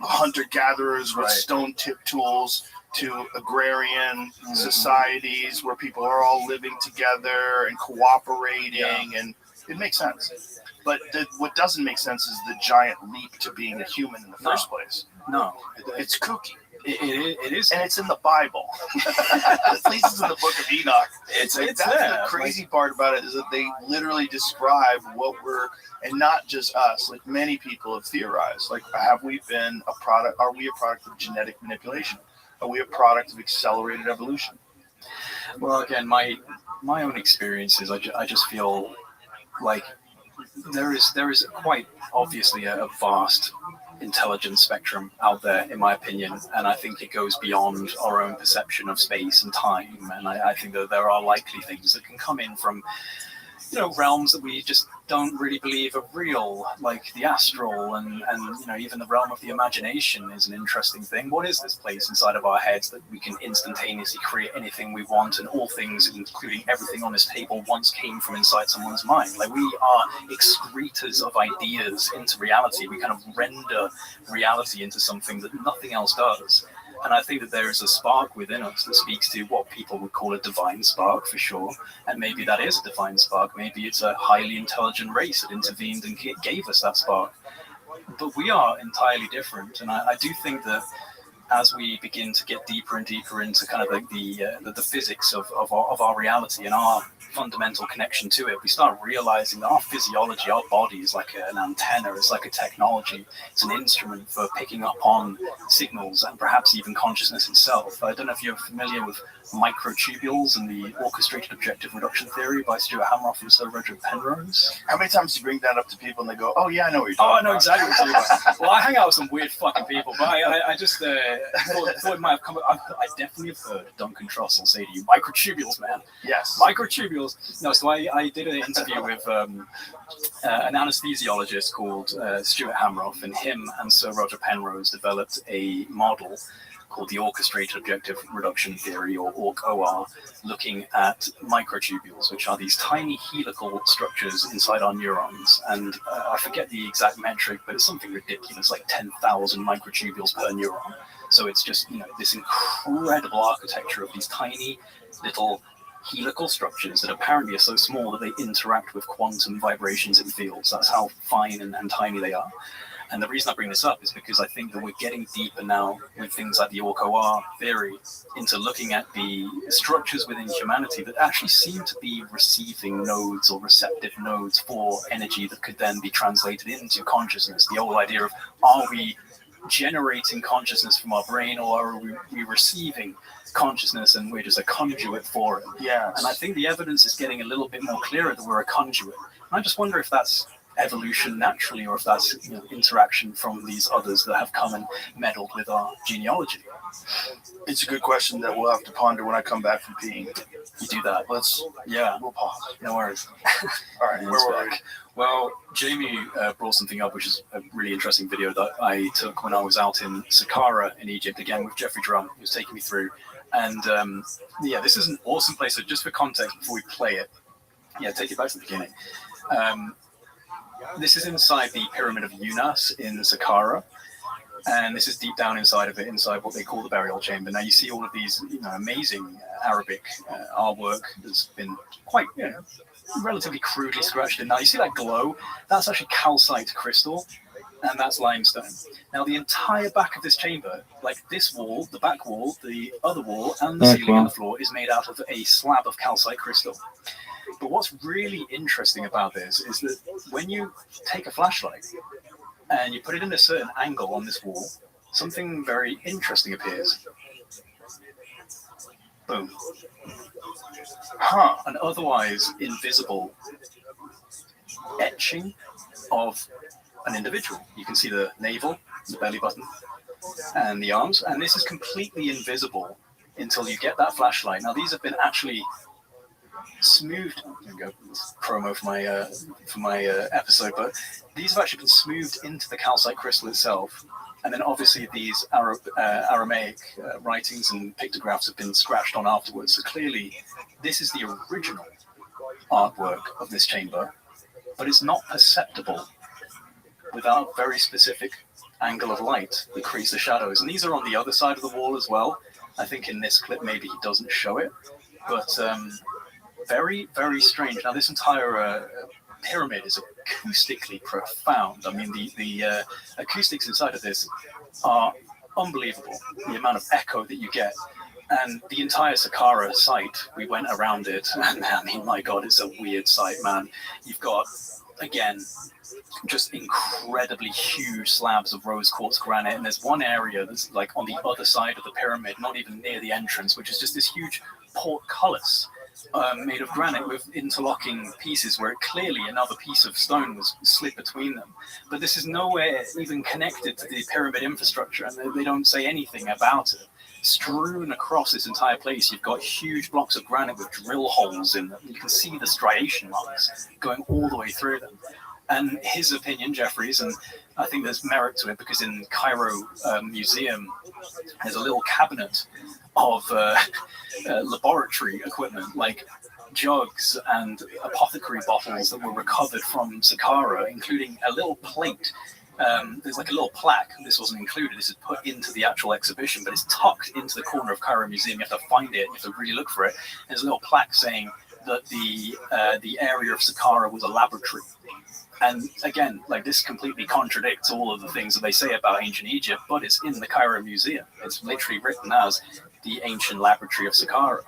hunter-gatherers with stone-tipped tools to agrarian societies where people are all living together and cooperating, and it makes sense. But what doesn't make sense is the giant leap to being a human in the first place. No. It's kooky. It is, and it's in the Bible. At least it's in the Book of Enoch. That's there. The crazy part about it is that they literally describe what we're, and not just us. Like many people have theorized. Like, have we been a product? Are we a product of genetic manipulation? Are we a product of accelerated evolution? Well, again, my own experiences, I just feel like there is quite obviously a vast intelligence spectrum out there, in my opinion, and I think it goes beyond our own perception of space and time, and I think that there are likely things that can come in from realms that we just don't really believe are real, like the astral, and even the realm of the imagination is an interesting thing. What is this place inside of our heads that we can instantaneously create anything we want, and all things, including everything on this table, once came from inside someone's mind? Like, we are excretors of ideas into reality. We kind of render reality into something that nothing else does. And I think that there is a spark within us that speaks to what people would call a divine spark for sure. And maybe that is a divine spark. Maybe it's a highly intelligent race that intervened and gave us that spark. But we are entirely different. And I do think that as we begin to get deeper and deeper into kind of like the physics of our reality and our fundamental connection to it, we start realizing that our physiology, our body is like an antenna, it's like a technology, it's an instrument for picking up on signals and perhaps even consciousness itself. I don't know if you're familiar with microtubules and the orchestrated objective reduction theory by Stuart Hamroff and Sir Roger Penrose. How many times do you bring that up to people and they go, "Oh yeah, I know what you're Oh, I talking know about." exactly what you're talking about. Well, I hang out with some weird fucking people, but I just thought it might have come. I definitely have heard Duncan Trussell say to you, "Microtubules, man, Yes. microtubules." No, so I did an interview with an anesthesiologist called Stuart Hamroff, and him and Sir Roger Penrose developed a model called the Orchestrated Objective Reduction Theory, or OR, looking at microtubules, which are these tiny helical structures inside our neurons. And I forget the exact metric, but it's something ridiculous, like 10,000 microtubules per neuron. So it's just, this incredible architecture of these tiny little helical structures that apparently are so small that they interact with quantum vibrations in fields. That's how fine and tiny they are. And the reason I bring this up is because I think that we're getting deeper now with things like the OR theory into looking at the structures within humanity that actually seem to be receiving nodes or receptive nodes for energy that could then be translated into consciousness. The whole idea of, are we generating consciousness from our brain, or are we receiving consciousness and we're just a conduit for it? Yes. And I think the evidence is getting a little bit more clearer that we're a conduit. And I just wonder if that's evolution naturally, or if that's interaction from these others that have come and meddled with our genealogy. It's a good question that we'll have to ponder when I come back from peeing. You do that. We'll pause. No worries. All right, where were we? Well, Jamie brought something up, which is a really interesting video that I took when I was out in Saqqara in Egypt, again with Jeffrey Drum, who was taking me through. And this is an awesome place. So just for context, before we play it, take it back to the beginning. This is inside the Pyramid of Unas in Saqqara, and this is deep down inside of it, inside what they call the burial chamber. Now you see all of these, amazing Arabic artwork that's been quite, relatively crudely scratched in. Now you see that glow? That's actually calcite crystal, and that's limestone. Now the entire back of this chamber, like this wall, the back wall, the other wall, and the ceiling and the floor is made out of a slab of calcite crystal. But what's really interesting about this is that when you take a flashlight and you put it in a certain angle on this wall, something very interesting appears. Boom. An otherwise invisible etching of an individual. You can see the navel, the belly button, and the arms, and this is completely invisible until you get that flashlight. Now these have been actually smoothed. There we go. Promo for my episode, but these have actually been smoothed into the calcite crystal itself, and then obviously these Aramaic writings and pictographs have been scratched on afterwards. So clearly, this is the original artwork of this chamber, but it's not perceptible without a very specific angle of light that creates the shadows. And these are on the other side of the wall as well. I think in this clip maybe he doesn't show it, but very, very strange. Now this entire pyramid is acoustically profound. I mean, the acoustics inside of this are unbelievable. The amount of echo that you get. And the entire Saqqara site, we went around it, and I mean, my God, it's a weird site, man. You've got, again, just incredibly huge slabs of rose quartz granite, and there's one area that's like on the other side of the pyramid, not even near the entrance, which is just this huge portcullis made of granite with interlocking pieces where clearly another piece of stone was slid between them. But this is nowhere even connected to the pyramid infrastructure, and they don't say anything about it. Strewn across this entire place, you've got huge blocks of granite with drill holes in them. You can see the striation marks going all the way through them. And his opinion, Jeffrey's, and I think there's merit to it, because in Cairo Museum, there's a little cabinet of laboratory equipment, like jugs and apothecary bottles that were recovered from Saqqara, including a little plate there's like a little plaque. This wasn't included. This is put into the actual exhibition, but it's tucked into the corner of Cairo Museum. You have to find it. You have to really look for it. There's a little plaque saying that the area of Saqqara was a laboratory. And again, like this completely contradicts all of the things that they say about ancient Egypt, but it's in the Cairo Museum. It's literally written as the ancient laboratory of Saqqara.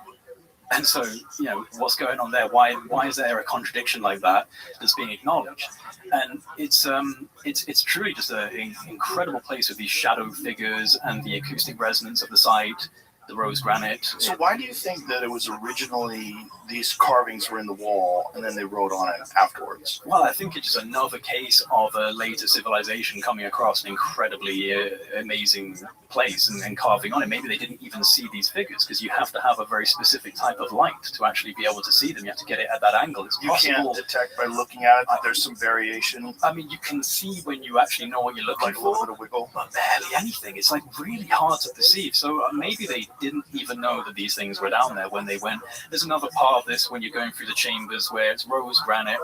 And so, you know, what's going on there? Why is there a contradiction like that that's being acknowledged? And it's truly just an incredible place with these shadow figures and the acoustic resonance of the site, the rose granite. So why do you think that it was originally these carvings were in the wall and then they wrote on it afterwards? Well, I think it's just another case of a later civilization coming across an incredibly amazing place and carving on it. Maybe they didn't even see these figures because you have to have a very specific type of light to actually be able to see them. You have to get it at that angle. It's possible. You can't detect by looking at it that there's some variation. I mean, you can see when you actually know what you're looking Like a little for, bit of wiggle. but barely anything. It's like really hard to perceive. So maybe they didn't even know that these things were down there when they went. There's another part of this when you're going through the chambers where it's rose granite,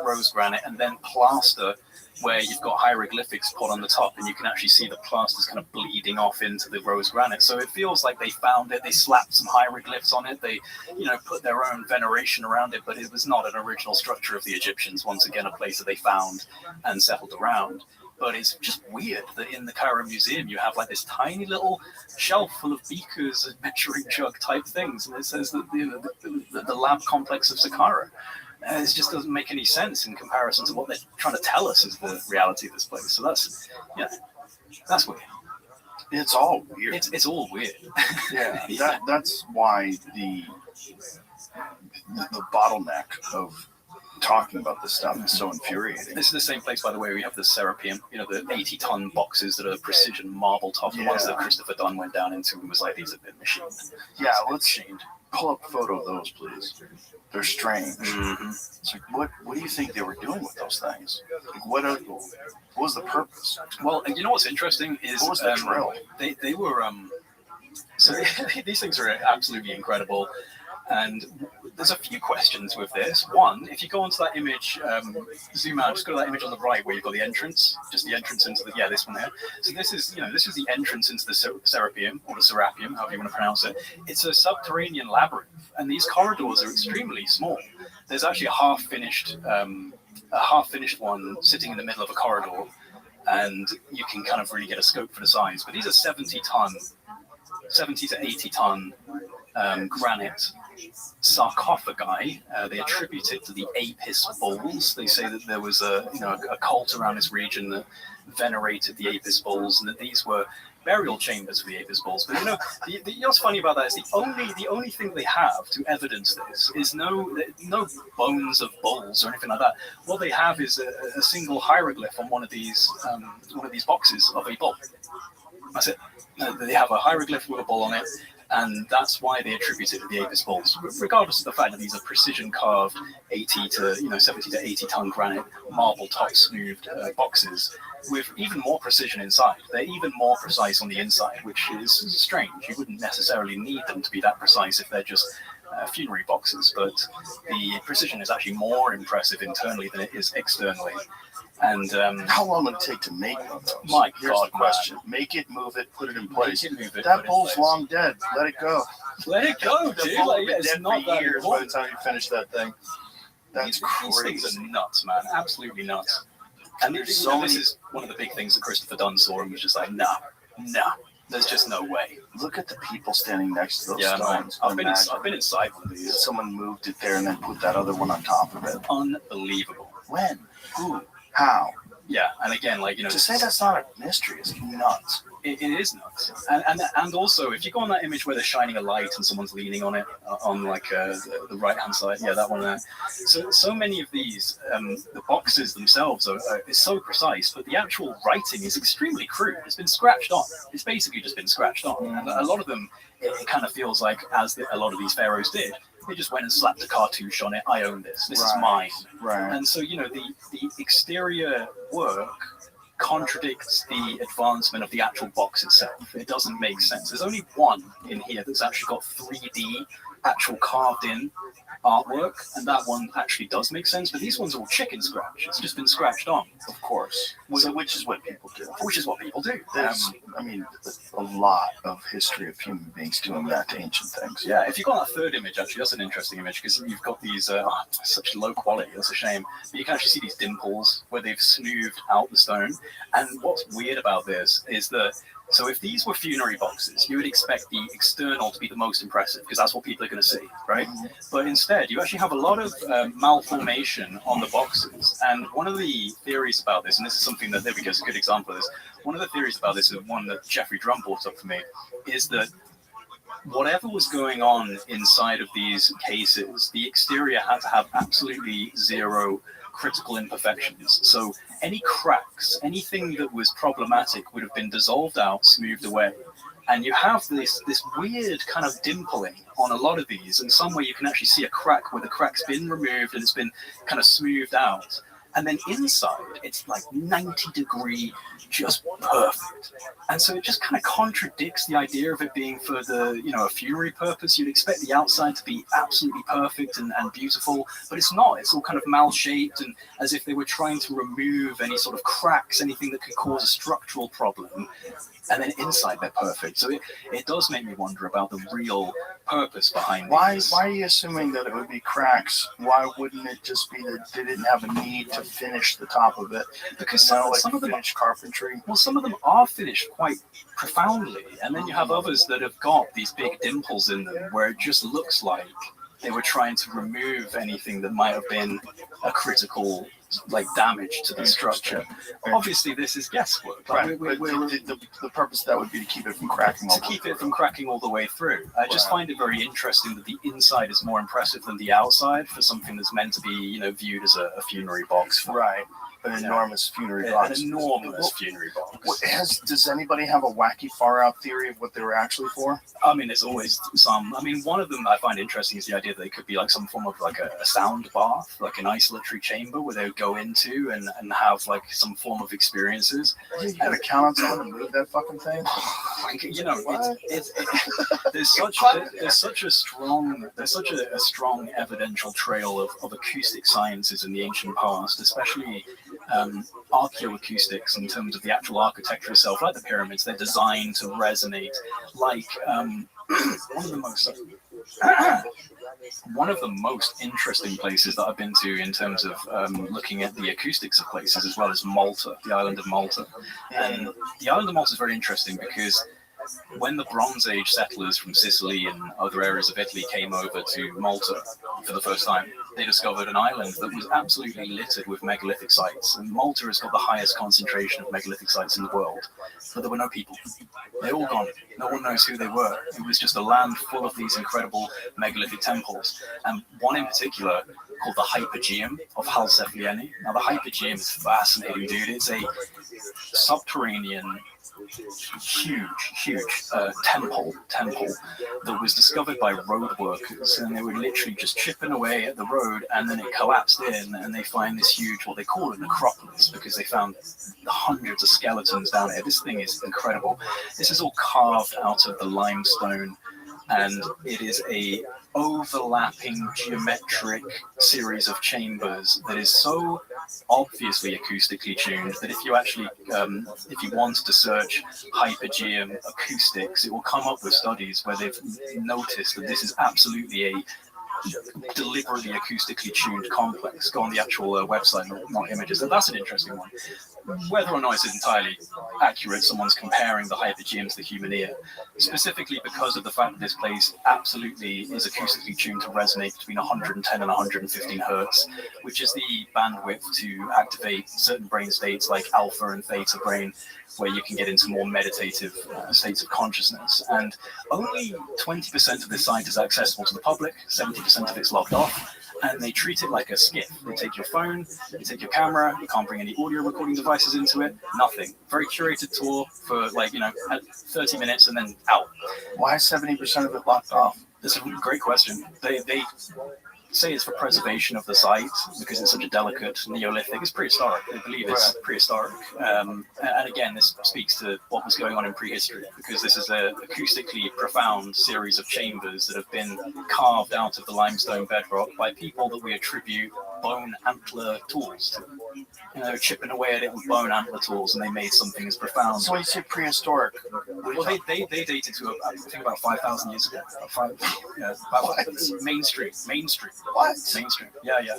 and then plaster, where you've got hieroglyphics put on the top, and you can actually see the plasters kind of bleeding off into the rose granite. So it feels like they found it, they slapped some hieroglyphs on it, they, you know, put their own veneration around it, but it was not an original structure of the Egyptians. Once again, a place that they found and settled around. But it's just weird that in the Cairo Museum you have like this tiny little shelf full of beakers and measuring jug type things, and it says that the lab complex of Saqqara. It just doesn't make any sense in comparison to what they're trying to tell us is the reality of this place. So that's weird. It's all weird. It's all weird. Yeah, that's why the bottleneck of talking about this stuff is so infuriating. This is the same place, by the way, we have the Serapeum, you know, the 80-ton boxes that are precision marble top, the ones that Christopher Dunn went down into and was like, these have been machined. Yeah, let's pull up a photo of those, please. They're strange. Mm-hmm. It's like, what do you think they were doing with those things? Like, what was the purpose? Well, you know what's interesting is What was the drill? They were so these things are absolutely incredible. And there's a few questions with this. One, if you go onto that image, zoom out, just go to that image on the right where you've got the entrance, just the entrance into this one there. So this is the entrance into the Serapeum, or the Serapeum, however you want to pronounce it. It's a subterranean labyrinth, and these corridors are extremely small. There's actually a half-finished one sitting in the middle of a corridor, and you can kind of really get a scope for the size. But these are 70 to 80 ton granite sarcophagi. They attribute it to the Apis bulls. They say that there was a cult around this region that venerated the Apis bulls, and that these were burial chambers for the Apis bulls. But you know what's funny about that is the only thing they have to evidence this is no bones of bulls or anything like that. What they have is a single hieroglyph on one of these boxes of a bull. That's it. They have a hieroglyph with a bull on it, and that's why they attribute it to the Apis bulls, regardless of the fact that these are precision carved 70 to 80 ton granite marble top smoothed boxes with even more precision inside. They're even more precise on the inside, which is strange. You wouldn't necessarily need them to be that precise if they're just funerary boxes, but the precision is actually more impressive internally than it is externally. And how long would it take to make one of those? My Here's God, the question: make it, move it, put it in place. Make it, move it, that put it bull's in place. long dead. Let it go. Let it go, The dude. bull Like, will be it's dead not for that years by the important. time you finish that thing. That's These crazy. things are nuts, man. Absolutely nuts. And There's this is one of the big things that Christopher Dunn saw and was just like, nah, there's just no way. Look at the people standing next to those Yeah, man. stones. I've Imagine been inside one of if these. someone moved it there and then put that other one on top of it. Unbelievable. When? Who? How? Yeah, and again, To say that's not a mystery is nuts. It is nuts. And also, if you go on that image where they're shining a light and someone's leaning on it, on like the right-hand side, yeah, that one there. So many of these, the boxes themselves are so precise, but the actual writing is extremely crude. It's been scratched on. It's basically just been scratched on. And a lot of them, it kind of feels like, a lot of these pharaohs did, they just went and slapped a cartouche on it. I own this. This is mine. Right. And so, the exterior work contradicts the advancement of the actual box itself. It doesn't make sense. There's only one in here that's actually got 3D actual carved-in artwork, and that one actually does make sense. But these ones are all chicken scratch. It's just been scratched on, Of course. So- Which is what people do. which is what people do. There's, I mean, a lot of history of human beings doing that to ancient things. Yeah, if you've got that third image, actually, that's an interesting image because you've got these such low quality. That's a shame. But you can actually see these dimples where they've smoothed out the stone. And what's weird about this is that, so if these were funerary boxes, you would expect the external to be the most impressive because that's what people are going to see, right? But instead, you actually have a lot of malformation on the boxes. And one of the theories about this, and this is something that, there we go, is a good example of this. One of the theories about this, and one that Jeffrey Drum brought up for me, is that whatever was going on inside of these cases, the exterior had to have absolutely zero critical imperfections. So any cracks, anything that was problematic would have been dissolved out, smoothed away. And you have this weird kind of dimpling on a lot of these, and somewhere you can actually see a crack where the crack's been removed and it's been kind of smoothed out. And then inside, it's like 90-degree, just perfect. And so it just kind of contradicts the idea of it being for the, a funerary purpose. You'd expect the outside to be absolutely perfect and beautiful, but it's not. It's all kind of mal-shaped and as if they were trying to remove any sort of cracks, anything that could cause a structural problem. And then inside they're perfect. So it does make me wonder about the real purpose behind Why these. are you assuming that it would be cracks? Why wouldn't it just be that they didn't have a need to finish the top of it? Because Some some of them finished carpentry. Well, some of them are finished quite profoundly, and then you have others that have got these big dimples in them where it just looks like they were trying to remove anything that might have been a critical damage to the structure. Obviously, this is guesswork. Right, but the purpose of that would be to keep it from cracking. To keep it from cracking all the way through. I just find it very interesting that the inside is more impressive than the outside for something that's meant to be, viewed as a funerary box. Right. An enormous funerary box. An enormous funerary box. Does anybody have a wacky far out theory of what they were actually for? I mean, there's always some. I mean, one of them I find interesting is the idea that they could be like some form of like a sound bath, like an isolatory chamber where they would go into and have like some form of experiences. You gotta count on someone to move that fucking thing. There's such a strong evidential trail of acoustic sciences in the ancient past, especially archaeoacoustics in terms of the actual architecture itself, like the pyramids. They're designed to resonate like one of the most interesting places that I've been to in terms of looking at the acoustics of places, as well as Malta, the island of Malta. And the island of Malta is very interesting because when the Bronze Age settlers from Sicily and other areas of Italy came over to Malta for the first time, they discovered an island that was absolutely littered with megalithic sites. And Malta has got the highest concentration of megalithic sites in the world. But there were no people. They're all gone. No one knows who they were. It was just a land full of these incredible megalithic temples. And one in particular, called the Hypogeum of Halseflieni. Now, the Hypogeum is fascinating, dude. It's a subterranean huge temple that was discovered by road workers, and they were literally just chipping away at the road, and then it collapsed in, and they find this huge, what they call a necropolis, because they found hundreds of skeletons down there. This thing is incredible. This is all carved out of the limestone, and it is a overlapping geometric series of chambers that is so obviously acoustically tuned that if you actually if you wanted to search Hypogeum acoustics, it will come up with studies where they've noticed that this is absolutely a deliberately acoustically tuned complex. Go on the actual website, not images. And that's an interesting one. Whether or not it's entirely accurate, someone's comparing the Hypogeum to the human ear, specifically because of the fact that this place absolutely is acoustically tuned to resonate between 110 and 115 hertz, which is the bandwidth to activate certain brain states like alpha and theta brain, where you can get into more meditative states of consciousness. And only 20% of this site is accessible to the public, 70% of it's locked off. And they treat it like a skiff. They take your phone, they take your camera, you can't bring any audio recording devices into it, nothing. Very curated tour for 30 minutes and then out. Why is 70% of it locked off? That's a great question. They say it's for preservation of the site because it's such a delicate Neolithic. It's prehistoric. They believe it's prehistoric. And again, this speaks to what was going on in prehistory because this is a acoustically profound series of chambers that have been carved out of the limestone bedrock by people that we attribute bone antler tools to. They were chipping away at it with bone antler tools, and they made something as profound. So when you say prehistoric, well, they dated to I think about 5,000 years ago. About mainstream. What? Mainstream. Yeah.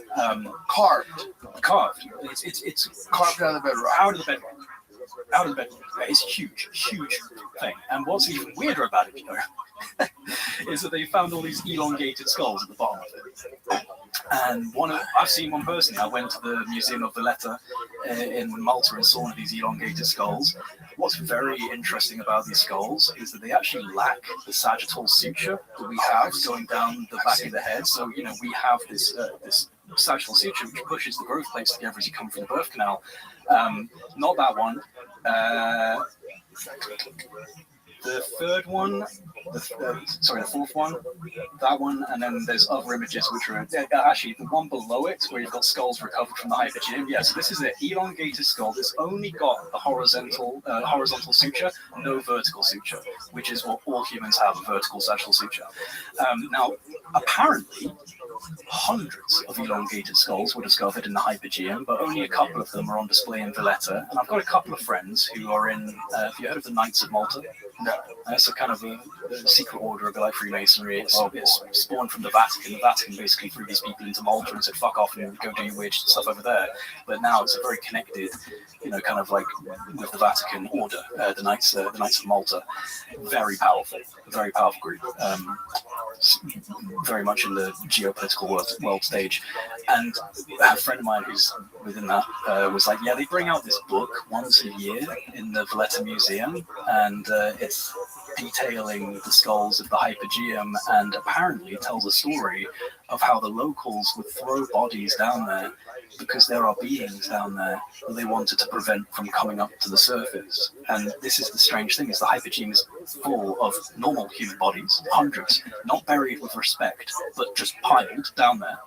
Carved It's carved out of the bedrock. Out of the bedrock. It's huge thing. And what's even weirder about it, is that they found all these elongated skulls at the bottom of it. And I've seen one personally. I went to the Museum of Valletta in Malta and saw one of these elongated skulls. What's very interesting about these skulls is that they actually lack the sagittal suture that we have going down the back of the head. So, we have this sagittal suture which pushes the growth plates together as you come from the birth canal. Not that one. The third one, the fourth one, that one, and then there's other images which are actually the one below it where you've got skulls recovered from the hypogeum. Yeah, so this is an elongated skull that's only got a horizontal suture, no vertical suture, which is what all humans have, a vertical sagittal suture. Now, apparently, hundreds of elongated skulls were discovered in the hypogeum, but only a couple of them are on display in Valletta. And I've got a couple of friends who are in, have you heard of the Knights of Malta? No. It's a kind of a secret order, a bit like Freemasonry. It's spawned from the Vatican. The Vatican basically threw these people into Malta and said, fuck off and go do your weird stuff over there. But now it's a very connected, kind of like with the Vatican order, the Knights of Malta. Very powerful group. Very much in the geopolitical world stage. And a friend of mine who's within that was like, yeah, they bring out this book once a year in the Valletta Museum, and it's detailing the skulls of the hypogeum, and apparently tells a story of how the locals would throw bodies down there because there are beings down there that they wanted to prevent from coming up to the surface. And this is the strange thing, is the hypogeum is full of normal human bodies, hundreds, not buried with respect, but just piled down there.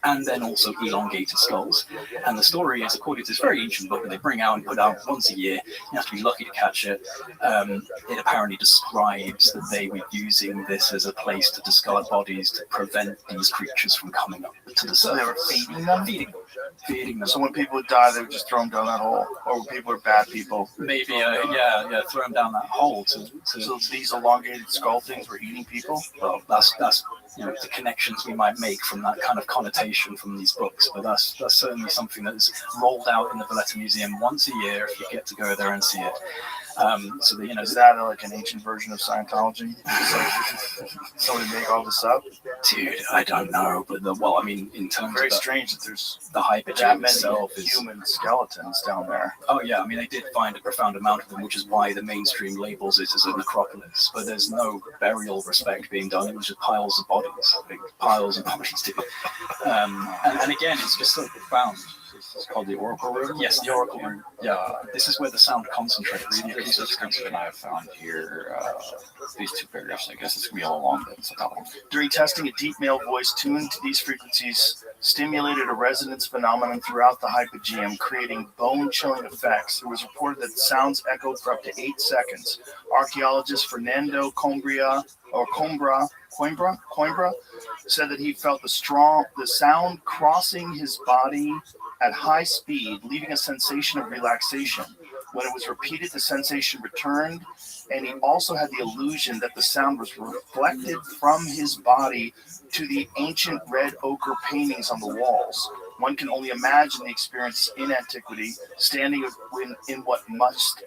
And then also elongated skulls. And the story is, according to this very ancient book that they bring out and put out once a year, you have to be lucky to catch it. It apparently describes that they were using this as a place to discard bodies to prevent these creatures from coming up to the surface. So they were feeding them? Feeding them. So when people would die, they would just throw them down that hole? Or when people are bad people? Maybe, throw them down that hole. So these elongated skull things were eating people? Well, that's the connections we might make from that kind of connotation from these books, but that's certainly something that is rolled out in the Valletta Museum once a year if you get to go there and see it. Is that like an ancient version of Scientology? Somebody make all this up? Dude, I don't know, but in terms very of strange that there's the hypogeum itself is human skeletons down there. Oh yeah, they did find a profound amount of them, which is why the mainstream labels it as a necropolis. But there's no burial respect being done. It was just piles of bodies, big piles of bodies. Too. And again, it's just so profound. It's called the Oracle Room. Yes, the Oracle Room. Yeah, this is where the sound concentrates. The description I have found here, these two paragraphs, I guess it's going to be all along. During testing, a deep male voice tuned to these frequencies stimulated a resonance phenomenon throughout the hypogeum, creating bone-chilling effects. It was reported that the sounds echoed for up to 8 seconds. Archaeologist Fernando Coimbra said that he felt the sound crossing his body at high speed, leaving a sensation of relaxation. When it was repeated, the sensation returned, and he also had the illusion that the sound was reflected from his body to the ancient red ochre paintings on the walls. One can only imagine the experience in antiquity, standing in what must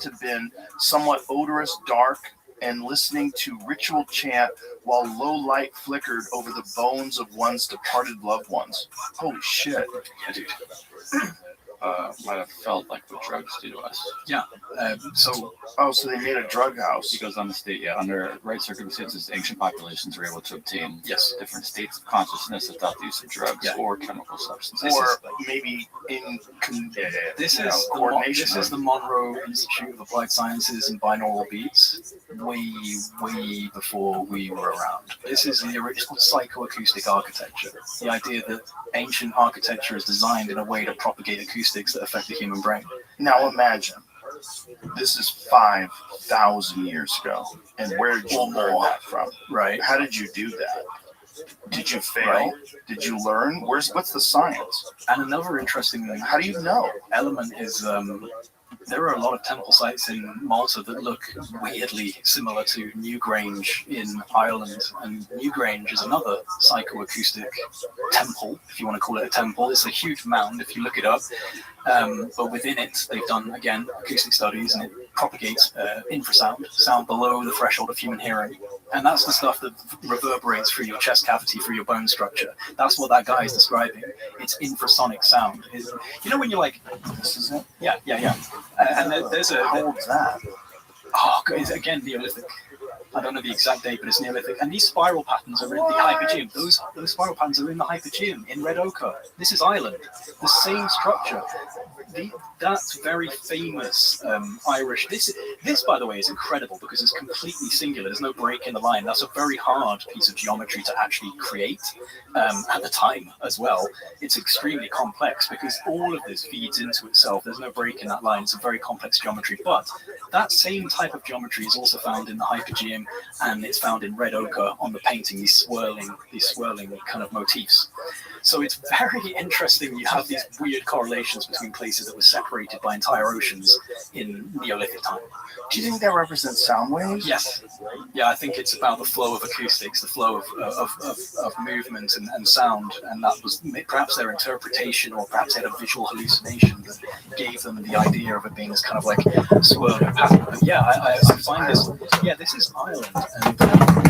have been somewhat odorous, dark, and listening to ritual chant while low light flickered over the bones of one's departed loved ones. Holy shit. Yeah, dude. might have felt like what drugs do to us. So So they made a drug house. Because on the state, under right circumstances, ancient populations were able to obtain different states of consciousness without the use of drugs or chemical substances. Or maybe in this coordination. This is the Monroe Institute of Applied Sciences and binaural beats, way before we were around. This is the original psychoacoustic architecture. The idea that ancient architecture is designed in a way to propagate acoustics that affect the human brain. Now imagine, this is 5,000 years ago, and where did you learn that from? Right. How did you do that? Did you fail? Right. Did you learn? What's the science? And another interesting How do you know? element is there are a lot of temple sites in Malta that look weirdly similar to Newgrange in Ireland, and Newgrange is another psychoacoustic temple, if you want to call it a temple. It's a huge mound if you look it up, but within it they've done, again, acoustic studies, and it propagates infrasound, sound below the threshold of human hearing, and that's the stuff that reverberates through your chest cavity, through your bone structure. That's what that guy is describing. It's infrasonic sound. You know when you're like, This is it? yeah. And there's a... How old is that? Oh, it's again Neolithic. I don't know the exact date, but it's Neolithic. And these spiral patterns are in the Hypogeum. Those spiral patterns are in the Hypogeum, in Red Ochre. This is Ireland. The same structure. That's very famous Irish. This, by the way, is incredible because it's completely singular. There's no break in the line. That's a very hard piece of geometry to actually create at the time as well. It's extremely complex because all of this feeds into itself. There's no break in that line. It's a very complex geometry. But that same type of geometry is also found in the Hypogeum, and it's found in Red Ochre on the painting, these swirling kind of motifs. So it's very interesting. You have these weird correlations between places that were separated by entire oceans in Neolithic time. Do you think that represents sound waves? Yes. Yeah, I think it's about the flow of acoustics, the flow of movement and sound, and that was perhaps their interpretation, or perhaps they had a visual hallucination that gave them the idea of it being this kind of like swirling pattern. But yeah, I find this, this is Ireland, and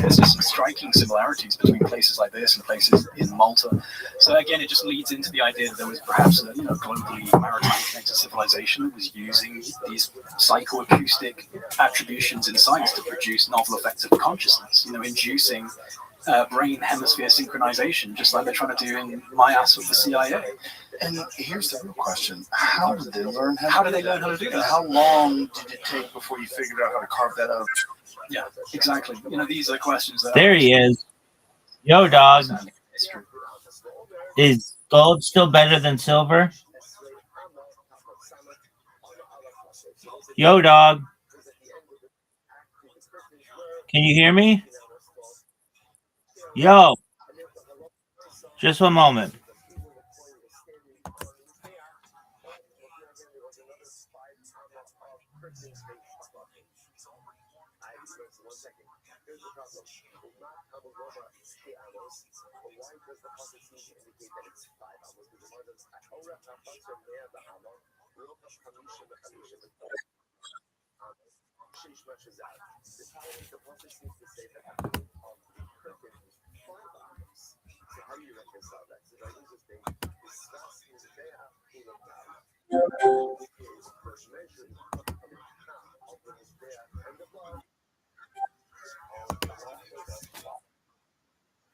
there's just some striking similarities between places like this and places in Malta. So again, it just leads into the idea that there was perhaps a globally maritime connected civilization that was using these psychoacoustic attributions in science to produce novel effects of consciousness, inducing brain hemisphere synchronization, just like they're trying to do in my ass with the CIA. And here's the real question: how did they learn how to do that? How long did it take before you figured out how to carve that out? Yeah, exactly. These are questions that. There he is. Yo, dog. Is gold still better than silver? Yo, dog. Can you hear me? Yo. Just one moment.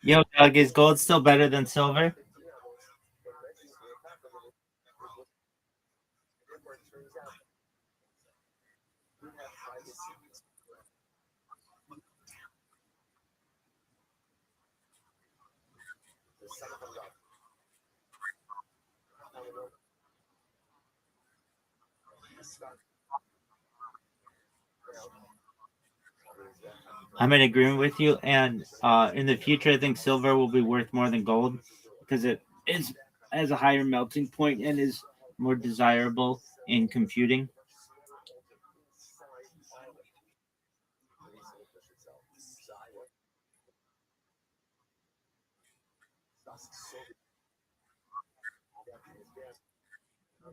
Yo, Doug, is gold still better than silver? I'm in agreement with you, and in the future, I think silver will be worth more than gold because it has a higher melting point and is more desirable in computing.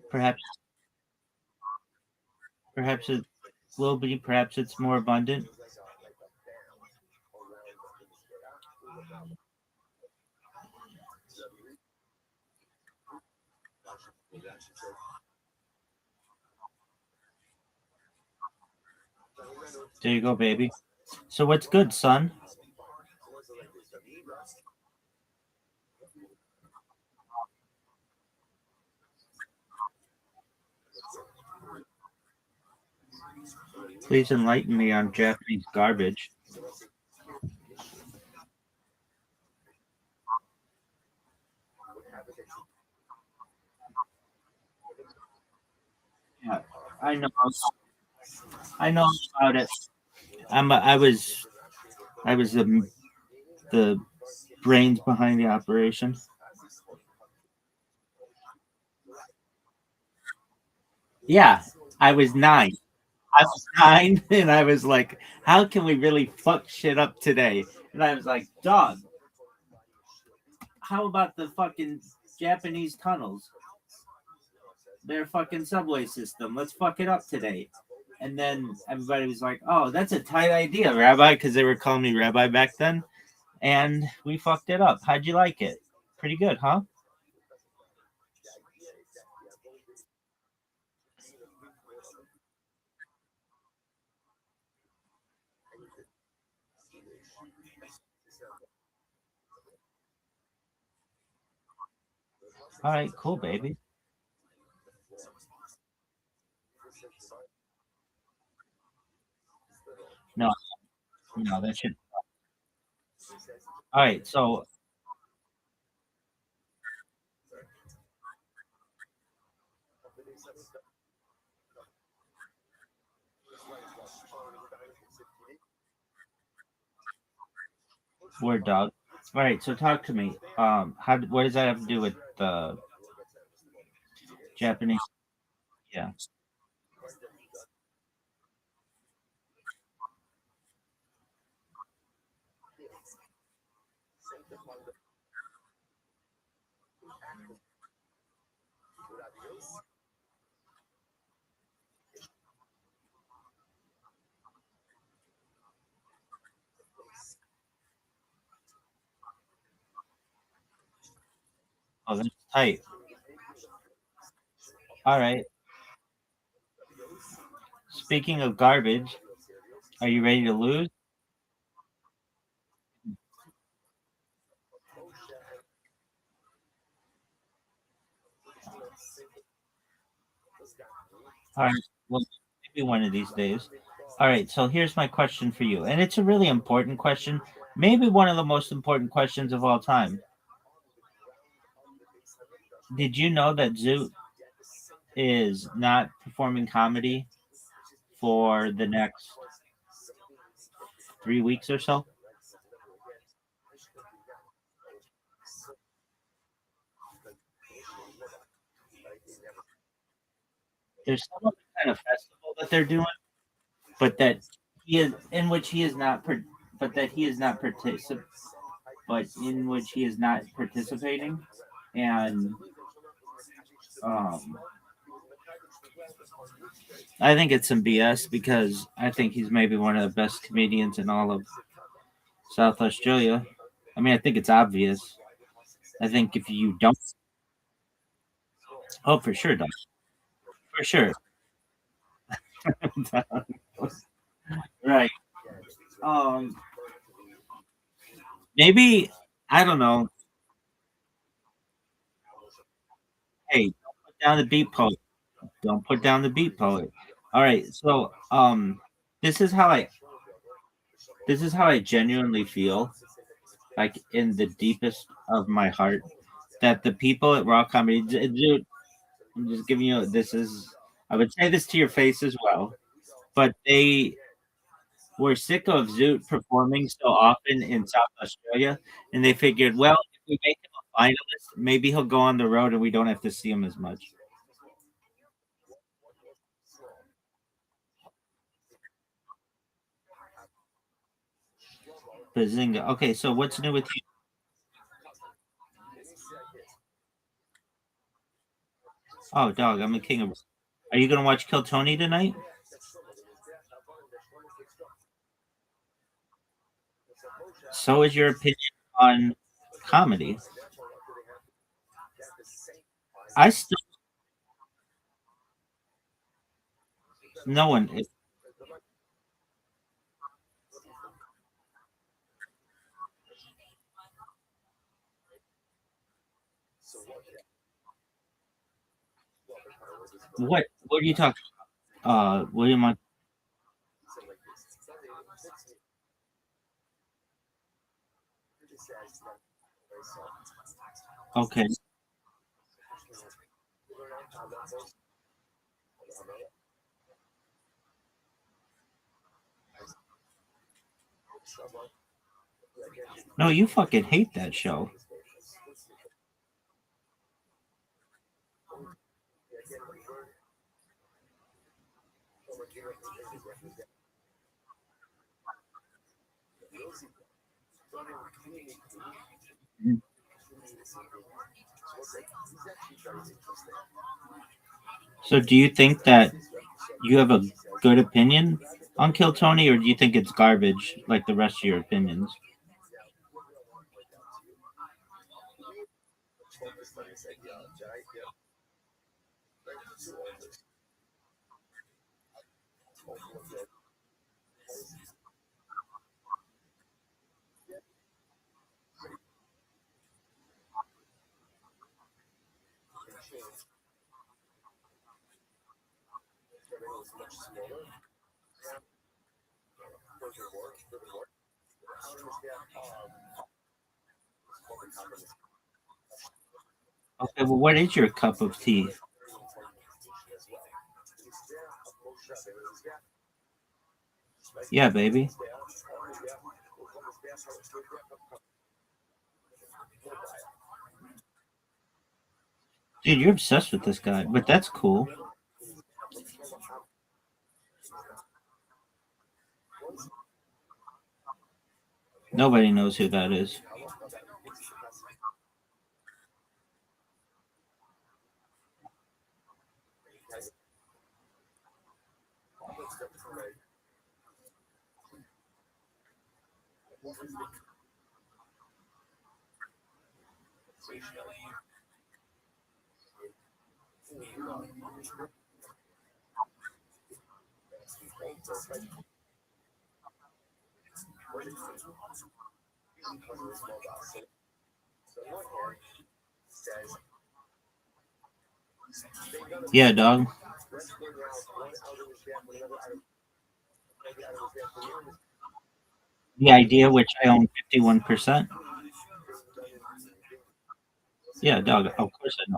Perhaps it will be. Perhaps it's more abundant. There you go, baby. So what's good, son? Please enlighten me on Japanese garbage. Yeah, I know. I know about it. I was the brains behind the operation. Yeah, I was 9. I was 9, and I was like, "How can we really fuck shit up today?" And I was like, "Dog, how about the fucking Japanese tunnels? Their fucking subway system. Let's fuck it up today." And then everybody was like, "Oh, that's a tight idea, Rabbi," because they were calling me Rabbi back then. And we fucked it up. How'd you like it? Pretty good, huh? All right, cool, baby. No, no, that should. All right, so word dog. All right, so talk to me. How? What does that have to do with the Japanese? Yeah. Oh, that's tight. All right. Speaking of garbage, are you ready to lose? All right. Well, maybe one of these days. All right. So here's my question for you, and it's a really important question. Maybe one of the most important questions of all time. Did you know that Zoot is not performing comedy for the next 3 weeks or so? There's some other kind of festival that they're doing, but that he is in which he is not, but that he is not but in which he is not participating, and um, I think it's some BS because I think he's maybe one of the best comedians in all of South Australia. I mean, I think it's obvious. I think if you don't, oh, for sure, Doc. For sure. Right. Um, maybe I don't know. Hey, don't put down the beat poet. Don't put down the beat poet. All right. So, this is how I this is how I genuinely feel, like in the deepest of my heart, that the people at Raw Comedy, dude, I'm just giving you this is. I would say this to your face as well, but they were sick of Zoot performing so often in South Australia, and they figured, well, if we make him a finalist, maybe he'll go on the road and we don't have to see him as much. Bazinga. Okay, so what's new with you? Oh, dog, I'm a king of. Are you gonna watch Kill Tony tonight? So is your opinion on comedy. I still no one. What are you talking? William. Okay. No, you fucking hate that show. So, do you think that you have a good opinion on Kill Tony, or do you think it's garbage like the rest of your opinions? Okay, well, what is your cup of tea? Yeah, baby. Dude, you're obsessed with this guy, but that's cool. Nobody knows who that is. Yeah, dog. The idea, which I own 51%. Yeah, dog. Of course I know.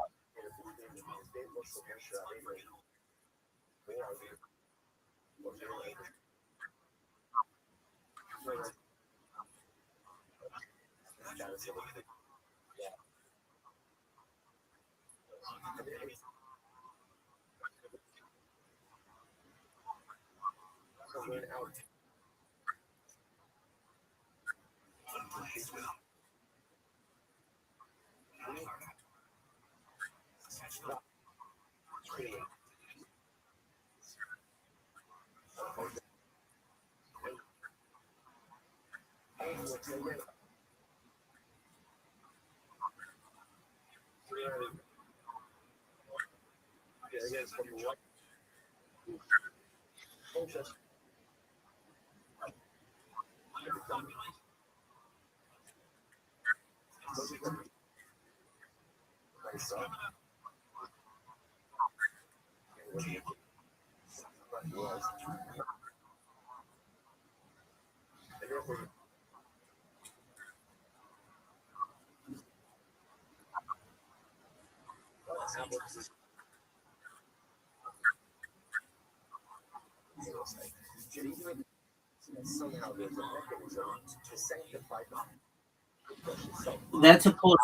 That's a cool.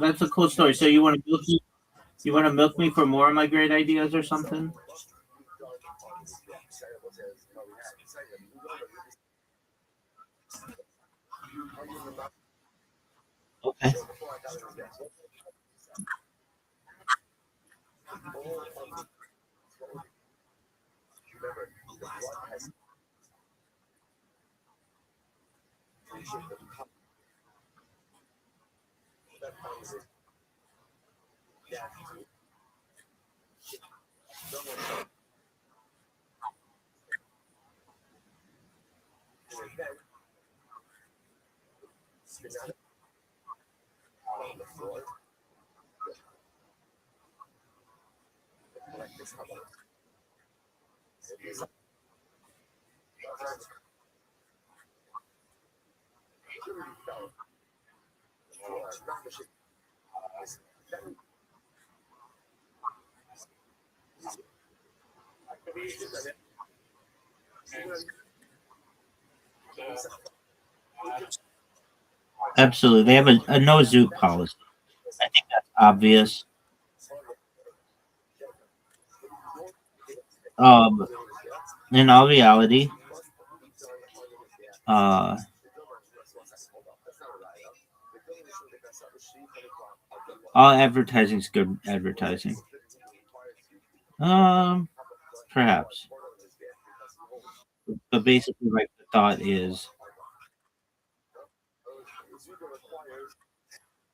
That's a cool story. So you want to milk me? You want to milk me for more of my great ideas or something? Okay. Absolutely. They have a no zoot policy. I think that's obvious. Um, in all reality, uh, all advertising is good advertising. Um, Perhaps. But basically, like the thought is,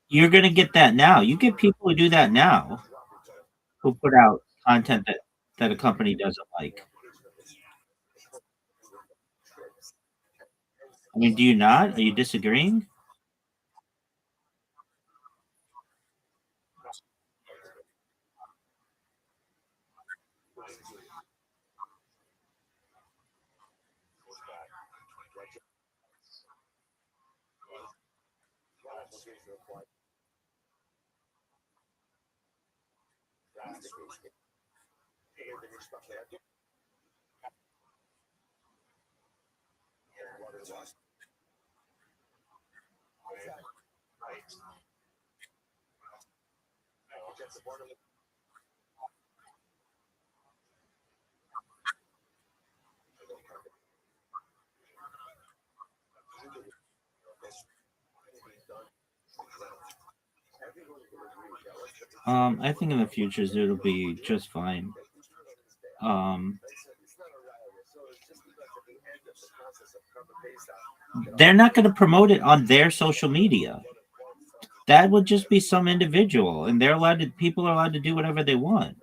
you're gonna get that now. You get people who do that now, who put out content that a company doesn't like. I mean, do you not? Are you disagreeing? I think in the future it'll be just fine. Um, they're not going to promote it on their social media. That would just be some individual, and they're allowed to. People are allowed to do whatever they want.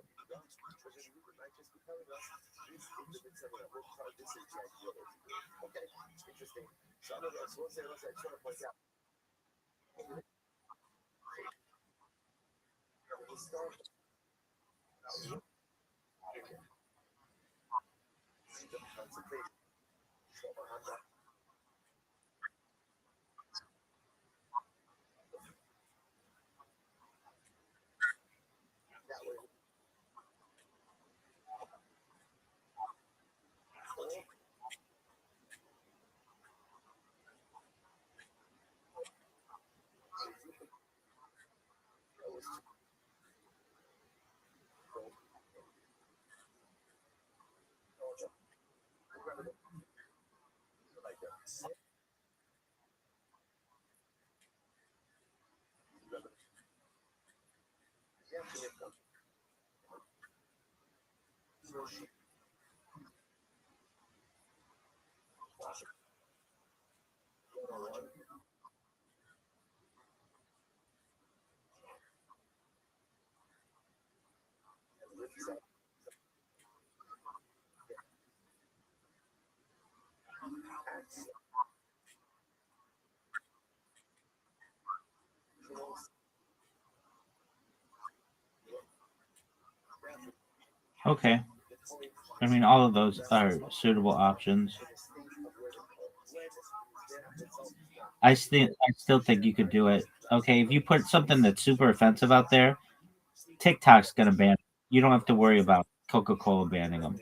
Okay. I mean, all of those are suitable options. I still think you could do it. Okay, if you put something that's super offensive out there, TikTok's gonna ban it. You don't have to worry about Coca-Cola banning them.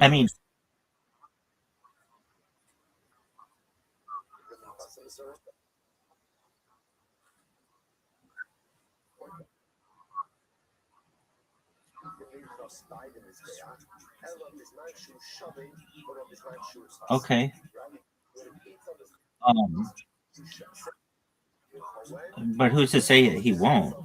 I mean, okay. Um, but who's to say he won't?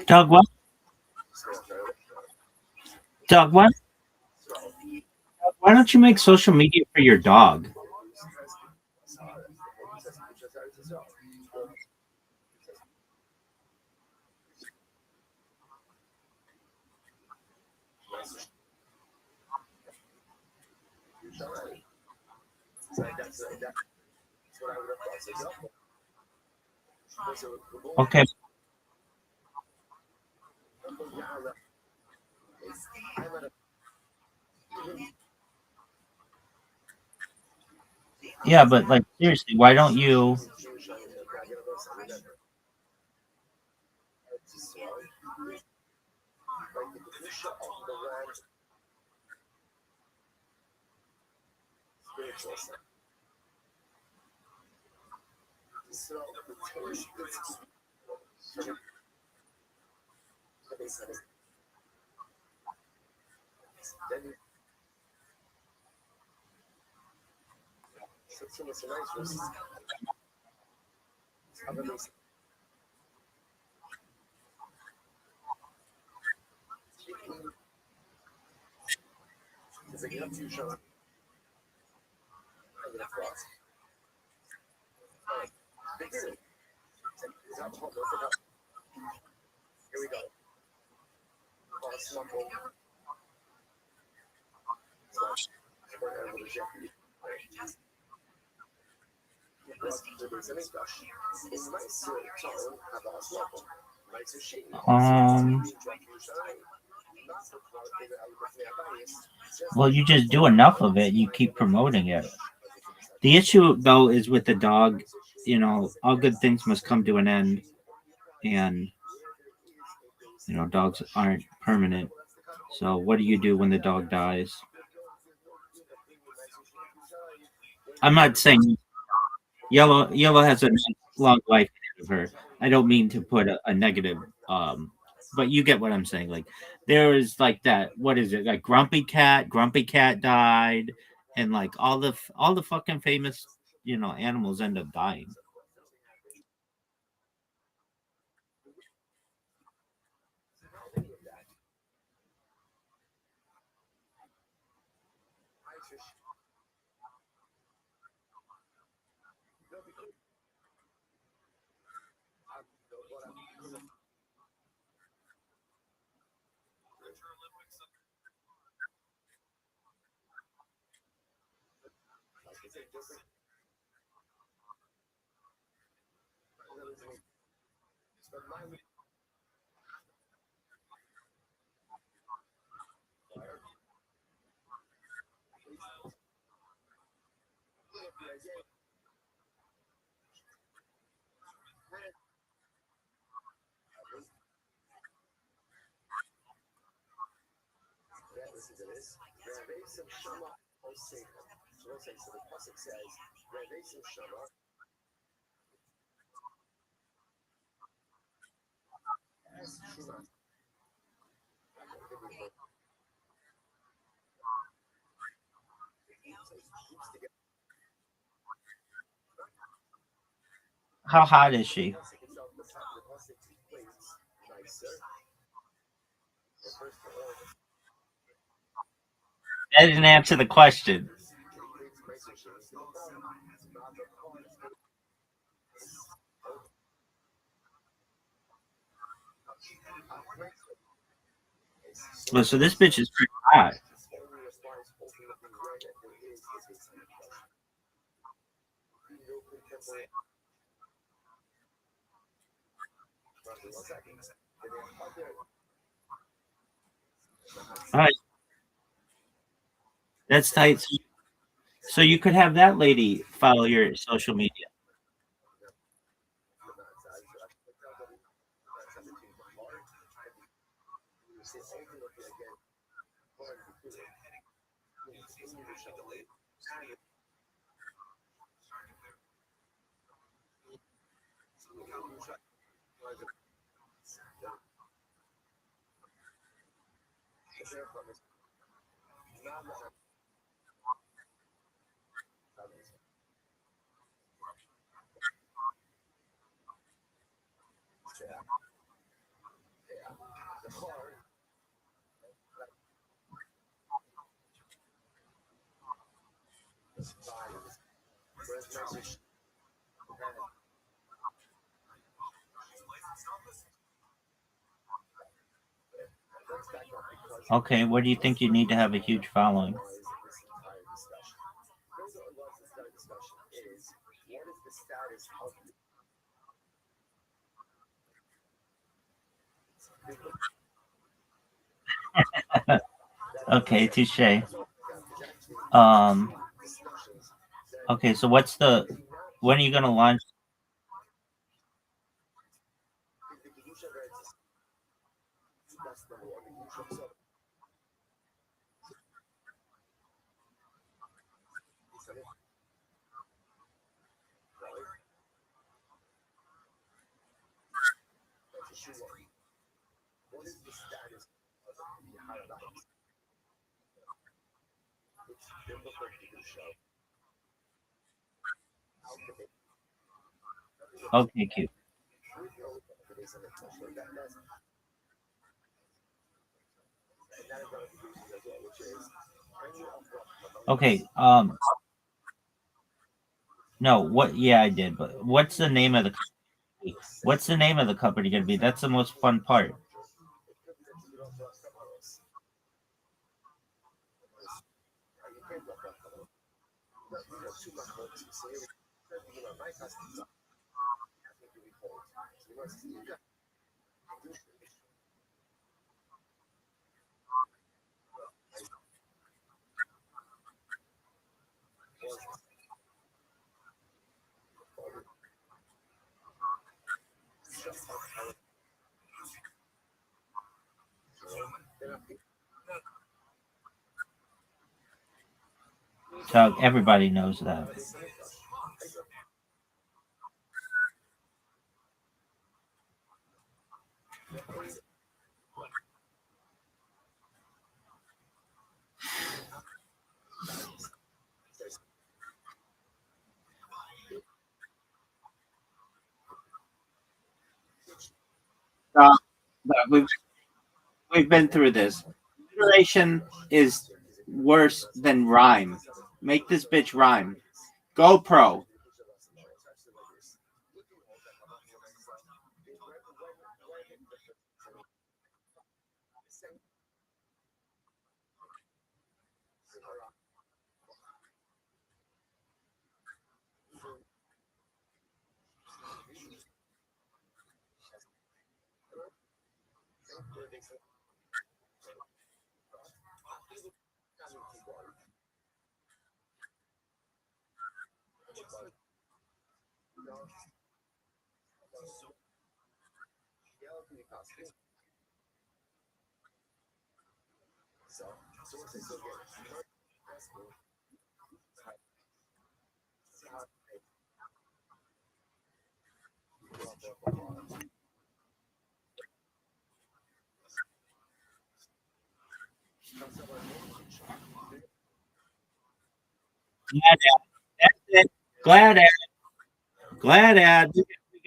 Doug, what? Doug, what? Why don't you make social media for your dog? Okay. Yeah, but like seriously, why don't you? Um. Well, you just do enough of it. You keep promoting it. The issue, though, is with the dog. You know, all good things must come to an end, and dogs aren't permanent. So, what do you do when the dog dies? I'm not saying Yellow has a long life ahead of her. I don't mean to put a negative, but you get what I'm saying. Like there is like that. What is it? Like Grumpy Cat. Grumpy Cat died, and like all the fucking famous animals end up dying. How hot is she? That didn't answer the question. Well, so this bitch is pretty hot. All right, that's tight. So you could have that lady follow your social media. Okay, what do you think you need to have a huge following? Okay, touche. Um, okay, so when are you gonna launch? Okay, cute. Okay, no, what? Yeah, I did, but what's the name of the company? What's the name of the company gonna be? That's the most fun part. So everybody knows that. But we've been through this. Iteration is worse than rhyme. Make this bitch rhyme. GoPro. Glad ad. That's it. Glad ad. Glad ad.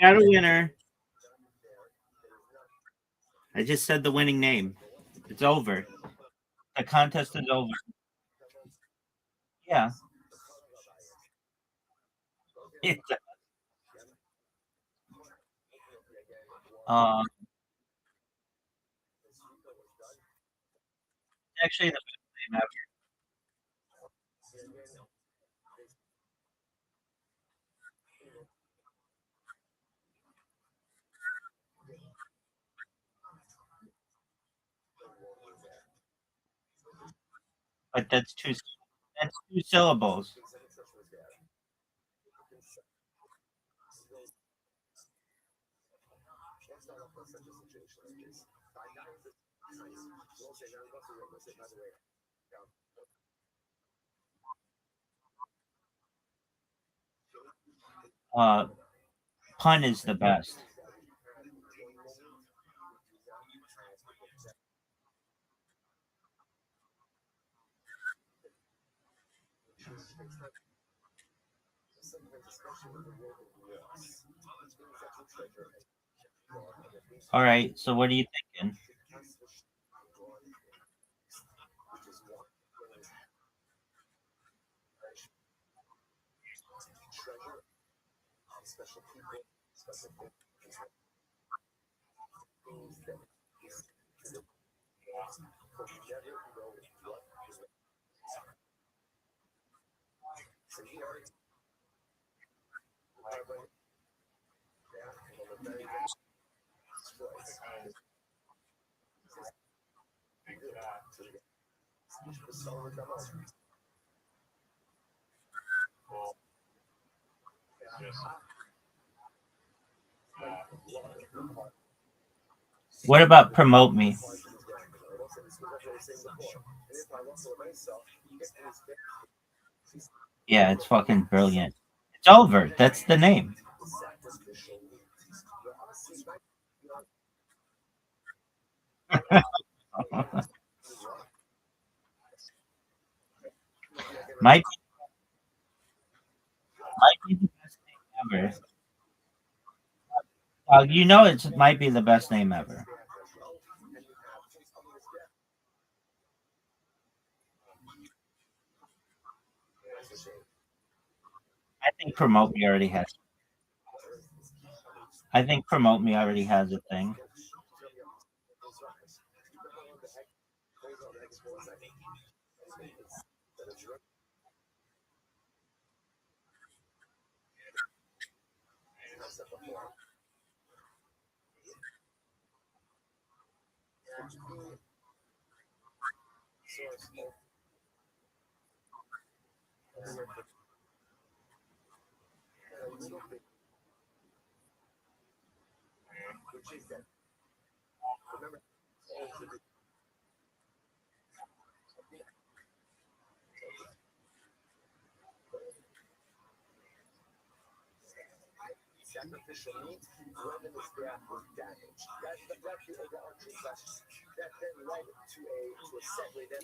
got a winner. I just said the winning name. It's over. The contest is over. Yeah. It's, uh, actually the best name ever. But that's two syllables. Uh, pun is the best. All right. So what are you thinking? What about promote me? Yeah, it's fucking brilliant. It's over. That's the name. might might be the best name ever. It might be the best name ever. I think promote me already has. I think promote me already has a thing.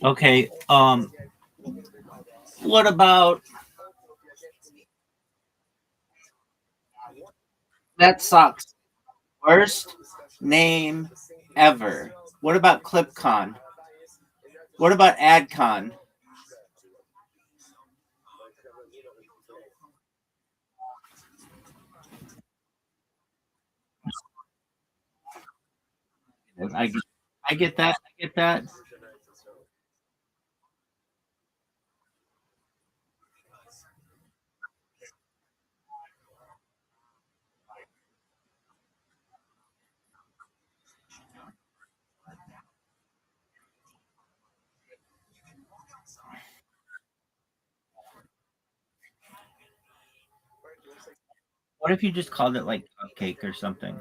Okay. What about that sucks? Worst name ever. What about ClipCon? What about AdCon? I get, I get that. I get that. What if you just called it like cupcake or something?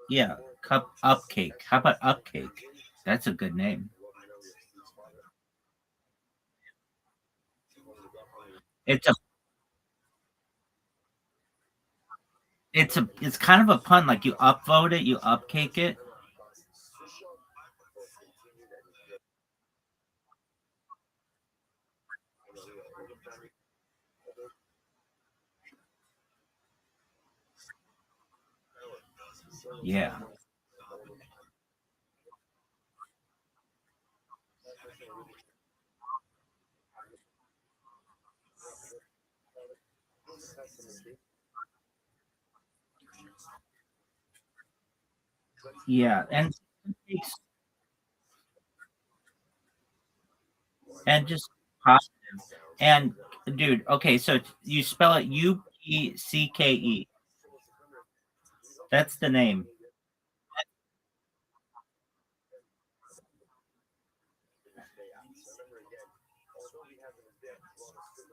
Yeah, cup upcake. How about upcake? That's a good name. It's a it's kind of a pun. Like you upvote it, you upcake it. Yeah. Yeah, and just positive. And dude, okay, so you spell it UPCKE. That's the name.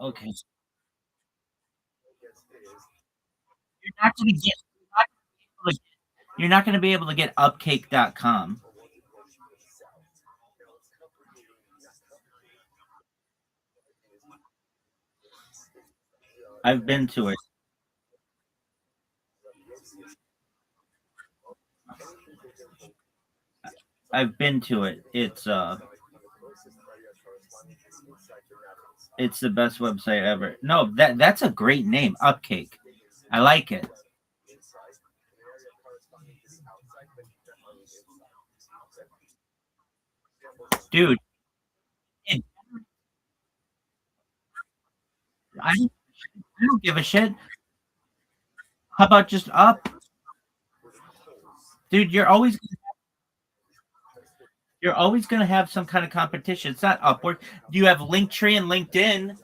Okay. You're not gonna get you're not gonna be able to get upcake.com. I've been to it. I've been to it. It's the best website ever. No, that's a great name, Upcake. I like it. Dude, it, I don't give a shit. How about just up? Dude, you're always gonna have some kind of competition. It's not Upwork. You have Linktree and LinkedIn,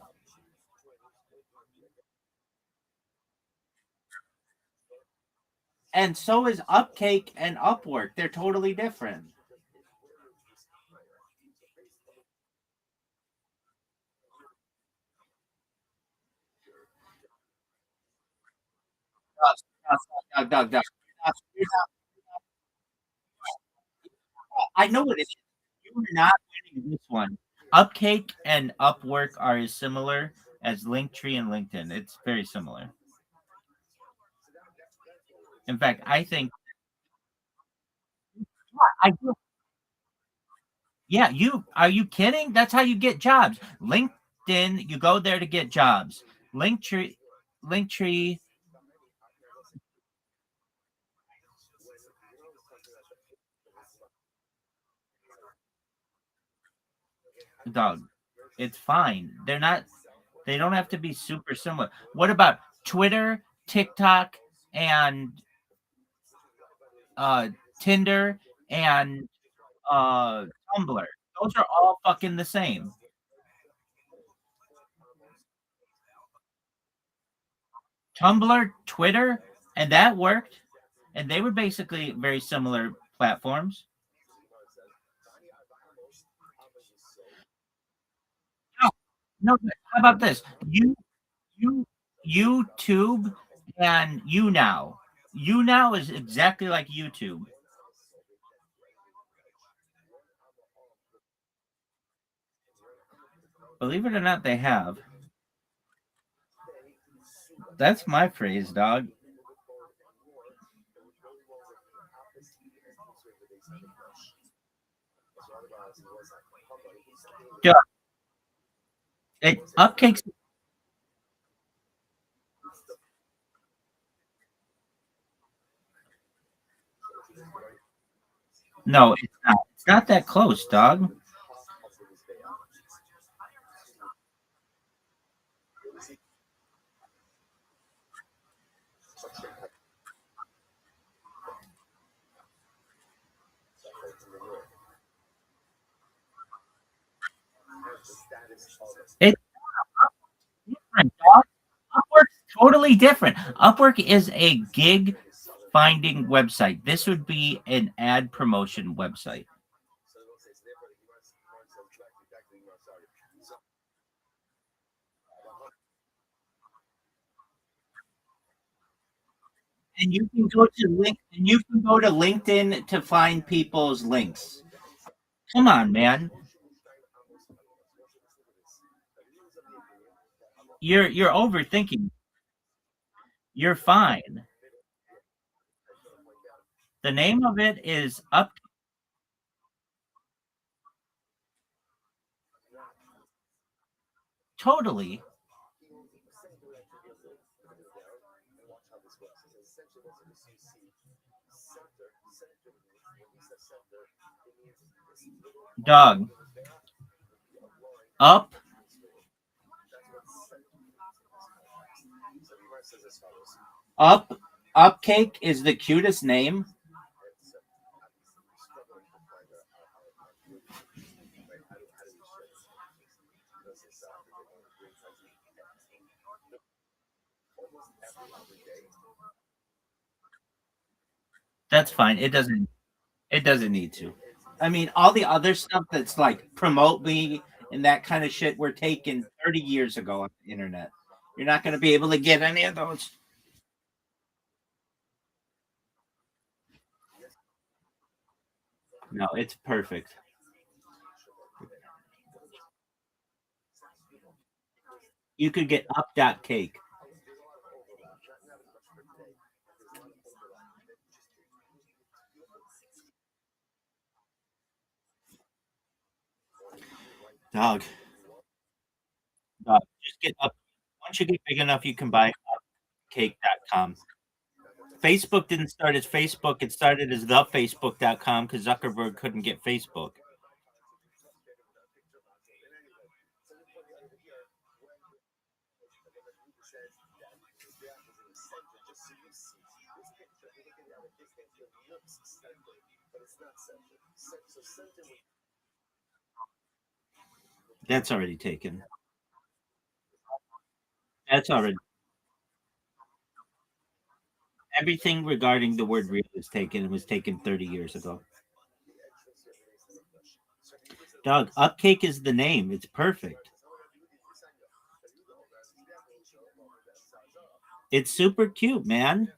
and so is Upcake and Upwork. They're totally different. Doug, Doug, Doug. I know what it is. You are not winning this one. Upcake and Upwork are as similar as Linktree and LinkedIn. It's very similar. In fact, I think I do. Yeah, you are you kidding? That's how you get jobs. LinkedIn, you go there to get jobs. Linktree, dog. It's fine. They don't have to be super similar. What about Twitter, TikTok, and uh Tinder and Tumblr? Those are all fucking the same. Tumblr, Twitter, and that worked. And they were basically very similar platforms. No, no, how about this? You YouTube and YouNow. YouNow is exactly like YouTube. Believe it or not, they have. That's my phrase, dog. Yeah, Upcake's no, it's not. It's not that close, dog. It's different, dog. Upwork's totally different. Upwork is a gig finding website. This would be an ad promotion website. And you can go to LinkedIn to find people's links. Come on, man. You're overthinking. You're fine. The name of it is up totally. Dog. Up. Upcake is the cutest name. That's fine. It doesn't need to. I mean, all the other stuff that's like promote me and that kind of shit were taken 30 years ago on the internet. You're not going to be able to get any of those. No, it's perfect. You could get up that cake. Dog. Dog. Just get up. Once you get big enough, you can buy upcake.com. Facebook didn't start as Facebook. It started as thefacebook.com because Zuckerberg couldn't get Facebook. That's already taken. That's already everything regarding the word real is taken. It was taken 30 years ago. Dog, Upcake is the name. It's perfect. It's super cute, man.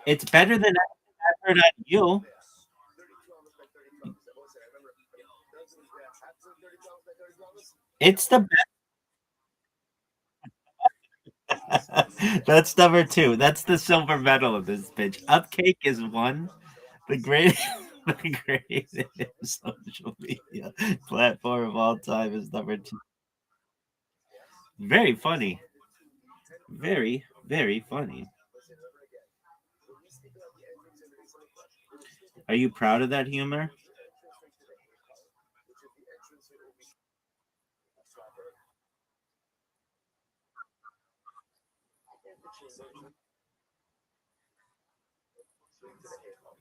It's better than I've heard on you. It's the best. That's number two. That's the silver medal of this bitch. Upcake is one. The greatest, the greatest social media platform of all time is number two. Very funny. Very, very funny. Are you proud of that humor?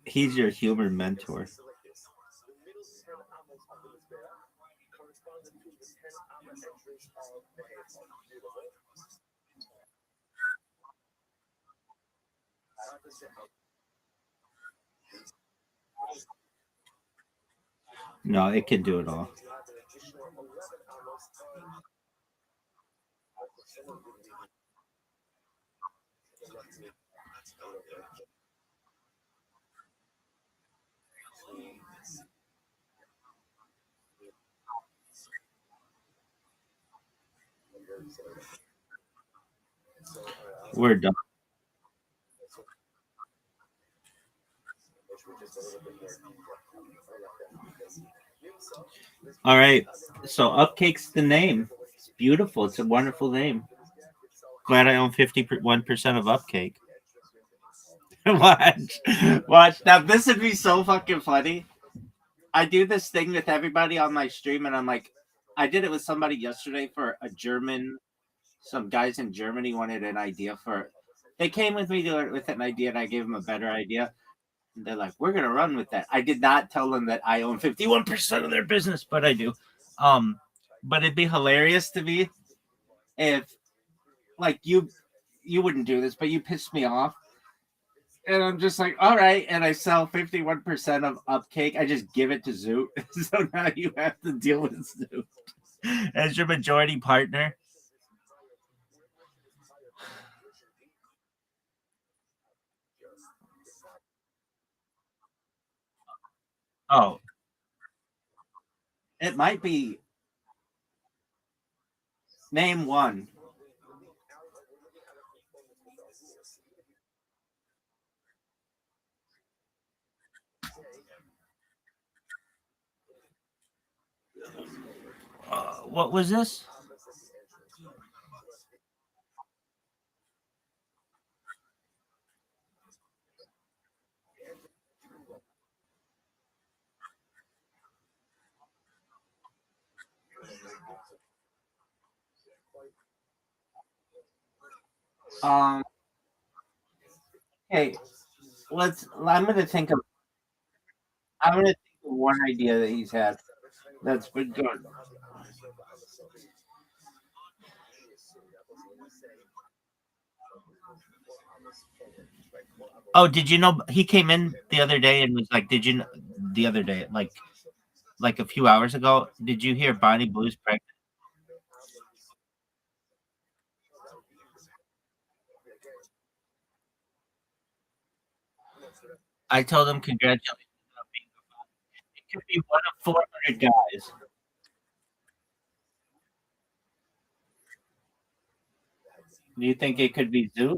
He's your humor mentor. No, it can do it all. We're done. All right. So Upcake's the name. It's beautiful. It's a wonderful name. Glad I own 51% of Upcake. watch. Watch. Now this would be so fucking funny. I do this thing with everybody on my stream, and I'm like, I did it with somebody yesterday for a German. Some guys in Germany wanted an idea for. They came with me with an idea, and I gave them a better idea. And they're like, "We're gonna run with that." I did not tell them that I own 51% of their business, but I do. But it'd be hilarious to me if, like, you wouldn't do this, but you pissed me off. And I'm just like, all right. And I sell 51% of Upcake. I just give it to Zoot. So now you have to deal with Zoot as your majority partner. Oh, it might be name one. What was this? Um. Hey, let's. I'm gonna think of. I'm gonna think of one idea that he's had that's been good. Oh, did you know he came in the other day and was like, "Did you know the other day, like a few hours ago? Did you hear Bonnie Blue's pregnant?" I told him congratulations. It could be one of 400 guys. Do you think it could be Zoo?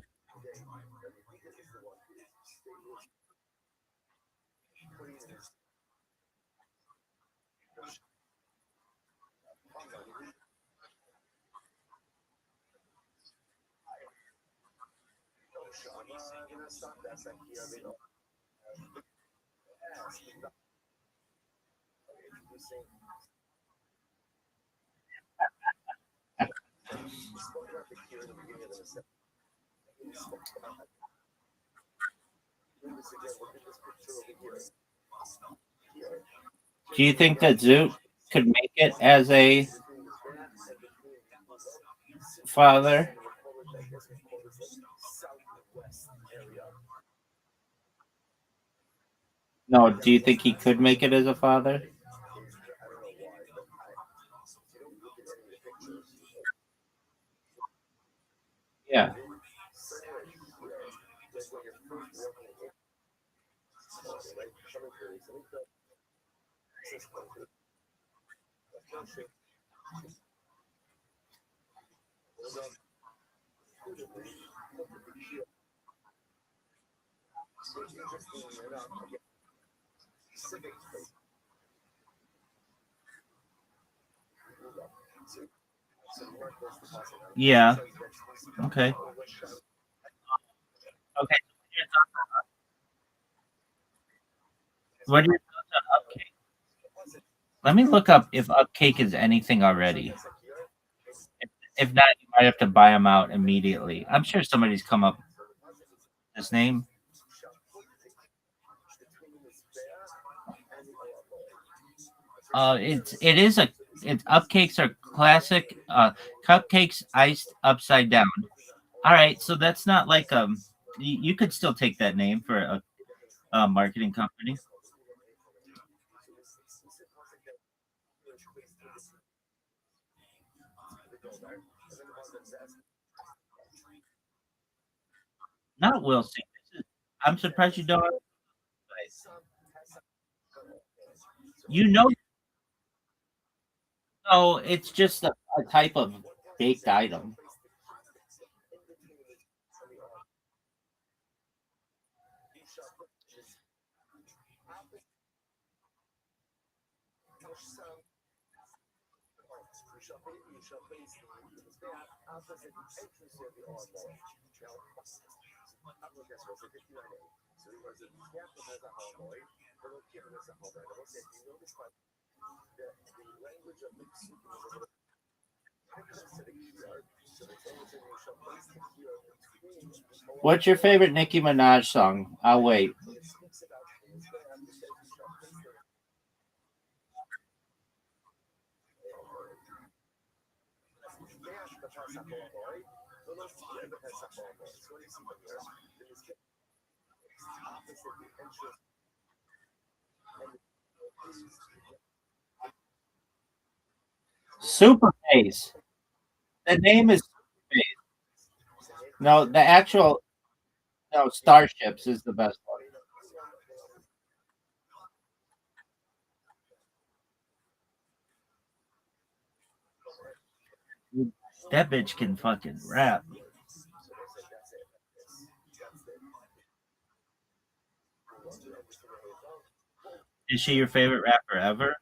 Do you think that Zoo could make it as a father? No. Do you think he could make it as a father? Yeah. Yeah. Okay. Okay. What are your thoughts on Upcake? Let me look up if Upcake is anything already. If not, you might have to buy them out immediately. I'm sure somebody's come up with this name. It is a it's Upcakes are classic cupcakes iced upside down. All right, so that's not like you could still take that name for a marketing company. Not Will Smith. I'm surprised you don't. You know, no, it's just a type of baked item. What's your favorite Nicki Minaj song? I'll wait. Super Bass. The name is Super Bass. No, the actual no Starships is the best one. That bitch can fucking rap. Is she your favorite rapper ever?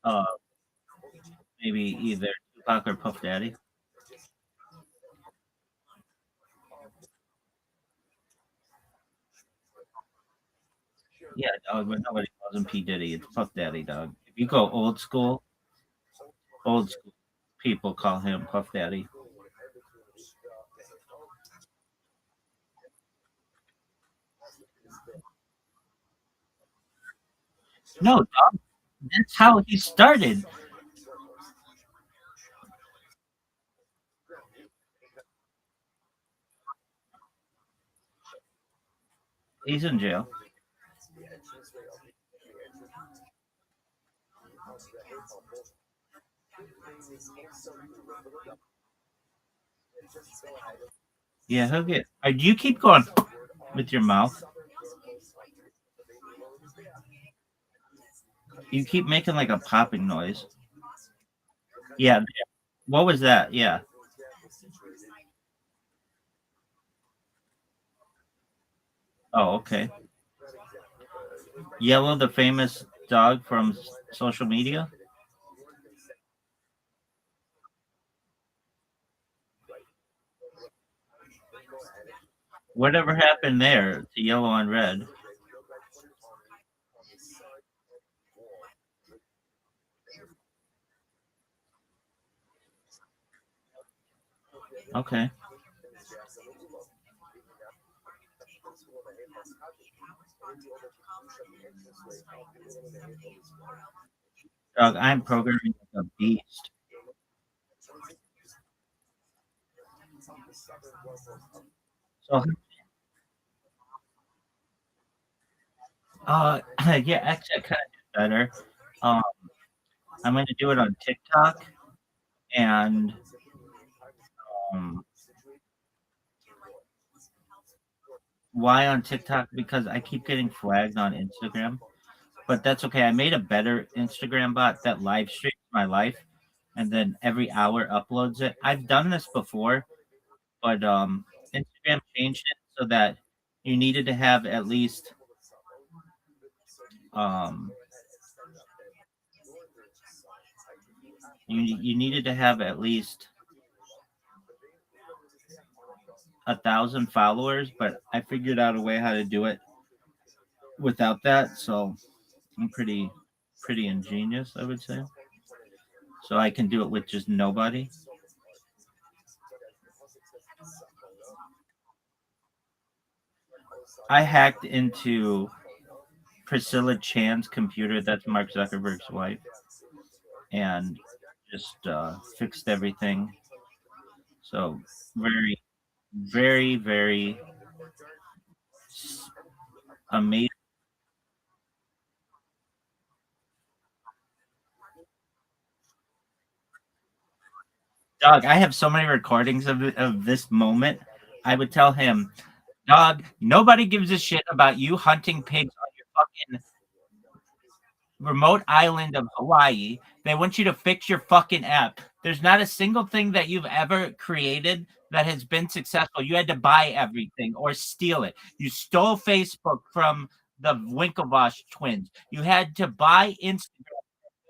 Uh, maybe either Tupac or Puff Daddy. Yeah, dog, but nobody calls him P Diddy. It's Puff Daddy, dog. If you go old school people call him Puff Daddy. No, dog, that's how he started. He's in jail. Yeah, he'll get. You keep going with your mouth. You keep making like a popping noise. Yeah. What was that? Yeah. Oh, okay. Yellow, the famous dog from social media. Whatever happened there to yellow on red? Okay. Dog, I'm programming like a beast. So, yeah, actually, I kind of did better. Um, I'm going to do it on TikTok and um, why on TikTok? Because I keep getting flagged on Instagram, but that's okay. I made a better Instagram bot that live streams my life and then every hour uploads it. I've done this before, but Instagram changed it so that you needed to have at least um you needed to have at least 1,000 followers, but I figured out a way how to do it without that, so I'm pretty ingenious, I would say. So I can do it with just nobody. I hacked into Priscilla Chan's computer, that's Mark Zuckerberg's wife, and just fixed everything. So very, very, very amazing. Dog, I have so many recordings of this moment. I would tell him, dog, nobody gives a shit about you hunting pigs on your fucking remote island of Hawaii. They want you to fix your fucking app. There's not a single thing that you've ever created that has been successful. You had to buy everything or steal it. You stole Facebook from the Winklevoss twins. You had to buy Instagram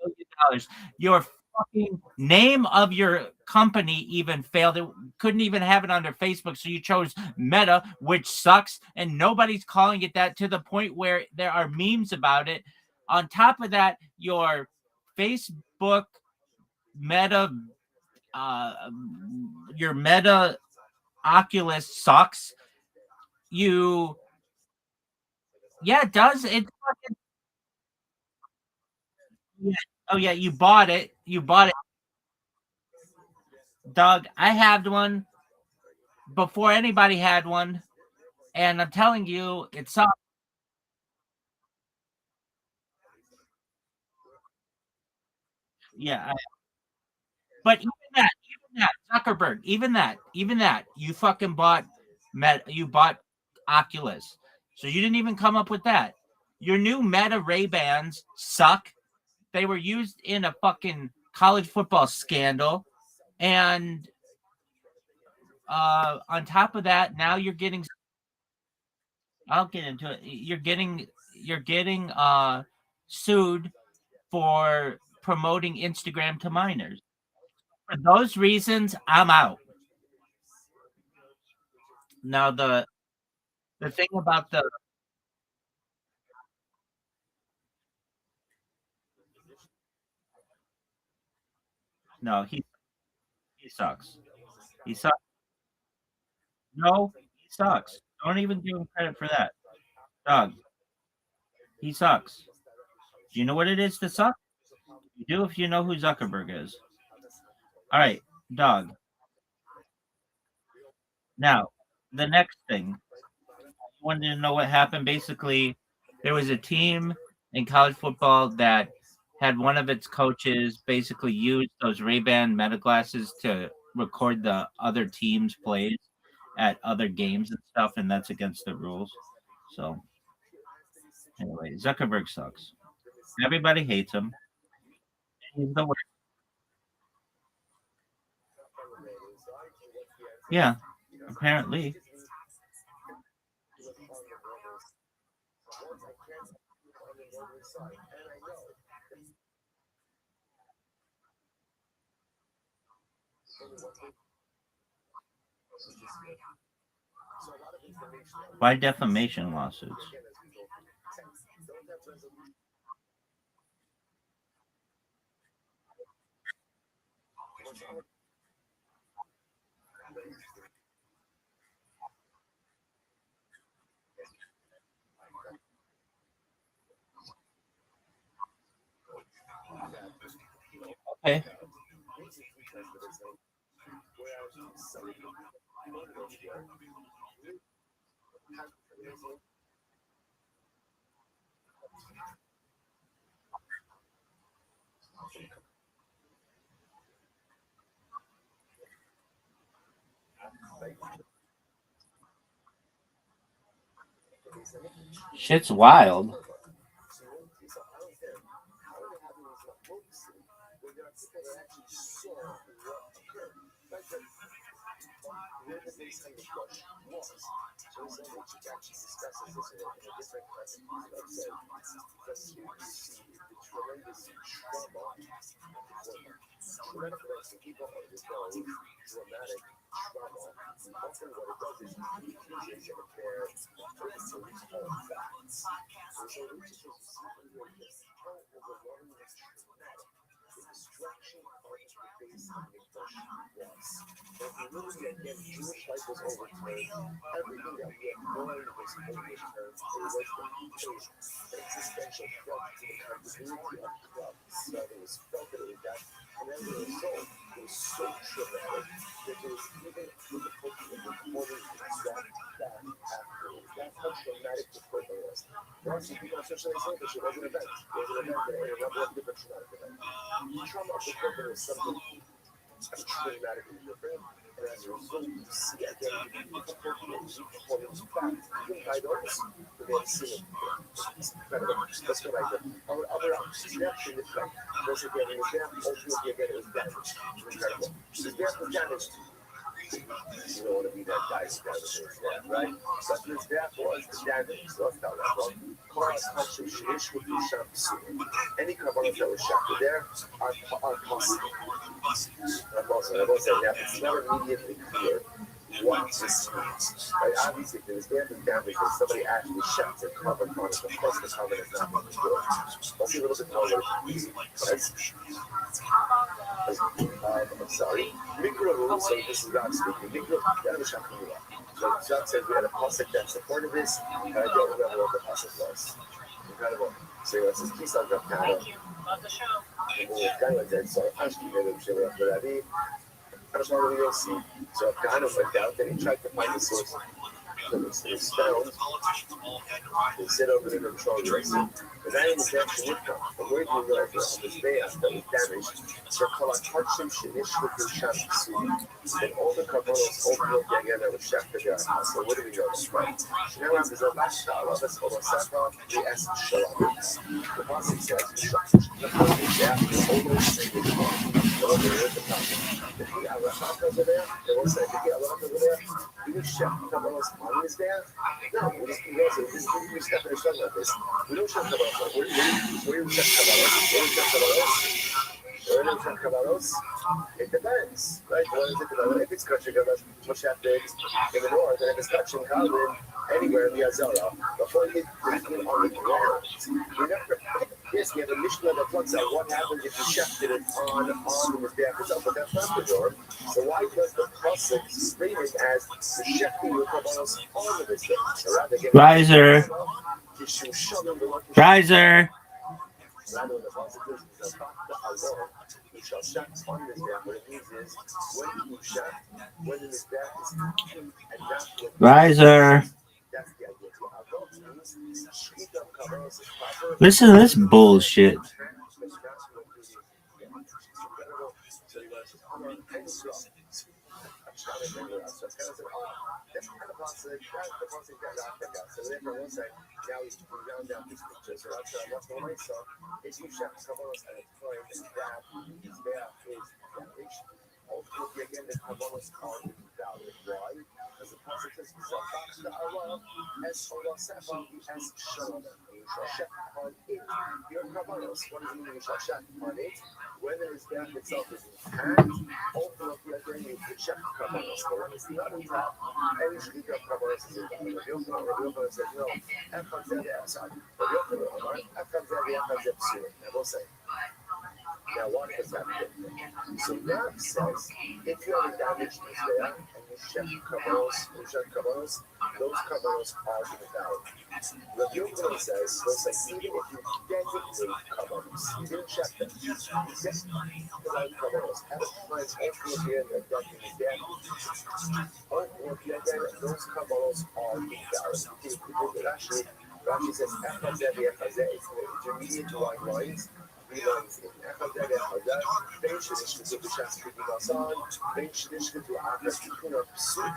for $1 million. Your fucking name of your company even failed. It couldn't even have it under Facebook, so you chose Meta, which sucks, and nobody's calling it that to the point where there are memes about it. On top of that, your Facebook Meta, uh, your Meta Oculus sucks. You, yeah, it does. It fucking, yeah. Oh yeah, you bought it. You bought it, Doug. I had one before anybody had one, and I'm telling you, it sucks. Yeah, but even that, Zuckerberg, even that, you fucking bought you bought Oculus, so you didn't even come up with that. Your new Meta Ray Bans suck. They were used in a fucking college football scandal, and on top of that, now you're getting. I'll get into it. You're getting sued for promoting Instagram to minors. For those reasons, I'm out. Now the thing about the no, he sucks. He sucks. No, he sucks. Don't even give him credit for that. Dog, he sucks. Do you know what it is to suck? You do if you know who Zuckerberg is. All right, dog. Now, the next thing, you wanted to know what happened. Basically, there was a team in college football that had one of its coaches basically use those Ray-Ban meta glasses to record the other team's plays at other games and stuff, and that's against the rules. So, anyway, Zuckerberg sucks. Everybody hates him. He's the worst. Yeah, apparently. Why defamation lawsuits? Okay. Shit's wild. It depends, right? What is it about? If it's kosher ganash, Moshe in the north, and if it's kosher Calvin anywhere in the Azara, before you leave on the ground, remember, yes, we have a Mishnah that talks about what happens if you shafted it on the Mizbeach itself, but that's not the norm. So why does the Pasuk frame it as the shafting your kabbalos on the Mizbeach? So rather give Riser. Riser. rather than the Pasuk is the Allah. You shall shut on this Mizbeach. What it means is when you shut, when the Mizbeach is complete and not when Riser. that's the idea. So Allah means shkita of kabbalos is proper. Listen to this bullshit. Ultimately, again, the Kabbalah's are invalid. Why? Because the Pasuk says, "Zabachta Allah es Allah sefa es shalom." You shall shut upon it. Your Kabbalahs. What does it mean? You shall shut upon it. When the Mizbeach itself is intact, ultimately, again, you can shut Kabbalahs. But when it's not intact, any shkita of Kabbalahs is invalid. Rabbi Yochanan says, "No, echad zeh ve'echad." Rabbi Yochanan Amar, echad zeh ve'echad zeh psula. Now, we'll say. Now, what does that mean? So Rav says, if you have a damaged Mizbeach and you shut kabbalos, those kabbalos are invalid. Rabbi Yochanan says, even if you designate kabbalos, you didn't shut them, you just provide kabbalos, have a time ultimately again that Mizbeach, ultimately again, those kabbalos are invalid. Rashi says, it's the intermediate white lines. בין שנשחטו בשעת ספיגים הסעד, בין שנשחטו אחר תיקון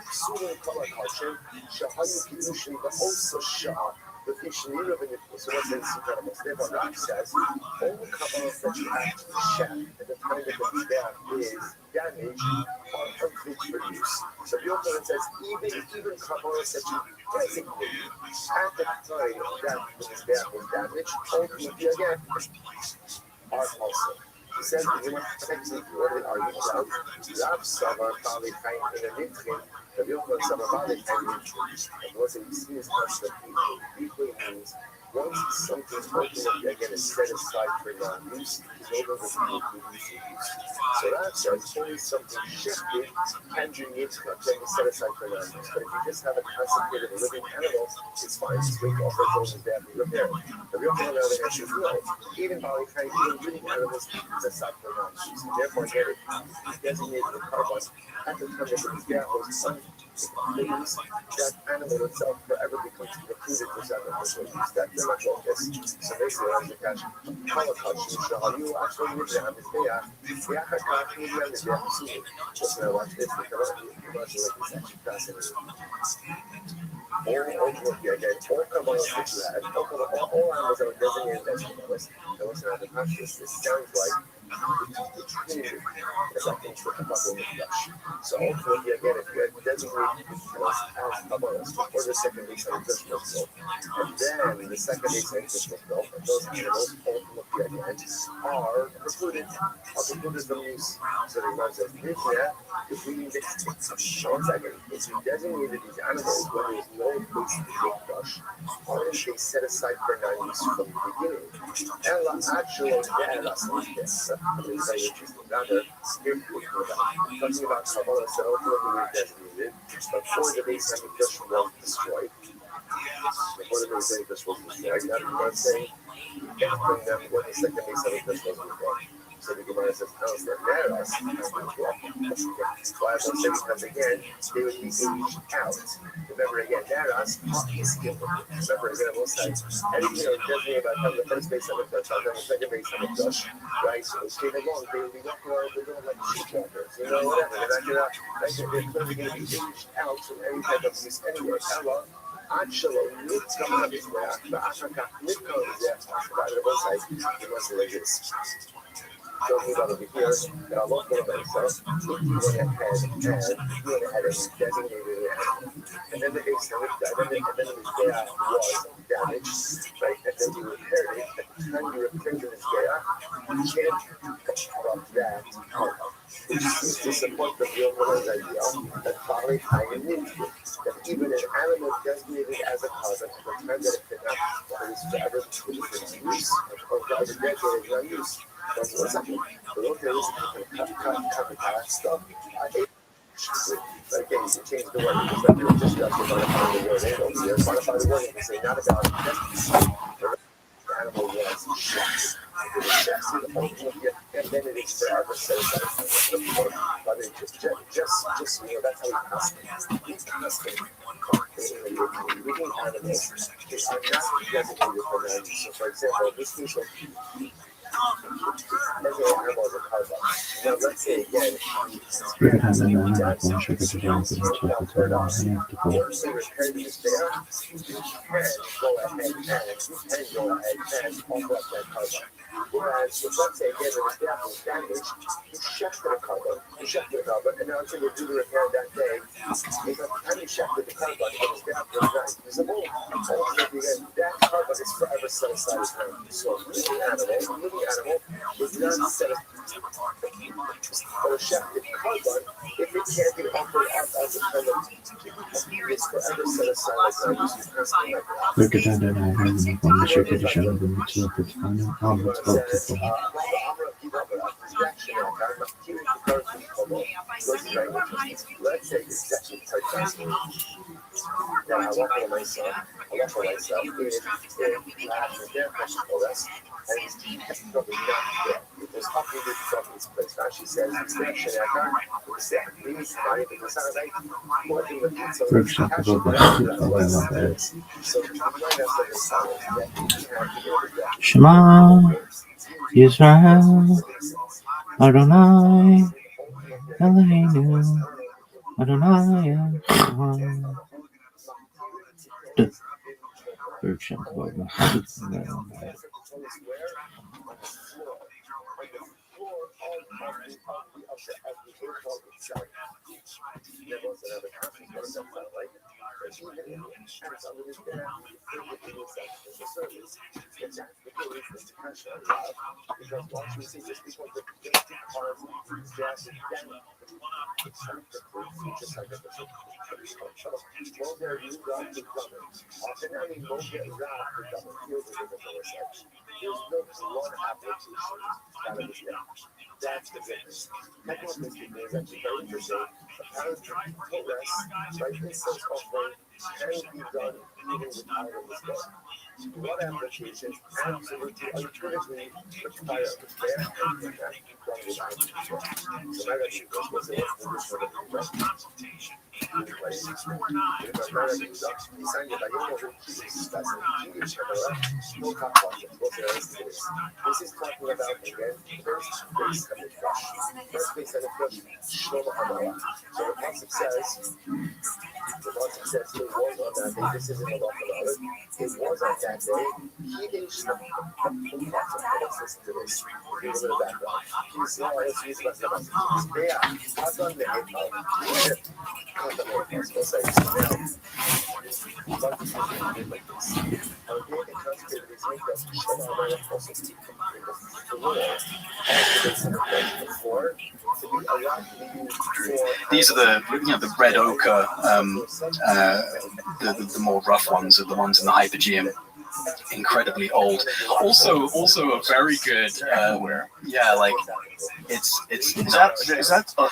פסולים כל הקודשים, שהיו קידושים באוסו שעה, לפי שנינו ונפגוס. What's in Sikaramas? Therefore, Rav says, all the kabbalos that you actually shed at the time that the Mizbeach is damaged are complete for use. So the Yochanan says, even kabbalos that you designate at the time that the Mizbeach was damaged, ultimately again, are also. He says that you want to technically what are you about? Rav Savar Bali Chaim in a Nitrin, Rabbi Yochanan Savar Bali Chaim Nitrin. And what's an experience concept deeply means once something ultimately again is set aside for non-use, it's no longer being use. So Rav says only something shifted can be Yitzchak, can be set aside for non-use. But if you just have a consecrated living animal, it's fine. Just wait off the those that be repaired. Rabbi Yochanan on the other hand says no. Even Bali Chaim, even living animals is aside for non-use. Therefore, again, it designated the carbon at the time that the Mizbeach was unused, that animal itself forever becomes precluded for sacrificial use. That's the much focus. So basically, as the catch, Holocaust, you actually live there on Mizbeach, the Achakach, you have the Mizbeach soon. Just now, watch this, because it's actually fascinating. Ultimately, again, all kabbalos that you had, all animals that were designated as kabbalos, that was not the conscious. This sounds like the Trinity, as I think for kabbalah in the flesh. So ultimately, again, if you had designated animals as kabbalos, or the second base on the first milk, and then the second base on the first milk, and those animals ultimately again are precluded from use. So the Gemara says, if we need to, one second, if you designated these animals when there's no place to make brush, aren't they set aside for non-use from the beginning? Ella actually, that's this. Very interesting. Rather, here talking about Kabbalah, so ultimately we designated before the base of the brush was destroyed. Before the base of the brush was destroyed, now I'm saying after them when the second base of the brush was destroyed. So the Gemara says, no, it's not Naras. Why I won't say because again, they would be aged out. Remember again, Naras is given. Remember again, I will say, anything that doesn't mean about the first base of the brush, I'll the second base of the brush, right? So it's came along, they would be walking around, they're doing like sheepwalkers, whatever. They're not they're clearly going to be aged out from any type of use anywhere. However, actually, it's coming up this way. But Ashaka, Midco is there. By the both sides, you must like this. Don't move out over here, and I'll look for myself. If you went ahead and designated it. And then the base, and then the Mizbeach was damaged, right? And then you repaired it. At the time you repaired the Mizbeach, you can't cut off that part. Which seems to support the real woman's idea that Bali Chaim needs it. That even an animal designated as a carbon at the time that it did not, that is forever put its use, or forever designated non use. That's what's happening. So okay, cut the bad stuff. Again, you can change the word because like you were just modify the word and over here. Modify the word and say not about the animal was shot. It was chassis, and then it is forever set aside. But it just that's how we custom. We custom. Living animals are not designated for land. So, for example, this piece of animals are carbon. Now, let's say again, whereas, let's say again, the staff was damaged, you shafted a carbon, and now until you do the repair that day, by the time you shafted the carbon, the staff was not usable. Again, that carbon is forever set aside as well. So, living animal is not set aside. But a shafted carbon, if it can't be offered as a penalty, it's forever set aside as well. Let's say this section touches me. Now I walk for myself. In last there, and it's probably not there. It was updated from this place. Now she says, it's the Shenakar, it's the Agrees, it was not like working with it. So it's actually Shema Yisrael Adonai Eloheinu Adonai Echad. That's the difference. Technically speaking, is actually very interesting. Apparently, Torres, by instance offering, can be done even without a mistake. Blood applications absolutely unequivocally require a fair and done without a mistake. So my question was it was for the this is talking about again first base and the flush. First base and the flush, Shlomo Hamala. So the Pasuk says, it was on that day. This isn't a lot about it. It was on that day. He didn't stop. Let's listen to this. Give a little background. He's now let's use that. He's there. I've done the head now. Cut the head. Let's say now. But this is like this. Okay, it translated his makeup. Shlomo Hamala also speaks the word. Before to be allowed to be used for. These are the red ochre, the more rough ones are the ones in the Hypogeum. Incredibly old. Also a very good.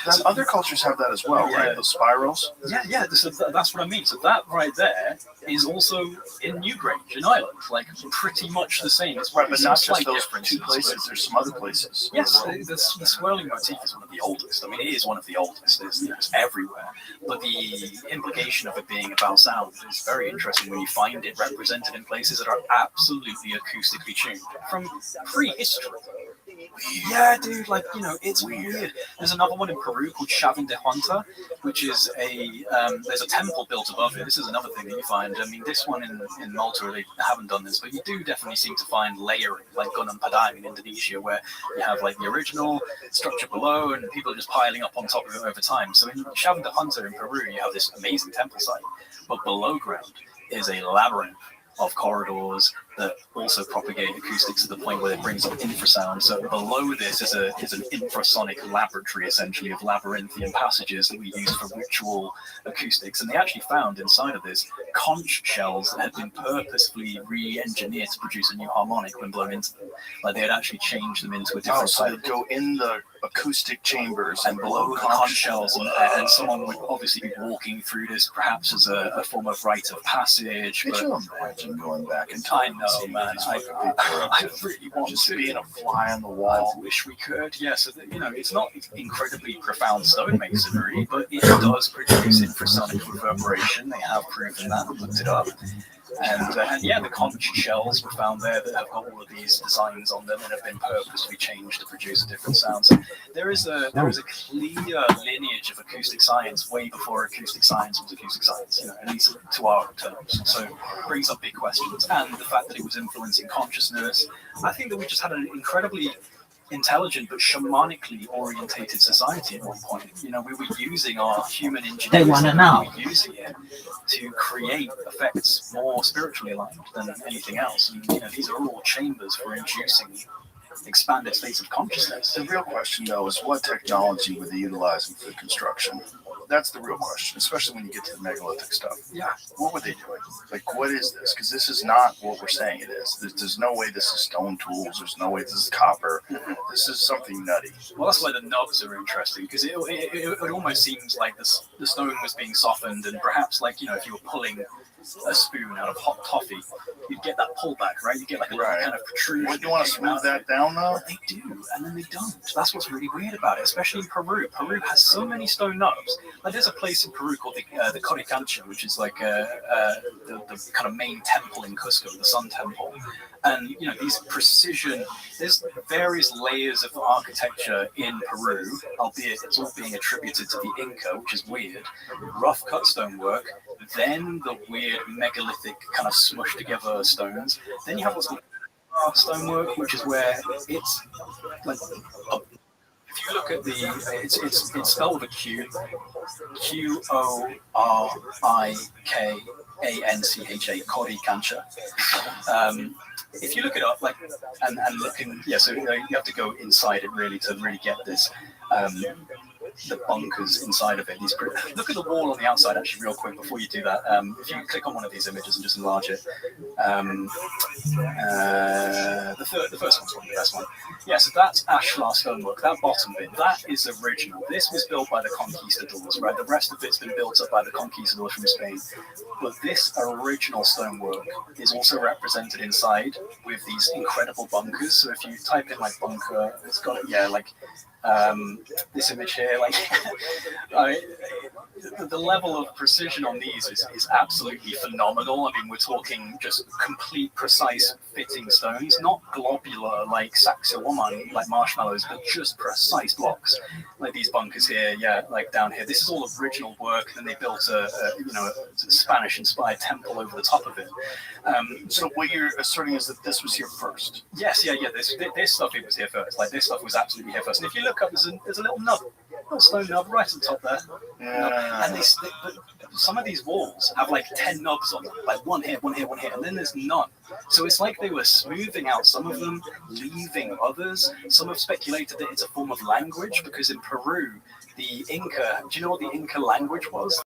That other cultures have that as well, right? Those spirals. Yeah. So that's what I mean. So that right there is also in Newgrange in Ireland, like pretty much the same. It's Right, but not just slight those difference, two places. There's some other places. Yes, the swirling motif is one of the oldest. I mean, it is one of the oldest. It's everywhere. But the implication of it being about sound is very interesting when you find it represented in places that are absolutely acoustically tuned from prehistory. Yeah, dude, like, it's weird. There's another one in Peru called Chavin de Huanta, which is there's a temple built above it. This is another thing that you find. I mean, this one in Malta, they haven't done this, but you do definitely seem to find layering, like Gunung Padang in Indonesia, where you have like the original structure below and people are just piling up on top of it over time. So in Chavin de Huanta in Peru, you have this amazing temple site, but below ground is a labyrinth of corridors that also propagate acoustics to the point where it brings up infrasound. So below this is an infrasonic laboratory, essentially, of labyrinthian passages that we use for ritual acoustics. And they actually found inside of this conch shells that had been purposefully re-engineered to produce a new harmonic when blown into them. Like they had actually changed them into a different so type. they go in the acoustic chambers And below the conch shells, and someone would obviously be walking through this, perhaps as a form of rite of passage. Could But you imagine going back in time? I know, man. I really want just to. being a fly on the I wall. wish we could. Yeah, so that, it's not incredibly profound stonemasonry, but it does produce infrasonic reverberation. They have proven that. I looked it up. And yeah, the conch shells were found there that have got all of these designs on them and have been purposely changed to produce a different sound. So there is a clear lineage of acoustic science way before acoustic science was acoustic science, at least to our terms. So it brings up big questions. And the fact that it was influencing consciousness, I think that we just had an incredibly intelligent but shamanically orientated society at one point. We were using our human ingenuity. They want to know. We were using it to create effects more spiritually aligned than anything else. And these are all chambers for inducing expanded states of consciousness. The real question, though, is what technology were they utilizing for the construction? That's the real question, especially when you get to the megalithic stuff. Yeah. What were they doing? Like, what is this? Because this is not what we're saying it is. There's no way this is stone tools. There's no way this is copper. This is something nutty. Well, that's why the knobs are interesting, because it almost seems like the stone was being softened, and perhaps like, if you were pulling a spoon out of hot toffee, you'd get that pullback, right? You get like a little kind of protrusion. What, you want to smooth that down, though? But they do, and then they don't. That's what's really weird about it, especially in Peru. Peru has so many stone knobs. Like there's a place in Peru called the Coricancha, which is like the kind of main temple in Cusco, the Sun Temple. And these precision, there's various layers of architecture in Peru, albeit it's all being attributed to the Inca, which is weird. Rough cut stonework, then the weird megalithic kind of smushed together stones. Then you have what's called stonework, which is where it's like if you look at it's spelled with a Q, Qorikaancha, Coricancha. If you look it up, like and looking, so you have to go inside it really to really get this. The bunkers inside of it. Look at the wall on the outside actually real quick before you do that. If you click on one of these images and just enlarge it. The first one's probably the best one. Yeah, so that's ashlar stonework. That bottom bit, that is original. This was built by the conquistadors, right? The rest of it's been built up by the conquistadors from Spain. But this original stonework is also represented inside with these incredible bunkers. So if you type in like bunker, it's got this image here, like the level of precision on these is absolutely phenomenal. I mean, we're talking just complete, precise fitting stones, not globular like saxowoman, like marshmallows, but just precise blocks. Like these bunkers here, like down here. This is all original work, and then they built a Spanish-inspired temple over the top of it. So what you're asserting is that this was here first? Yes, this stuff it was here first. Like this stuff was absolutely here first. And if you look up, there's a little nub, little stone nub right at the top there. Yeah. And but some of these walls have like 10 nubs on them, like one here, and then there's none. So it's like they were smoothing out some of them, leaving others. Some have speculated that it's a form of language, because in Peru, the Inca, do you know what the Inca language was?